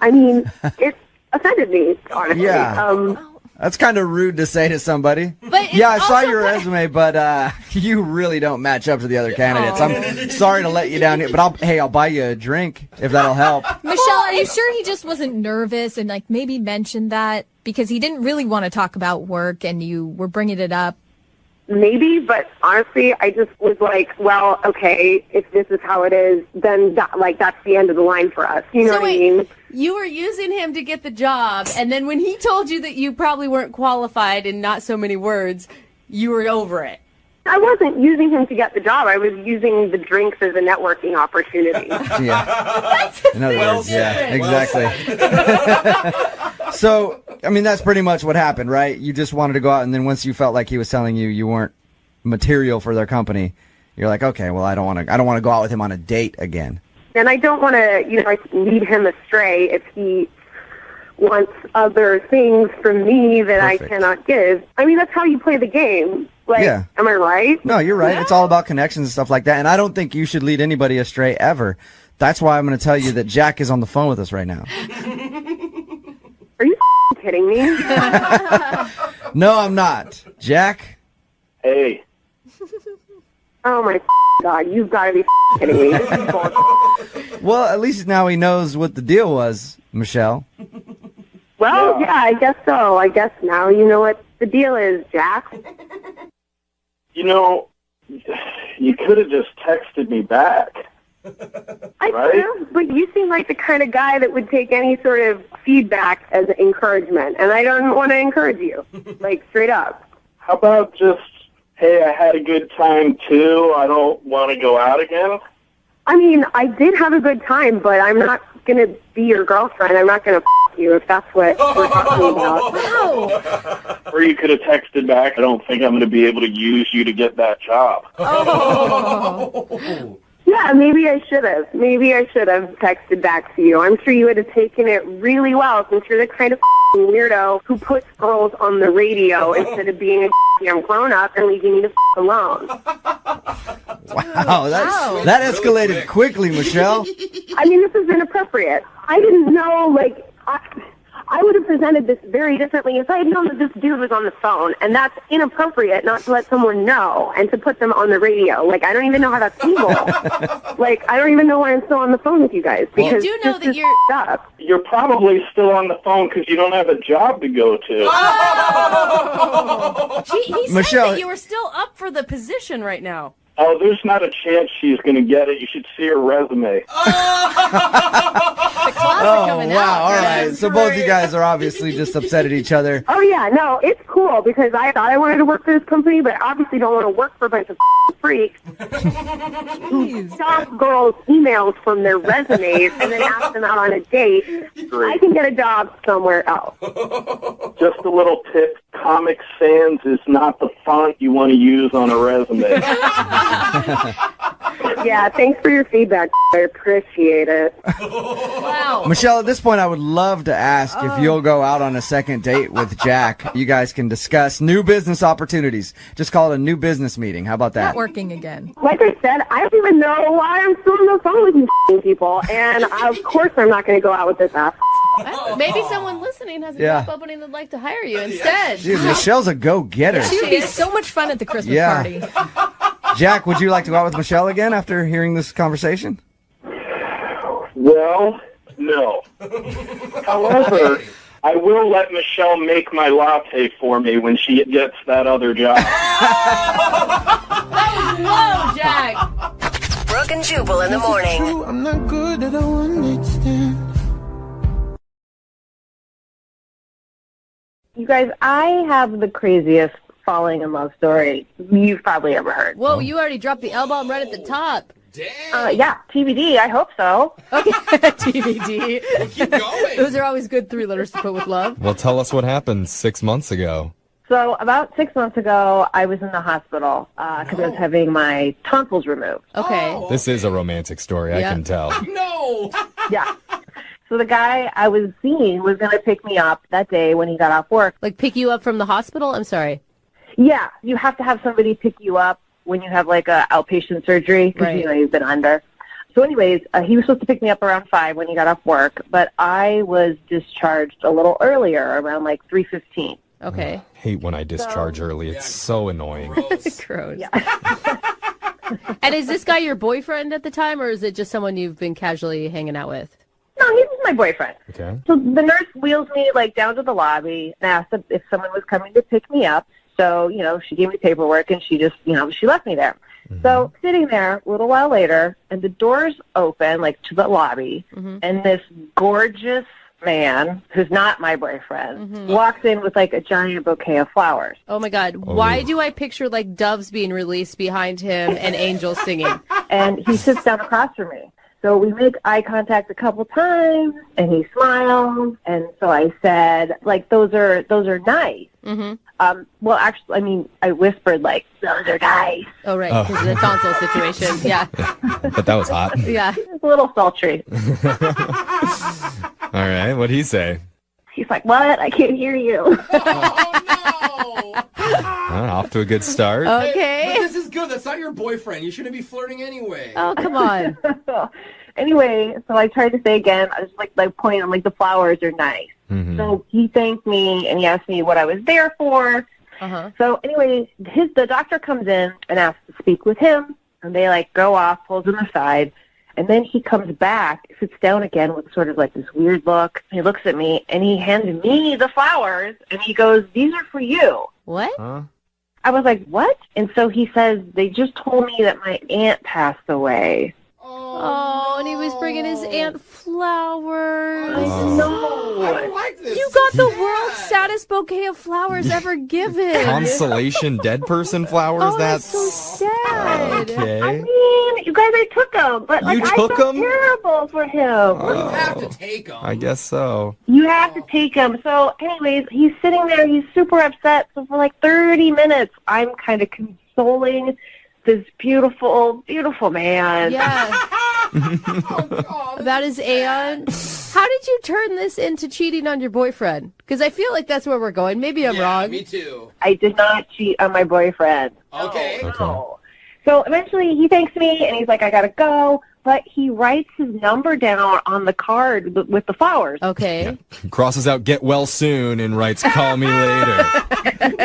I mean, it offended me, honestly. Yeah. That's kind of rude to say to somebody. But yeah, I saw your resume, but you really don't match up to the other candidates. I'm sorry to let you down here, but I'll buy you a drink if that'll help. Michelle, are you sure he just wasn't nervous and like maybe mentioned that because he didn't really want to talk about work and you were bringing it up? Maybe, but honestly, I just was like, well, okay, if this is how it is, then that's the end of the line for us. You know what I mean? You were using him to get the job, and then when he told you that you probably weren't qualified in not so many words, you were over it. I wasn't using him to get the job. I was using the drinks as a networking opportunity. Yeah. In other words, yeah, exactly. So, I mean, that's pretty much what happened, right? You just wanted to go out, and then once you felt like he was telling you you weren't material for their company, you're like, okay, well, I don't want to go out with him on a date again. And I don't want to, like, lead him astray if he wants other things from me that I cannot give. I mean, that's how you play the game. Like, yeah. Am I right? No, you're right. Yeah. It's all about connections and stuff like that. And I don't think you should lead anybody astray ever. That's why I'm going to tell you that Jack is on the phone with us right now. Are you kidding me? No, I'm not. Jack? Hey. Oh, my God. You've got to be kidding me. This is bullshit. Well, at least now he knows what the deal was, Michelle. Well, yeah, I guess so. I guess now you know what the deal is, Jack. You know, you could have just texted me back. I could have, but you seem like the kind of guy that would take any sort of feedback as encouragement, and I don't want to encourage you, like, straight up. How about just, hey, I had a good time, too. I don't want to go out again? I mean, I did have a good time, but I'm not going to be your girlfriend. I'm not going to you if that's what we're talking about. Wow. Or you could have texted back, I don't think I'm going to be able to use you to get that job. Oh. Yeah, maybe I should have. Maybe I should have texted back to you. I'm sure you would have taken it really well since you're the kind of weirdo who puts girls on the radio instead of being a young grown-up and leaving me the alone. Wow, that escalated quickly, Michelle. I mean, this is inappropriate. I didn't know, like, I would have presented this very differently if I had known that this dude was on the phone, and that's inappropriate not to let someone know and to put them on the radio. Like, I don't even know how that's legal. Like, I don't even know why I'm still on the phone with you guys, because you do know that you're up. You're probably still on the phone because you don't have a job to go to. Oh! He Michelle, said that you were still up for the position right now. Oh, there's not a chance she's going to get it. You should see her resume. The closet coming out. Wow, all right. So both you guys are obviously just upset at each other. Oh, yeah, no, it's cool because I thought I wanted to work for this company, but I obviously don't want to work for a bunch of freaks who stop girls' emails from their resumes and then ask them out on a date. Great. I can get a job somewhere else. Just a little tip, Comic Sans is not the font you want to use on a resume. Yeah, thanks for your feedback. I appreciate it. Wow. Michelle, at this point, I would love to ask if you'll go out on a second date with Jack. You guys can discuss new business opportunities. Just call it a new business meeting. How about that? Networking again. Like I said, I don't even know why I'm still on the phone with you people, and of course I'm not going to go out with this ass. Maybe someone listening has a Yeah. job opening that'd like to hire you instead. Dude, Michelle's a go-getter. She would be so much fun at the Christmas Yeah. party. Jack, would you like to go out with Michelle again after hearing this conversation? Well, no. However, I will let Michelle make my latte for me when she gets that other job. Whoa, Jack. Brooke and Jubal in the morning. I'm not good at a one-night stand. You guys, I have the craziest falling in love story you've probably ever heard. Whoa, you already dropped the L-bomb right at the top. Yeah, TBD, I hope so. Okay, TBD. Keep going. Those are always good 3 letters to put with love. Well, tell us what happened 6 months ago. So about 6 months ago, I was in the hospital because I was having my tonsils removed. Okay. This is a romantic story, I can tell. No. Yeah. So the guy I was seeing was going to pick me up that day when he got off work. Like pick you up from the hospital? I'm sorry. Yeah, you have to have somebody pick you up when you have like a outpatient surgery because Right. you know you've been under. So anyways, he was supposed to pick me up around 5 when he got off work, but I was discharged a little earlier, around like 3:15. Okay. Hate when I discharge early. It's so annoying. Gross. And is this guy your boyfriend at the time, or is it just someone you've been casually hanging out with? No, he was my boyfriend. Okay. So the nurse wheels me like down to the lobby and asked if someone was coming to pick me up. So, you know, she gave me paperwork and she just, you know, she left me there. So sitting there a little while later and the doors open like to the lobby and this gorgeous man who's not my boyfriend walks in with like a giant bouquet of flowers. Oh my God. Why do I picture like doves being released behind him and angels singing? And he sits down across from me. So we make eye contact a couple times, and he smiles. And so I said, like, those are nice. Well, actually, I mean, I whispered, like, those are nice. Oh, right, because of the tonsil situation. Yeah. But that was hot. Yeah. It's a little sultry. All right, what'd he say? He's like, what? I can't hear you. Off to a good start. Okay. But this is good. That's not your boyfriend. You shouldn't be flirting anyway. Oh, come on. Anyway, so I tried to say again, I was like pointing, I'm like, the flowers are nice. So he thanked me, and he asked me what I was there for. So anyway, the doctor comes in and asks to speak with him, and they like go off, pulls him aside, and then he comes back, sits down again with sort of like this weird look. He looks at me, and he hands me the flowers, and he goes, these are for you. What? I was like, what? And so he says, they just told me that my aunt passed away. Oh, and he was bringing his aunt flowers. No. I don't like this. You got the world's saddest bouquet of flowers ever given. Consolation dead person flowers? Oh, That's so sad. okay. I mean, you guys, I took him, but like, You I took felt him? terrible for him. You have to take him. I guess so. You have to take him. So anyways, he's sitting there, he's super upset. So for like 30 minutes, I'm kind of consoling this beautiful, beautiful man. Yeah. About his aunt. How did you turn this into cheating on your boyfriend? Because I feel like that's where we're going. Maybe I'm wrong. Me too. I did not cheat on my boyfriend. Okay. No. So eventually he thanks me and he's like, I gotta go. But he writes his number down on the card with the flowers. Okay. Crosses out "get well soon" and writes "call me later."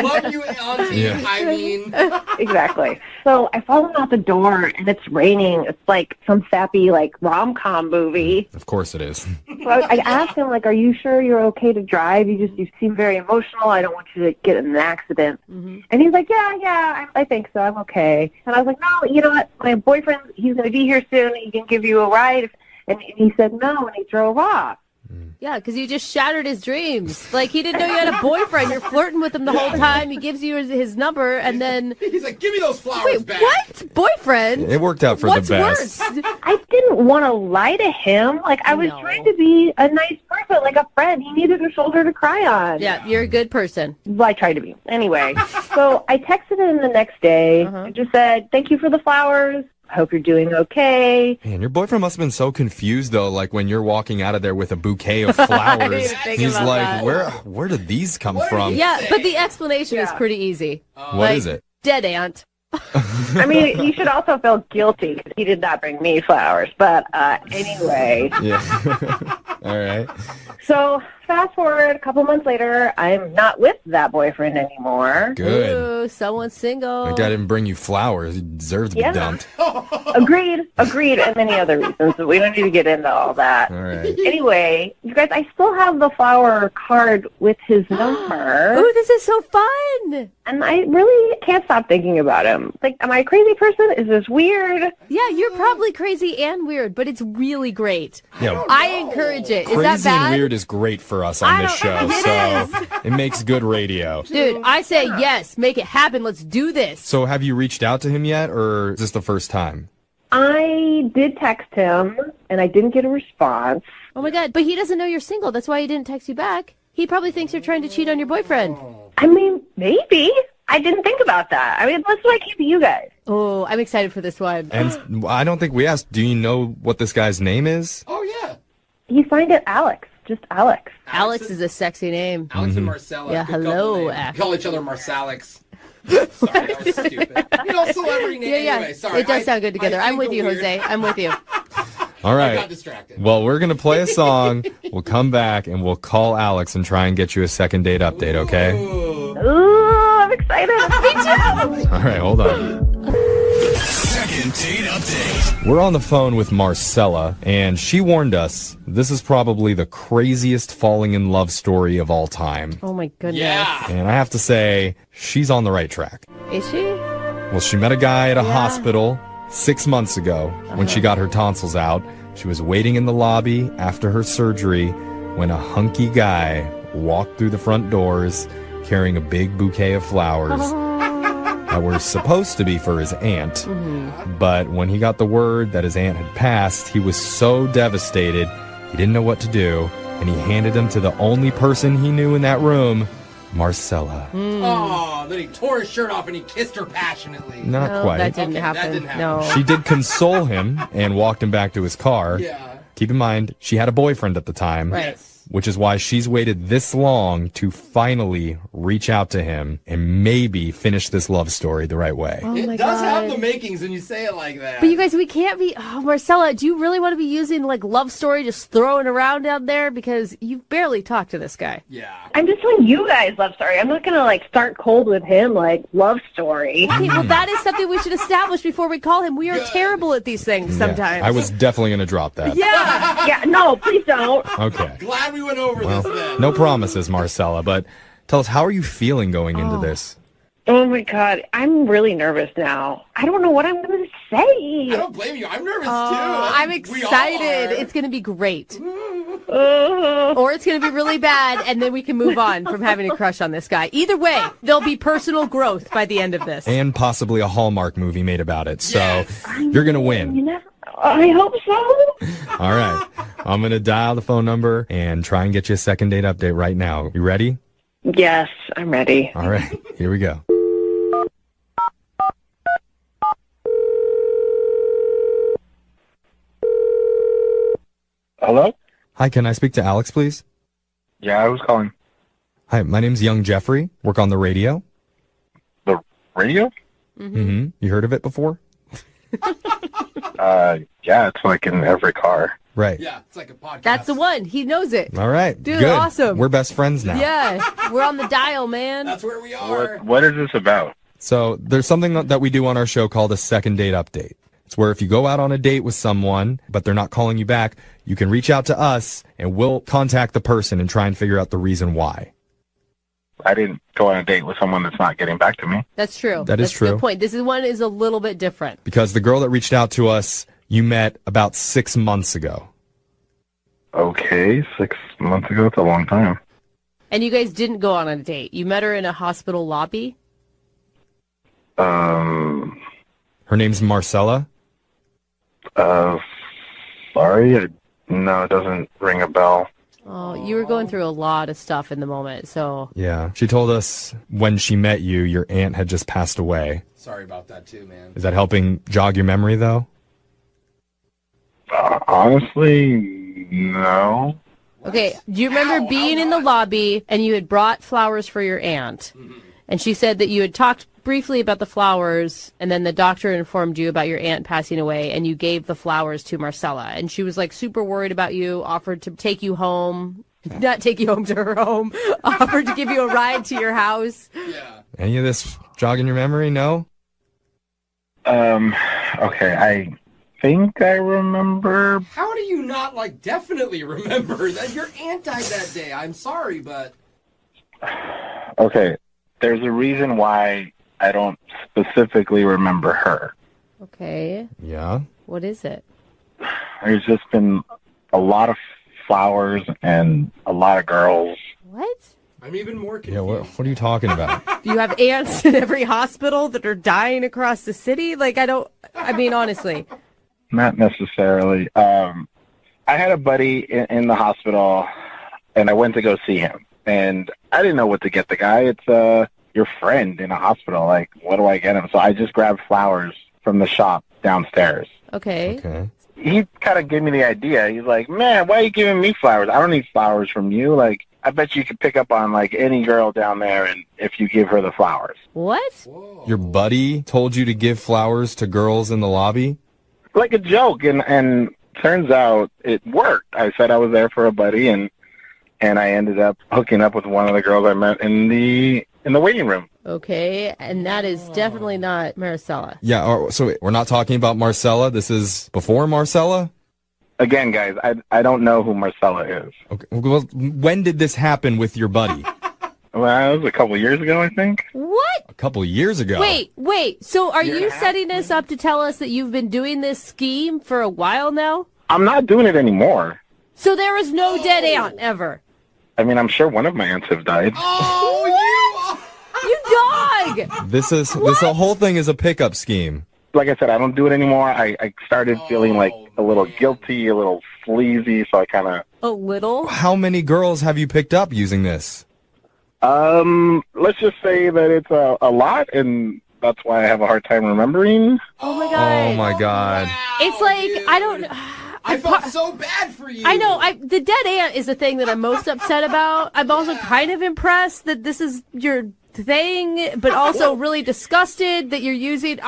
Love you, Auntie. Yeah. I mean. Exactly. So I follow him out the door and it's raining. It's like some sappy like rom-com movie. Of course it is. So I asked him, like, are you sure you're okay to drive? You seem very emotional. I don't want you to get in an accident. And he's like, yeah, I think so. I'm okay. And I was like, no, you know what? My boyfriend, he's going to be here soon. He can give you a ride. And he said no, and he drove off. Yeah, because you just shattered his dreams. Like, he didn't know you had a boyfriend. You're flirting with him the whole time. He gives you his number, and then... He's like, give me those flowers Wait, back. what? Boyfriend? It worked out for What's the best. worse? I didn't want to lie to him. Like, I was trying to be a nice person, like a friend. He needed a shoulder to cry on. Yeah, you're a good person. Well, I tried to be. Anyway, so I texted him the next day and just said, thank you for the flowers. Hope you're doing okay. Man, your boyfriend must have been so confused though. Like when you're walking out of there with a bouquet of flowers, he's like, "Where did these come from?" Yeah, but the explanation is pretty easy. What is it? Dead aunt. I mean, he should also feel guilty because he did not bring me flowers. But anyway. Yeah. All right. So fast forward a couple months later, I'm not with that boyfriend anymore. Good. Ooh, someone's single. That guy didn't bring you flowers. He deserves to be dumped. Agreed, and many other reasons, but we don't need to get into all that. All right. Anyway, you guys, I still have the flower card with his number. Ooh, this is so fun. And I really can't stop thinking about him. Like, am I a crazy person? Is this weird? Yeah, you're probably crazy and weird, but it's really great. Yeah. I encourage it. Is Crazy that bad? and weird is great for us on this show, so it makes good radio. Dude, I say yes. Make it happen. Let's do this. So have you reached out to him yet, or is this the first time? I did text him, and I didn't get a response. Oh, my God. But he doesn't know you're single. That's why he didn't text you back. He probably thinks you're trying to cheat on your boyfriend. I mean, maybe. I didn't think about that. I mean, let's keep you guys. Oh, I'm excited for this one. And I don't think we asked, do you know what this guy's name is? Oh, yeah. He signed it Alex. Just Alex. Alex is a sexy name. Alex and Marcella. Yeah, Good hello, couple names. Ash. We call each other Marsalix. Sorry, that was stupid. You know, celebrity name Yeah. anyway. Sorry. It does sound good together. I I'm with you, weird. Jose. I'm with you. All right. I got distracted. Well, we're going to play a song. We'll come back, and we'll call Alex and try and get you a second date update, okay? Ooh, I'm excited. Me too. All right, hold on. Second date update. We're on the phone with Marcella, and she warned us this is probably the craziest falling in love story of all time. Oh, my goodness. Yeah. And I have to say, she's on the right track. Is she? Well, she met a guy at a hospital 6 months ago when she got her tonsils out. She was waiting in the lobby after her surgery when a hunky guy walked through the front doors carrying a big bouquet of flowers that were supposed to be for his aunt. But when he got the word that his aunt had passed, he was so devastated, he didn't know what to do, and he handed them to the only person he knew in that room, Marcella. Oh, then he tore his shirt off and he kissed her passionately. Not quite. That didn't Okay, happen. that didn't happen. No. She did console him and walked him back to his car. Yeah. Keep in mind, she had a boyfriend at the time. Right. Which is why she's waited this long to finally reach out to him and maybe finish this love story the right way. Oh, It my does have God. the makings when you say it like that. But you guys, we can't be. Oh, Marcella, do you really want to be using like love story, just throwing around out there? Because you've barely talked to this guy. Yeah. I'm just telling you guys love story. I'm not gonna start cold with him love story. Okay, well, that is something we should establish before we call him. We are terrible at these things sometimes. I was definitely going to drop that. Yeah. Yeah, no, please don't. Okay. Glad we went over this then. No promises, Marcella, but tell us, how are you feeling going into this? Oh my God, I'm really nervous now. I don't know what I'm gonna say. I don't blame you. I'm nervous too. I'm We all excited. are. It's going to be great. Or it's going to be really bad, and then we can move on from having a crush on this guy. Either way, there'll be personal growth by the end of this. And possibly a Hallmark movie made about it. So you're going to win. I hope so. All right. I'm going to dial the phone number and try and get you a second date update right now. You ready? Yes, I'm ready. All right. Here we go. Hello? Hi, can I speak to Alex, please? Yeah, I was calling. Hi, my name's Young Jeffrey. Work on the radio. The radio? Mm-hmm. You heard of it before? Yeah, it's like in every car. Right. Yeah, it's like a podcast. That's the one. He knows it. All right. Dude, Good. awesome. We're best friends now. Yeah, we're on the dial, man. That's where we are. What is this about? So there's something that we do on our show called a second date update. It's where if you go out on a date with someone, but they're not calling you back, you can reach out to us and we'll contact the person and try and figure out the reason why. I didn't go on a date with someone that's not getting back to me. That's true. That is That's a true. good point. This is one is a little bit different. Because the girl that reached out to us, you met about 6 months ago. Okay, 6 months ago, it's a long time. And you guys didn't go on a date. You met her in a hospital lobby? Her name's Marcella? Sorry, no, it doesn't ring a bell. Oh, you were going through a lot of stuff in the moment, so... Yeah. She told us when she met you, your aunt had just passed away. Sorry about that too, man. Is that helping jog your memory, though? Honestly, no. Okay, do you remember being in the lobby and you had brought flowers for your aunt? And she said that you had talked briefly about the flowers, and then the doctor informed you about your aunt passing away, and you gave the flowers to Marcella. And she was like super worried about you, offered to take you home. Not take you home to her home, offered to give you a ride to your house. Yeah. Any of this jogging your memory? No? Okay, I think I remember. How do you not, like, definitely remember that your aunt died that day? I'm sorry, but... Okay, there's a reason why I don't specifically remember her. Okay. Yeah? What is it? There's just been a lot of flowers and a lot of girls. What? I'm even more confused. Yeah, what are you talking about? You have aunts in every hospital that are dying across the city? Like, I mean, honestly. Not necessarily. I had a buddy in the hospital, and I went to go see him. And I didn't know what to get the guy. It's your friend in a hospital. Like, what do I get him? So I just grabbed flowers from the shop downstairs. Okay. He kind of gave me the idea. He's like, man, why are you giving me flowers? I don't need flowers from you. Like, I bet you could pick up on, like, any girl down there and if you give her the flowers. What? Your buddy told you to give flowers to girls in the lobby? Like a joke, and turns out it worked. I said I was there for a buddy, and I ended up hooking up with one of the girls I met in the waiting room. Okay, and that is definitely not Maricela. Yeah, so we're not talking about Marcella? This is before Marcella? Again, guys, I don't know who Marcella is. Okay. Well, when did this happen with your buddy? Well, it was a couple years ago, I think. What? A couple years ago. Wait. So are you setting this up to tell us that you've been doing this scheme for a while now? I'm not doing it anymore. So there is no dead aunt ever? I mean, I'm sure one of my aunts have died. You dog! This whole thing is a pickup scheme. Like I said, I don't do it anymore. I started feeling like a little guilty, a little sleazy, so I kind of... A little? How many girls have you picked up using this? Let's just say that it's a lot, and that's why I have a hard time remembering. Oh my god. Oh my god. It's like, I don't... I felt so bad for you. I know. The dead aunt is the thing that I'm most upset about. I'm also kind of impressed that this is your thing, but also really disgusted that you're using...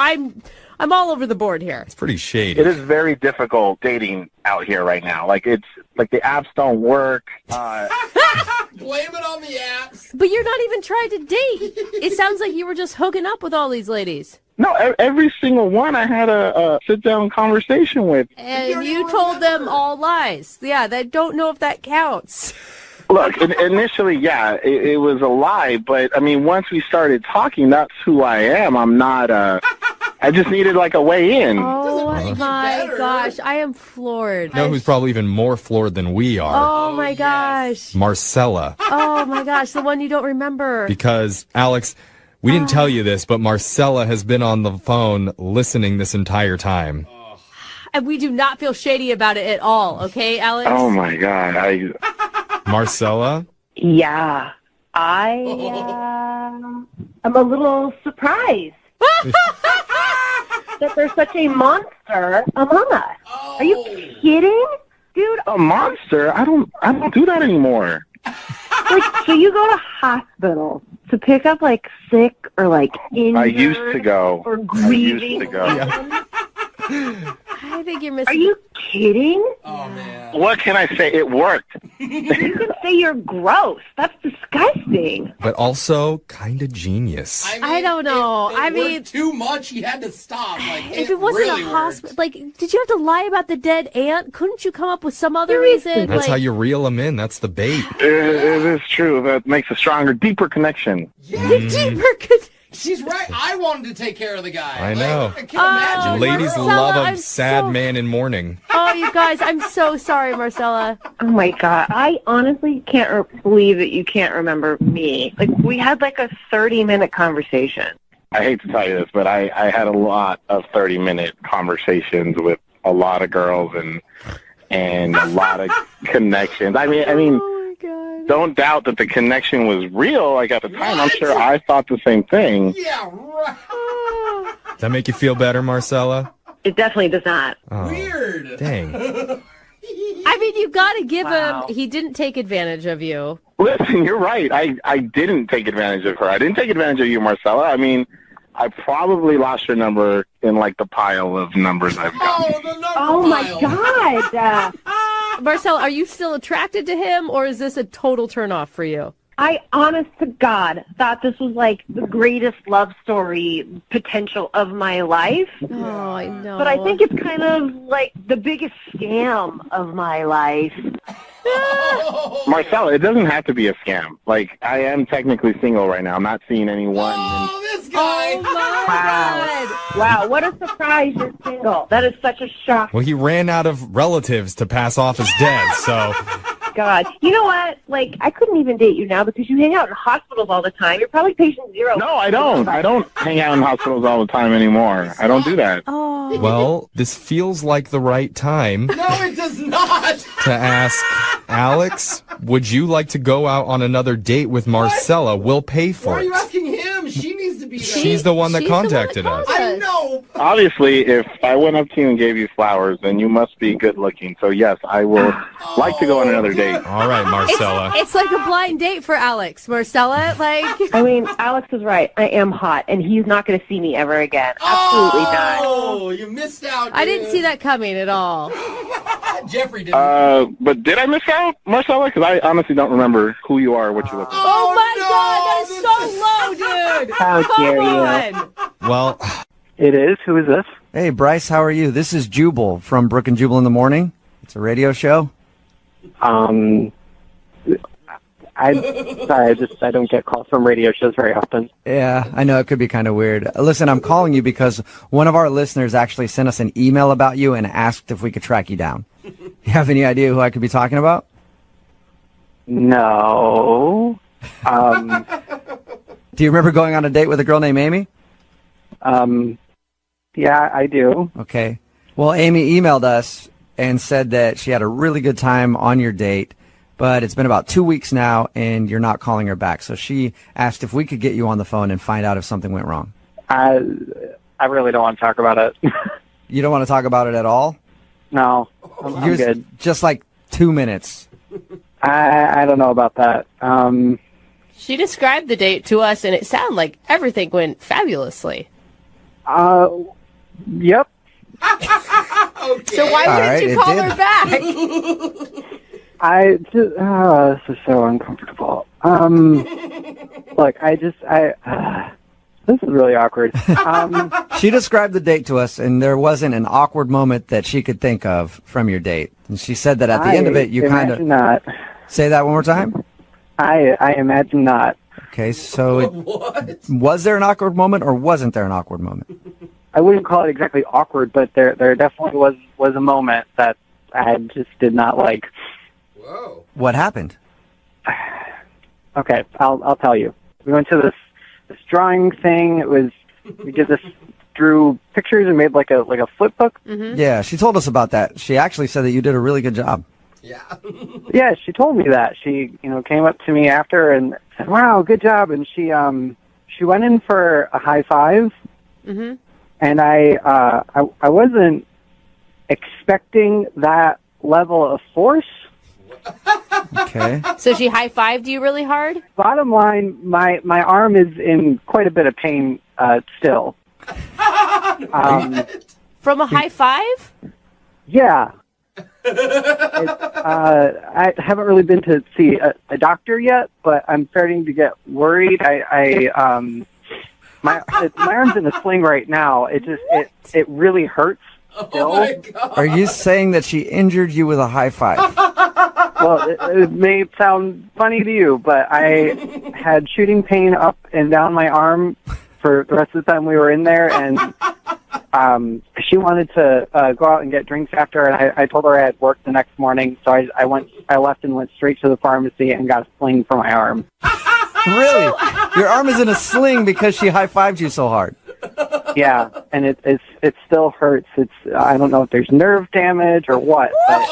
I'm all over the board here. It's pretty shady. It is very difficult dating out here right now. Like, it's like the apps don't work. Blame it on the apps. But you're not even trying to date. It sounds like you were just hooking up with all these ladies. No, every single one I had a sit-down conversation with. And you told them all lies. Yeah, I don't know if that counts. Look, initially, yeah, it was a lie. But, I mean, once we started talking, that's who I am. I'm not... I just needed, like, a way in. Oh, my gosh. I am floored. You know who's probably even more floored than we are? Oh, my gosh. Marcella. Oh, my gosh. The one you don't remember. Because, Alex, we didn't tell you this, but Marcella has been on the phone listening this entire time. And we do not feel shady about it at all, okay, Alex? Oh, my God. Marcella? Yeah. I'm a little surprised that there's such a monster among us. Are you kidding? Dude, a monster? I don't do that anymore. Like, so you go to hospital to pick up, like, sick or, like, injured I used to go. Or grieving. I think you're missing... Are you kidding? Oh, man. What can I say? It worked. You can say you're gross. That's disgusting. But also kind of genius. I don't know. I mean, too much. He had to stop. Like, if it wasn't really a hospital, like, did you have to lie about the dead aunt? Couldn't you come up with some other reason? That's how you reel them in. That's the bait. It is true. That makes a stronger, deeper connection. Yeah. Deeper connection. She's right. I wanted to take care of the guy. I know. I can't imagine. Ladies Marcella, love a I'm sad man in mourning. Oh, you guys, I'm so sorry, Marcella. Oh, my God. I honestly can't believe that you can't remember me. Like, we had, like, a 30-minute conversation. I hate to tell you this, but I had a lot of 30-minute conversations with a lot of girls and a lot of connections. I mean, don't doubt that the connection was real. Like, at the time, I'm sure I thought the same thing. Yeah, right. Does that make you feel better, Marcella? It definitely does not. Oh, Weird. Dang. I mean, you got to give him, he didn't take advantage of you. Listen, you're right. I didn't take advantage of her. I didn't take advantage of you, Marcella. I mean, I probably lost your number in like the pile of numbers I've got. Oh my God. Marcella, are you still attracted to him, or is this a total turnoff for you? I, honest to God, thought this was like the greatest love story potential of my life. Oh, I know. But I think it's kind of like the biggest scam of my life. Marcella, it doesn't have to be a scam. Like, I am technically single right now. I'm not seeing anyone. This guy! Oh, my God. Wow, what a surprise you're single. That is such a shock. Well, he ran out of relatives to pass off as dead, so... God. You know what? Like, I couldn't even date you now because you hang out in hospitals all the time. You're probably patient zero. No, I don't. I don't hang out in hospitals all the time anymore. I don't do that. Oh. Well, this feels like the right time No, it does not! to ask Alex, would you like to go out on another date with Marcella? We'll pay Why for are you it. asking him? She needs to be there. She's the one that contacted us. I know. Obviously, if I went up to you and gave you flowers, then you must be good looking. So, yes, I will like to go on another date. All right, Marcella. It's like a blind date for Alex. Marcella, like... I mean, Alex is right. I am hot, and he's not going to see me ever again. Absolutely not. Oh, you missed out, dude. I didn't see that coming at all. Jeffrey did. But did I miss out, Marcella? Because I honestly don't remember who you are or what you look like. Oh, my God, that is so low, dude. How dare you. on. Well, It is. Who is this? Hey, Bryce, how are you? This is Jubal from Brooke and Jubal in the Morning. It's a radio show. I don't get calls from radio shows very often. Yeah, I know it could be kind of weird. Listen, I'm calling you because one of our listeners actually sent us an email about you and asked if we could track you down. You have any idea who I could be talking about? No. Do you remember going on a date with a girl named Amy? Yeah, I do. Okay. Well, Amy emailed us and said that she had a really good time on your date, but it's been about 2 weeks now and you're not calling her back. So she asked if we could get you on the phone and find out if something went wrong. I really don't want to talk about it. You don't want to talk about it at all? No, I'm good. Just like 2 minutes. I don't know about that. She described the date to us, and it sounded like everything went fabulously. Yep. Okay. So why wouldn't you call her back? This is so uncomfortable. Look, this is really awkward. She described the date to us, and there wasn't an awkward moment that she could think of from your date. And she said that at the end of it, you kind of... not. Say that one more time? I imagine not. Okay, so was there an awkward moment, or wasn't there an awkward moment? I wouldn't call it exactly awkward, but there definitely was a moment that I just did not like. Whoa. What happened? Okay, I'll tell you. We went to this drawing thing. We drew pictures and made like a flip book. Mm-hmm. Yeah, she told us about that. She actually said that you did a really good job. Yeah. Yeah, she told me that. She, came up to me after and said, "Wow, good job." And she went in for a high five. Mm-hmm. And I wasn't expecting that level of force. Okay. So she high-fived you really hard? Bottom line, my arm is in quite a bit of pain still. From a high five? Yeah. I haven't really been to see a doctor yet, but I'm starting to get worried. My arm's in a sling right now. It really hurts still. Oh my God. Are you saying that she injured you with a high five? Well, it may sound funny to you, but I had shooting pain up and down my arm for the rest of the time we were in there, and she wanted to go out and get drinks after, and I told her I had work the next morning, so I left and went straight to the pharmacy and got a sling for my arm. Really? Your arm is in a sling because she high-fived you so hard. Yeah, and it still hurts. I don't know if there's nerve damage or what. But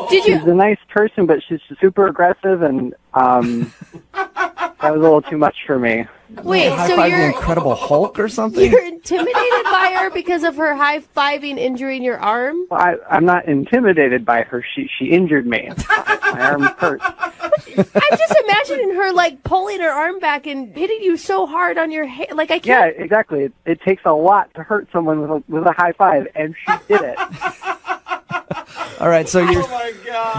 she's a nice person, but she's super aggressive, and that was a little too much for me. Wait, High so five the you're Incredible Hulk or something? you're intimidated by her because of her high-fiving injury in your arm? Well, I'm not intimidated by her. She injured me. My arm hurt. I'm just imagining her like pulling her arm back and hitting you so hard on your head. Like I Yeah, can't. exactly. It takes a lot to hurt someone with a high five, and she did it. All right, so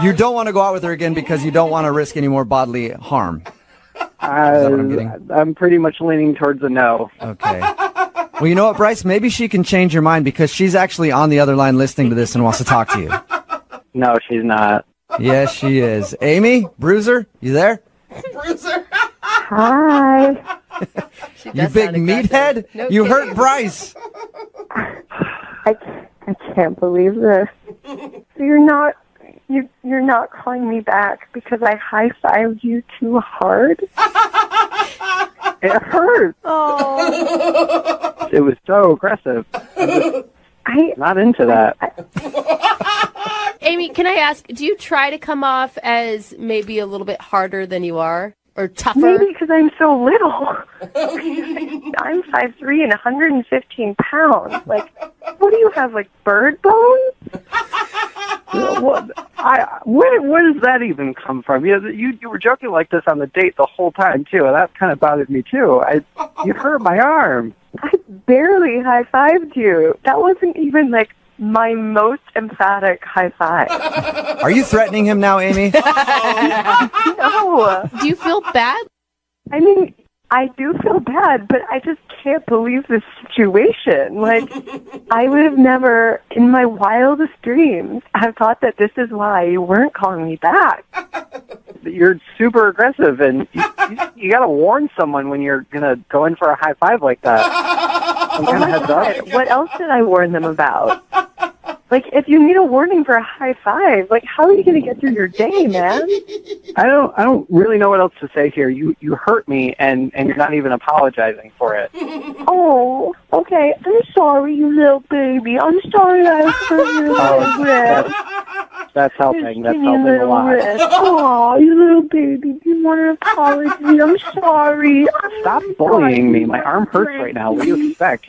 you don't want to go out with her again because you don't want to risk any more bodily harm. Is that what I'm getting? I'm pretty much leaning towards a no. Okay. Well, you know what, Bryce? Maybe she can change your mind because she's actually on the other line listening to this and wants to talk to you. No, she's not. Yes, she is. Amy, Bruiser, you there? Bruiser. Hi. You big meathead? No you kidding. hurt Bryce. I can't believe this. So you're not calling me back because I high-fived you too hard? It hurt. Oh. It was so aggressive. I'm not into that. Amy, can I ask, do you try to come off as maybe a little bit harder than you are? Or tougher? Maybe because I'm so little. I'm 5'3" and 115 pounds. Like, what do you have, like bird bones? Where does that even come from? You were joking like this on the date the whole time too, and that kind of bothered me too. You hurt my arm. I barely high-fived you. That wasn't even, like, my most emphatic high five. Are you threatening him now, Amy? No. Do you feel bad? I mean, I do feel bad, but I just can't believe this situation. Like, I would have never, in my wildest dreams, have thought that this is why you weren't calling me back. You're super aggressive, and you got to warn someone when you're gonna go in for a high five like that. Some kind of heads up. What else did I warn them about? Like, if you need a warning for a high five, like, how are you going to get through your day, man? I don't really know what else to say here. You hurt me, and you're not even apologizing for it. Oh, okay. I'm sorry, you little baby. I'm sorry I hurt your little wrist. That's helping. That's Give me a helping a little lot. wrist. Oh, you little baby. Do you want an apology? I'm sorry. Stop bullying me. My arm hurts right now. What do you expect?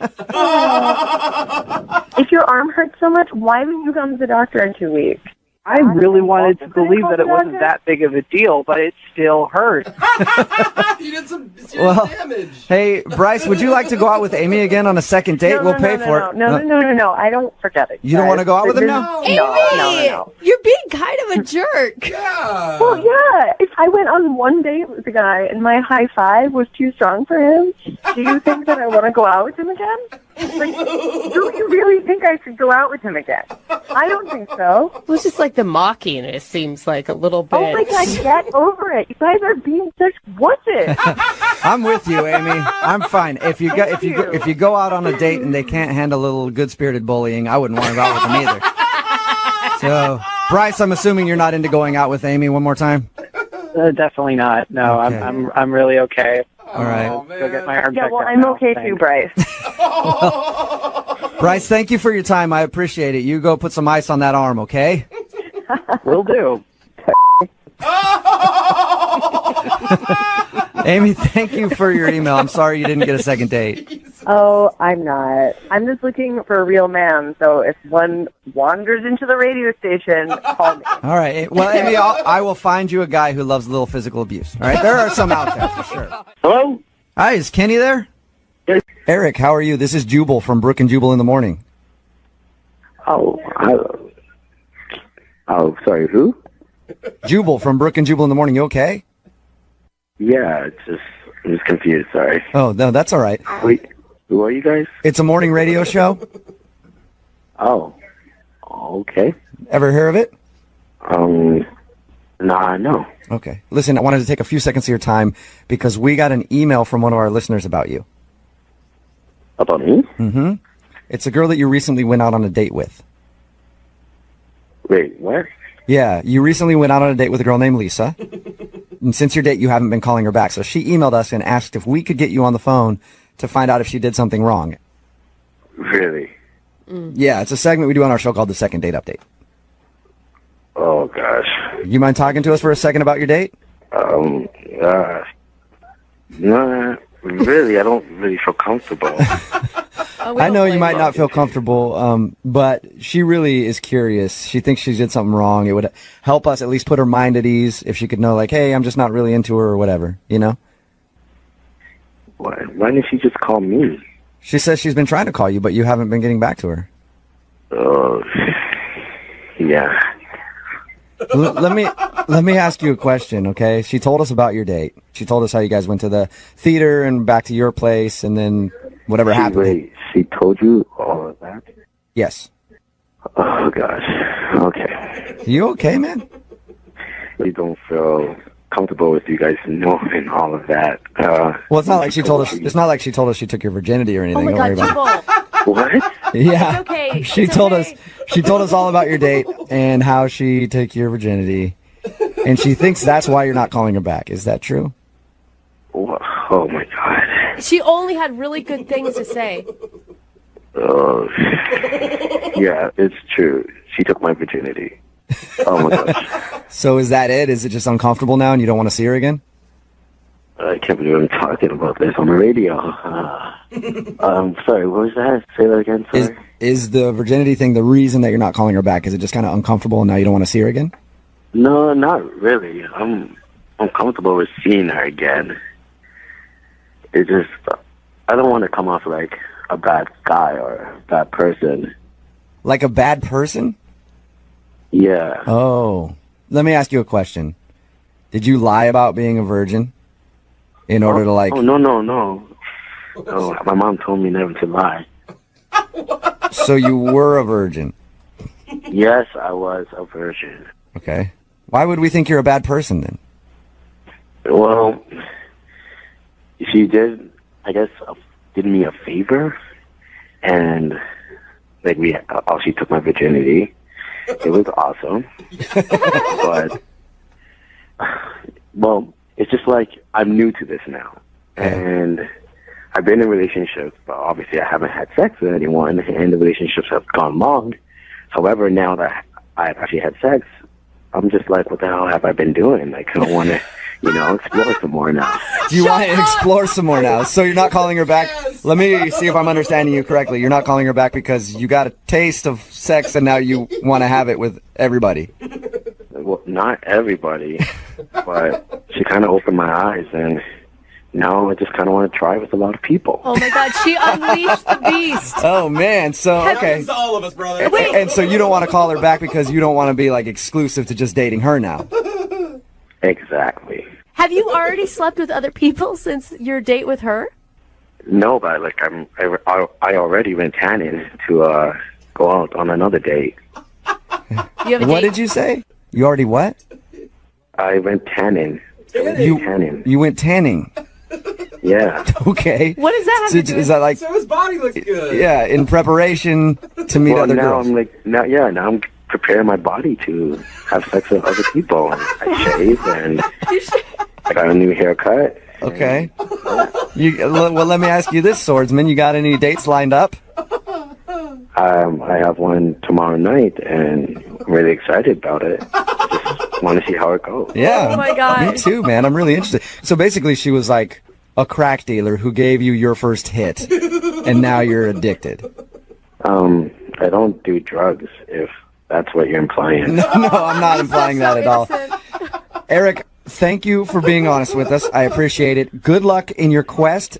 If your arm hurts so much, why haven't you gone to the doctor in 2 weeks? I really wanted to believe that it wasn't that big of a deal, but it still hurt. You did some serious damage. Hey, Bryce, would you like to go out with Amy again on a second date? We'll pay for it. No. I don't forget it. You don't want to go out with him now? No. You're being kind of a jerk. Yeah. Well, yeah. If I went on one date with a guy and my high five was too strong for him, do you think that I want to go out with him again? Like, do you really think I should go out with him again? I don't think so. It was just like the mocking, it seems like a little bit. Oh my God, get over it. You guys are being such wusses. I'm with you, Amy. I'm fine. If you go out on a date and they can't handle a little good-spirited bullying, I wouldn't want to go out with them either. So, Bryce, I'm assuming you're not into going out with Amy one more time? Definitely not. No, Okay. I'm really okay. All right. Go get my arm Yeah, checked well, out I'm now. okay Thanks. too, Bryce. Bryce, thank you for your time. I appreciate it. You go put some ice on that arm, okay? Will do. Amy, thank you for your email. I'm sorry you didn't get a second date. Oh, I'm not. I'm just looking for a real man, so if one wanders into the radio station, call me. All right. Well, Amy, I will find you a guy who loves a little physical abuse. All right? There are some out there for sure. Hello? Hi, is Kenny there? Yes. Eric, how are you? This is Jubal from Brooke and Jubal in the morning. Oh, sorry, who? Jubal from Brooke and Jubal in the morning. You okay? Yeah, I'm just confused, sorry. Oh, no, that's all right. Wait, who are you guys? It's a morning radio show. Oh, okay. Ever hear of it? Nah, no. Okay. Listen, I wanted to take a few seconds of your time because we got an email from one of our listeners about you. About me? Mm-hmm. It's a girl that you recently went out on a date with. Wait, what? Yeah, you recently went out on a date with a girl named Lisa. And since your date, you haven't been calling her back. So she emailed us and asked if we could get you on the phone to find out if she did something wrong. Really? Yeah, it's a segment we do on our show called The Second Date Update. Oh, gosh. You mind talking to us for a second about your date? Nah, really, I don't really feel comfortable. I know you might not feel comfortable, but she really is curious. She thinks she did something wrong. It would help us at least put her mind at ease if she could know, like, hey, I'm just not really into her or whatever, you know? Why didn't she just call me? She says she's been trying to call you, but you haven't been getting back to her. Oh, yeah. Let me ask you a question, okay? She told us about your date. She told us how you guys went to the theater and back to your place, and then whatever happened. Wait, she told you all of that? Yes. Oh gosh. Okay. You okay, man? I don't feel comfortable with you guys knowing all of that. Well, it's not like she told us. It's not like she told us she took your virginity or anything. Oh my God, Jubal. What? Yeah. It's okay. She It's told okay. us. She told us all about your date and how she took your virginity, and she thinks that's why you're not calling her back. Is that true? Oh my God. She only had really good things to say. Oh, yeah, it's true. She took my virginity. Oh my gosh. So is that it? Is it just uncomfortable now, and you don't want to see her again? I can't believe I'm talking about this on the radio. Sorry, what was that? Say that again, sorry. Is the virginity thing the reason that you're not calling her back? Is it just kind of uncomfortable and now you don't want to see her again? No, not really. I'm comfortable with seeing her again. It's just, I don't want to come off like a bad guy or a bad person. Like a bad person? Yeah. Oh. Let me ask you a question. Did you lie about being a virgin in order to like... Oh, no. No, my mom told me never to lie. So you were a virgin? Yes, I was a virgin. Okay. Why would we think you're a bad person then? Well, she did, I guess, did me a favor, and like she took my virginity. It was awesome, but well, it's just like I'm new to this now, and I've been in relationships, but obviously I haven't had sex with anyone, and the relationships have gone long. However, now that I've actually had sex, I'm just like, what the hell have I been doing? Like, I want to, explore some more now. Do you want to explore some more now? So you're not calling her back? Yes. Let me see if I'm understanding you correctly. You're not calling her back because you got a taste of sex and now you want to have it with everybody. Well, not everybody, but she kind of opened my eyes, and now I just kind of want to try with a lot of people. Oh my God, she unleashed the beast. Oh man, so okay. Happens to all of us, brother. And so you don't want to call her back because you don't want to be like exclusive to just dating her now. Exactly. Have you already slept with other people since your date with her? No, but like I already went tanning to go out on another date. You have a What date? did you say? You already what? I went tanning. You went tanning. Yeah. Okay. What does that have to do Is that like? So his body looks good. Yeah, in preparation to meet other now girls. I'm like now I'm preparing my body to have sex with other people. And I shave and I got a new haircut. Okay. Well, let me ask you this, swordsman. You got any dates lined up? I have one tomorrow night, and I'm really excited about it. Just want to see how it goes. Yeah. Oh my God. Me too, man. I'm really interested. So basically, she was like a crack dealer who gave you your first hit, and now you're addicted. I don't do drugs, if that's what you're implying. No, I'm not implying that at all. Eric, thank you for being honest with us. I appreciate it. Good luck in your quest.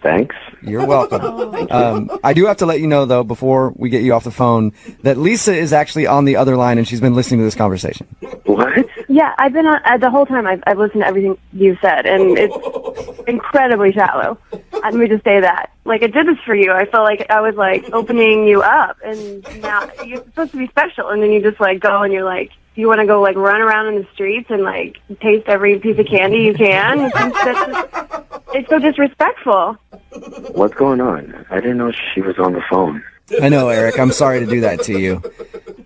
Thanks. You're welcome. I do have to let you know, though, before we get you off the phone, that Lisa is actually on the other line, and she's been listening to this conversation. What? Yeah, I've been on the whole time. I've listened to everything you've said, and it's incredibly shallow. Let me just say that. Like, I did this for you. I felt like I was like opening you up, and now you're supposed to be special, and then you just like go and you're like, you want to go like run around in the streets and like taste every piece of candy you can. It's so disrespectful. What's going on? I didn't know she was on the phone. I know, Eric. I'm sorry to do that to you.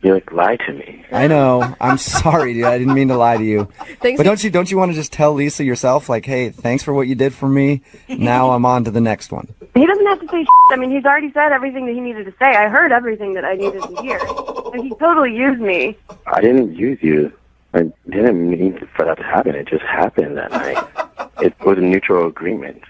You like lied to me. I know. I'm sorry, dude. I didn't mean to lie to you. But don't you want to just tell Lisa yourself, like, hey, thanks for what you did for me. Now I'm on to the next one. He doesn't have to say shit. I mean, he's already said everything that he needed to say. I heard everything that I needed to hear. And he totally used me. I didn't use you. I didn't mean for that to happen. It just happened that night. It was a mutual agreement.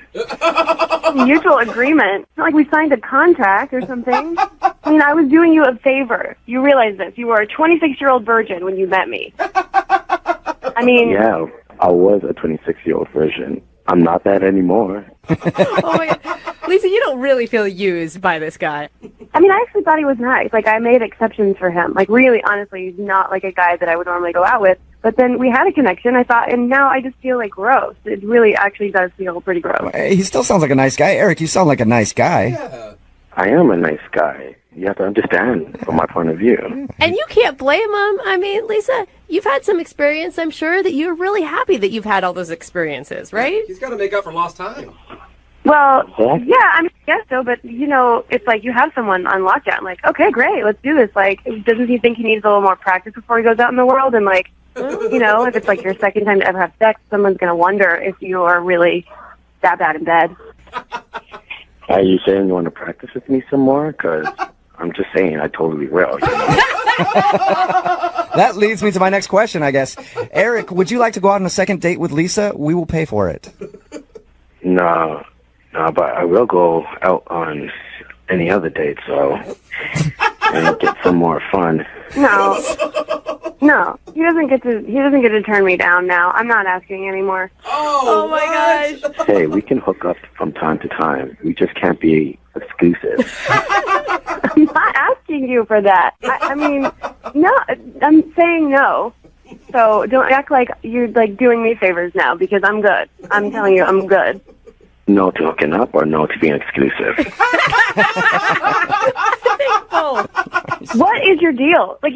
Mutual agreement. It's not like we signed a contract or something. I mean, I was doing you a favor. You realize this. You were a 26-year-old virgin when you met me. I mean... Yeah, I was a 26-year-old virgin. I'm not that anymore. Oh my God. Lisa, you don't really feel used by this guy. I mean, I actually thought he was nice. Like, I made exceptions for him. Like, really, honestly, he's not like a guy that I would normally go out with. But then we had a connection, I thought, and now I just feel like gross. It really actually does feel pretty gross. He still sounds like a nice guy. Eric, you sound like a nice guy. Yeah. I am a nice guy. You have to understand from my point of view. And you can't blame him. I mean, Lisa, you've had some experience. I'm sure that you're really happy that you've had all those experiences, right? He's got to make up for lost time. Well, yeah, I mean, I guess so, but, you know, it's like you have someone on lockdown. Like, okay, great, let's do this. Like, doesn't he think he needs a little more practice before he goes out in the world? And, like, you know, if it's like your second time to ever have sex, someone's going to wonder if you are really that bad in bed. Are you saying you want to practice with me some more? Because I'm just saying I totally will. You know? That leads me to my next question, I guess. Eric, would you like to go out on a second date with Lisa? We will pay for it. No, but I will go out on any other date, so and get some more fun. No, he doesn't get to turn me down now. I'm not asking anymore. Oh my gosh. Hey, we can hook up from time to time. We just can't be exclusive. I'm not asking you for that. I mean, no, I'm saying no. So don't act like you're like doing me favors now because I'm good. I'm telling you, I'm good. No to hooking up or no to being exclusive? What is your deal? Like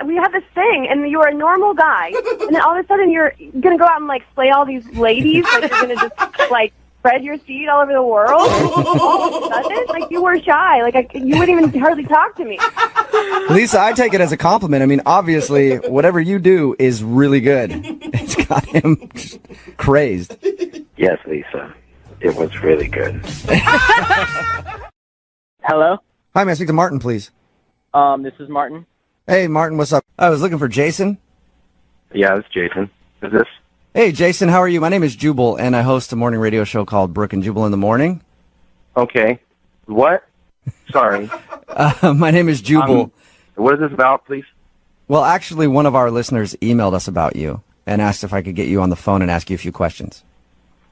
we have this thing, and you're a normal guy, and then all of a sudden you're gonna go out and like slay all these ladies. Like you're gonna just like spread your seed all over the world. All of a sudden, like you were shy. Like you wouldn't even hardly talk to me. Lisa, I take it as a compliment. I mean, obviously, whatever you do is really good. It's got him crazed. Yes, Lisa. It was really good. Hello? Hi, may I speak to Martin, please? This is Martin. Hey, Martin, what's up? I was looking for Jason. Yeah, it's Jason. Is this? Hey, Jason, how are you? My name is Jubal, and I host a morning radio show called Brooke and Jubal in the Morning. Okay. What? Sorry. My name is Jubal. What is this about, please? Well, actually, one of our listeners emailed us about you and asked if I could get you on the phone and ask you a few questions.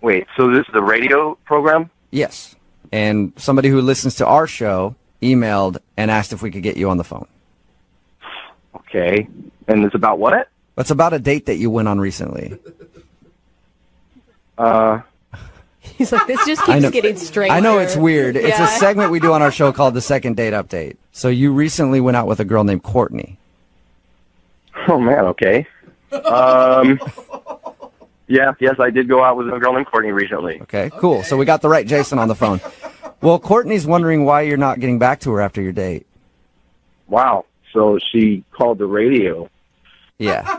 Wait, so this is the radio program? Yes. And somebody who listens to our show emailed and asked if we could get you on the phone. Okay. And it's about what? It's about a date that you went on recently. He's like, this just keeps getting stranger. I know it's weird. It's Yeah. a segment we do on our show called The Second Date Update. So you recently went out with a girl named Courtney. Oh, man, okay. Yes, I did go out with a girl named Courtney recently. Okay, cool. So we got the right Jason on the phone. Well, Courtney's wondering why you're not getting back to her after your date. Wow. So she called the radio. Yeah.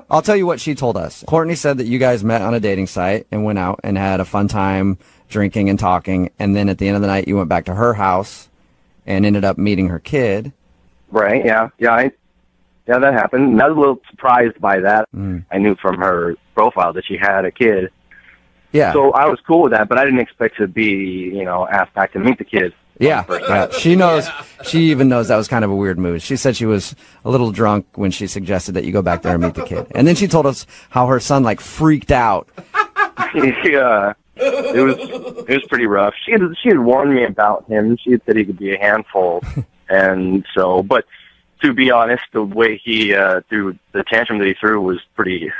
I'll tell you what she told us. Courtney said that you guys met on a dating site and went out and had a fun time drinking and talking. And then at the end of the night, you went back to her house and ended up meeting her kid. Right, yeah, that happened. I was a little surprised by that. I knew from her profile that she had a kid. Yeah. So I was cool with that, but I didn't expect to be, asked back to meet the kid. Yeah. She knows. She even knows that was kind of a weird move. She said she was a little drunk when she suggested that you go back there and meet the kid. And then she told us how her son freaked out. Yeah. It was pretty rough. She had warned me about him. She had said he could be a handful. And so, but to be honest, the way he threw the tantrum that he threw was pretty.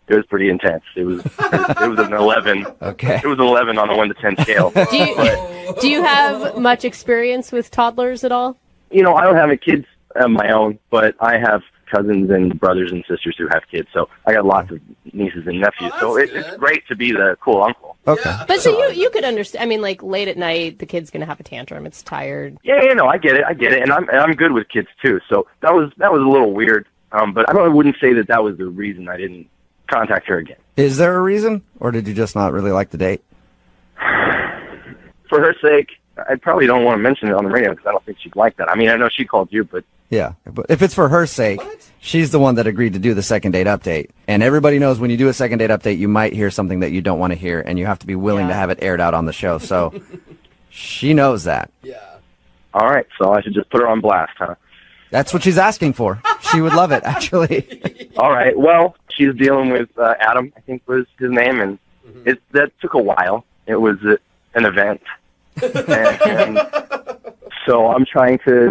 It was pretty intense. It was an 11. Okay. It was an 11 on a 1 to 10 scale. Do you have much experience with toddlers at all? I don't have any kids of my own, but I have cousins and brothers and sisters who have kids, so I got lots of nieces and nephews. So it's great to be the cool uncle. Okay. But so you could understand. I mean, like late at night, the kid's gonna have a tantrum. It's tired. Yeah, no, I get it, and I'm good with kids too. So that was a little weird. But I wouldn't say that was the reason I didn't contact her again. Is there a reason, or did you just not really like the date? For her sake, I probably don't want to mention it on the radio because I don't think she'd like that. I mean, I know she called you, but Yeah, but if it's for her sake, she's the one that agreed to do the second date update. And everybody knows when you do a second date update, you might hear something that you don't want to hear, and you have to be willing to have it aired out on the show. So she knows that. all right, so I should just put her on blast, huh? That's what she's asking for. She would love it, actually. All right, well, she's dealing with Adam, I think was his name, and that took a while. It was an event. and so I'm trying to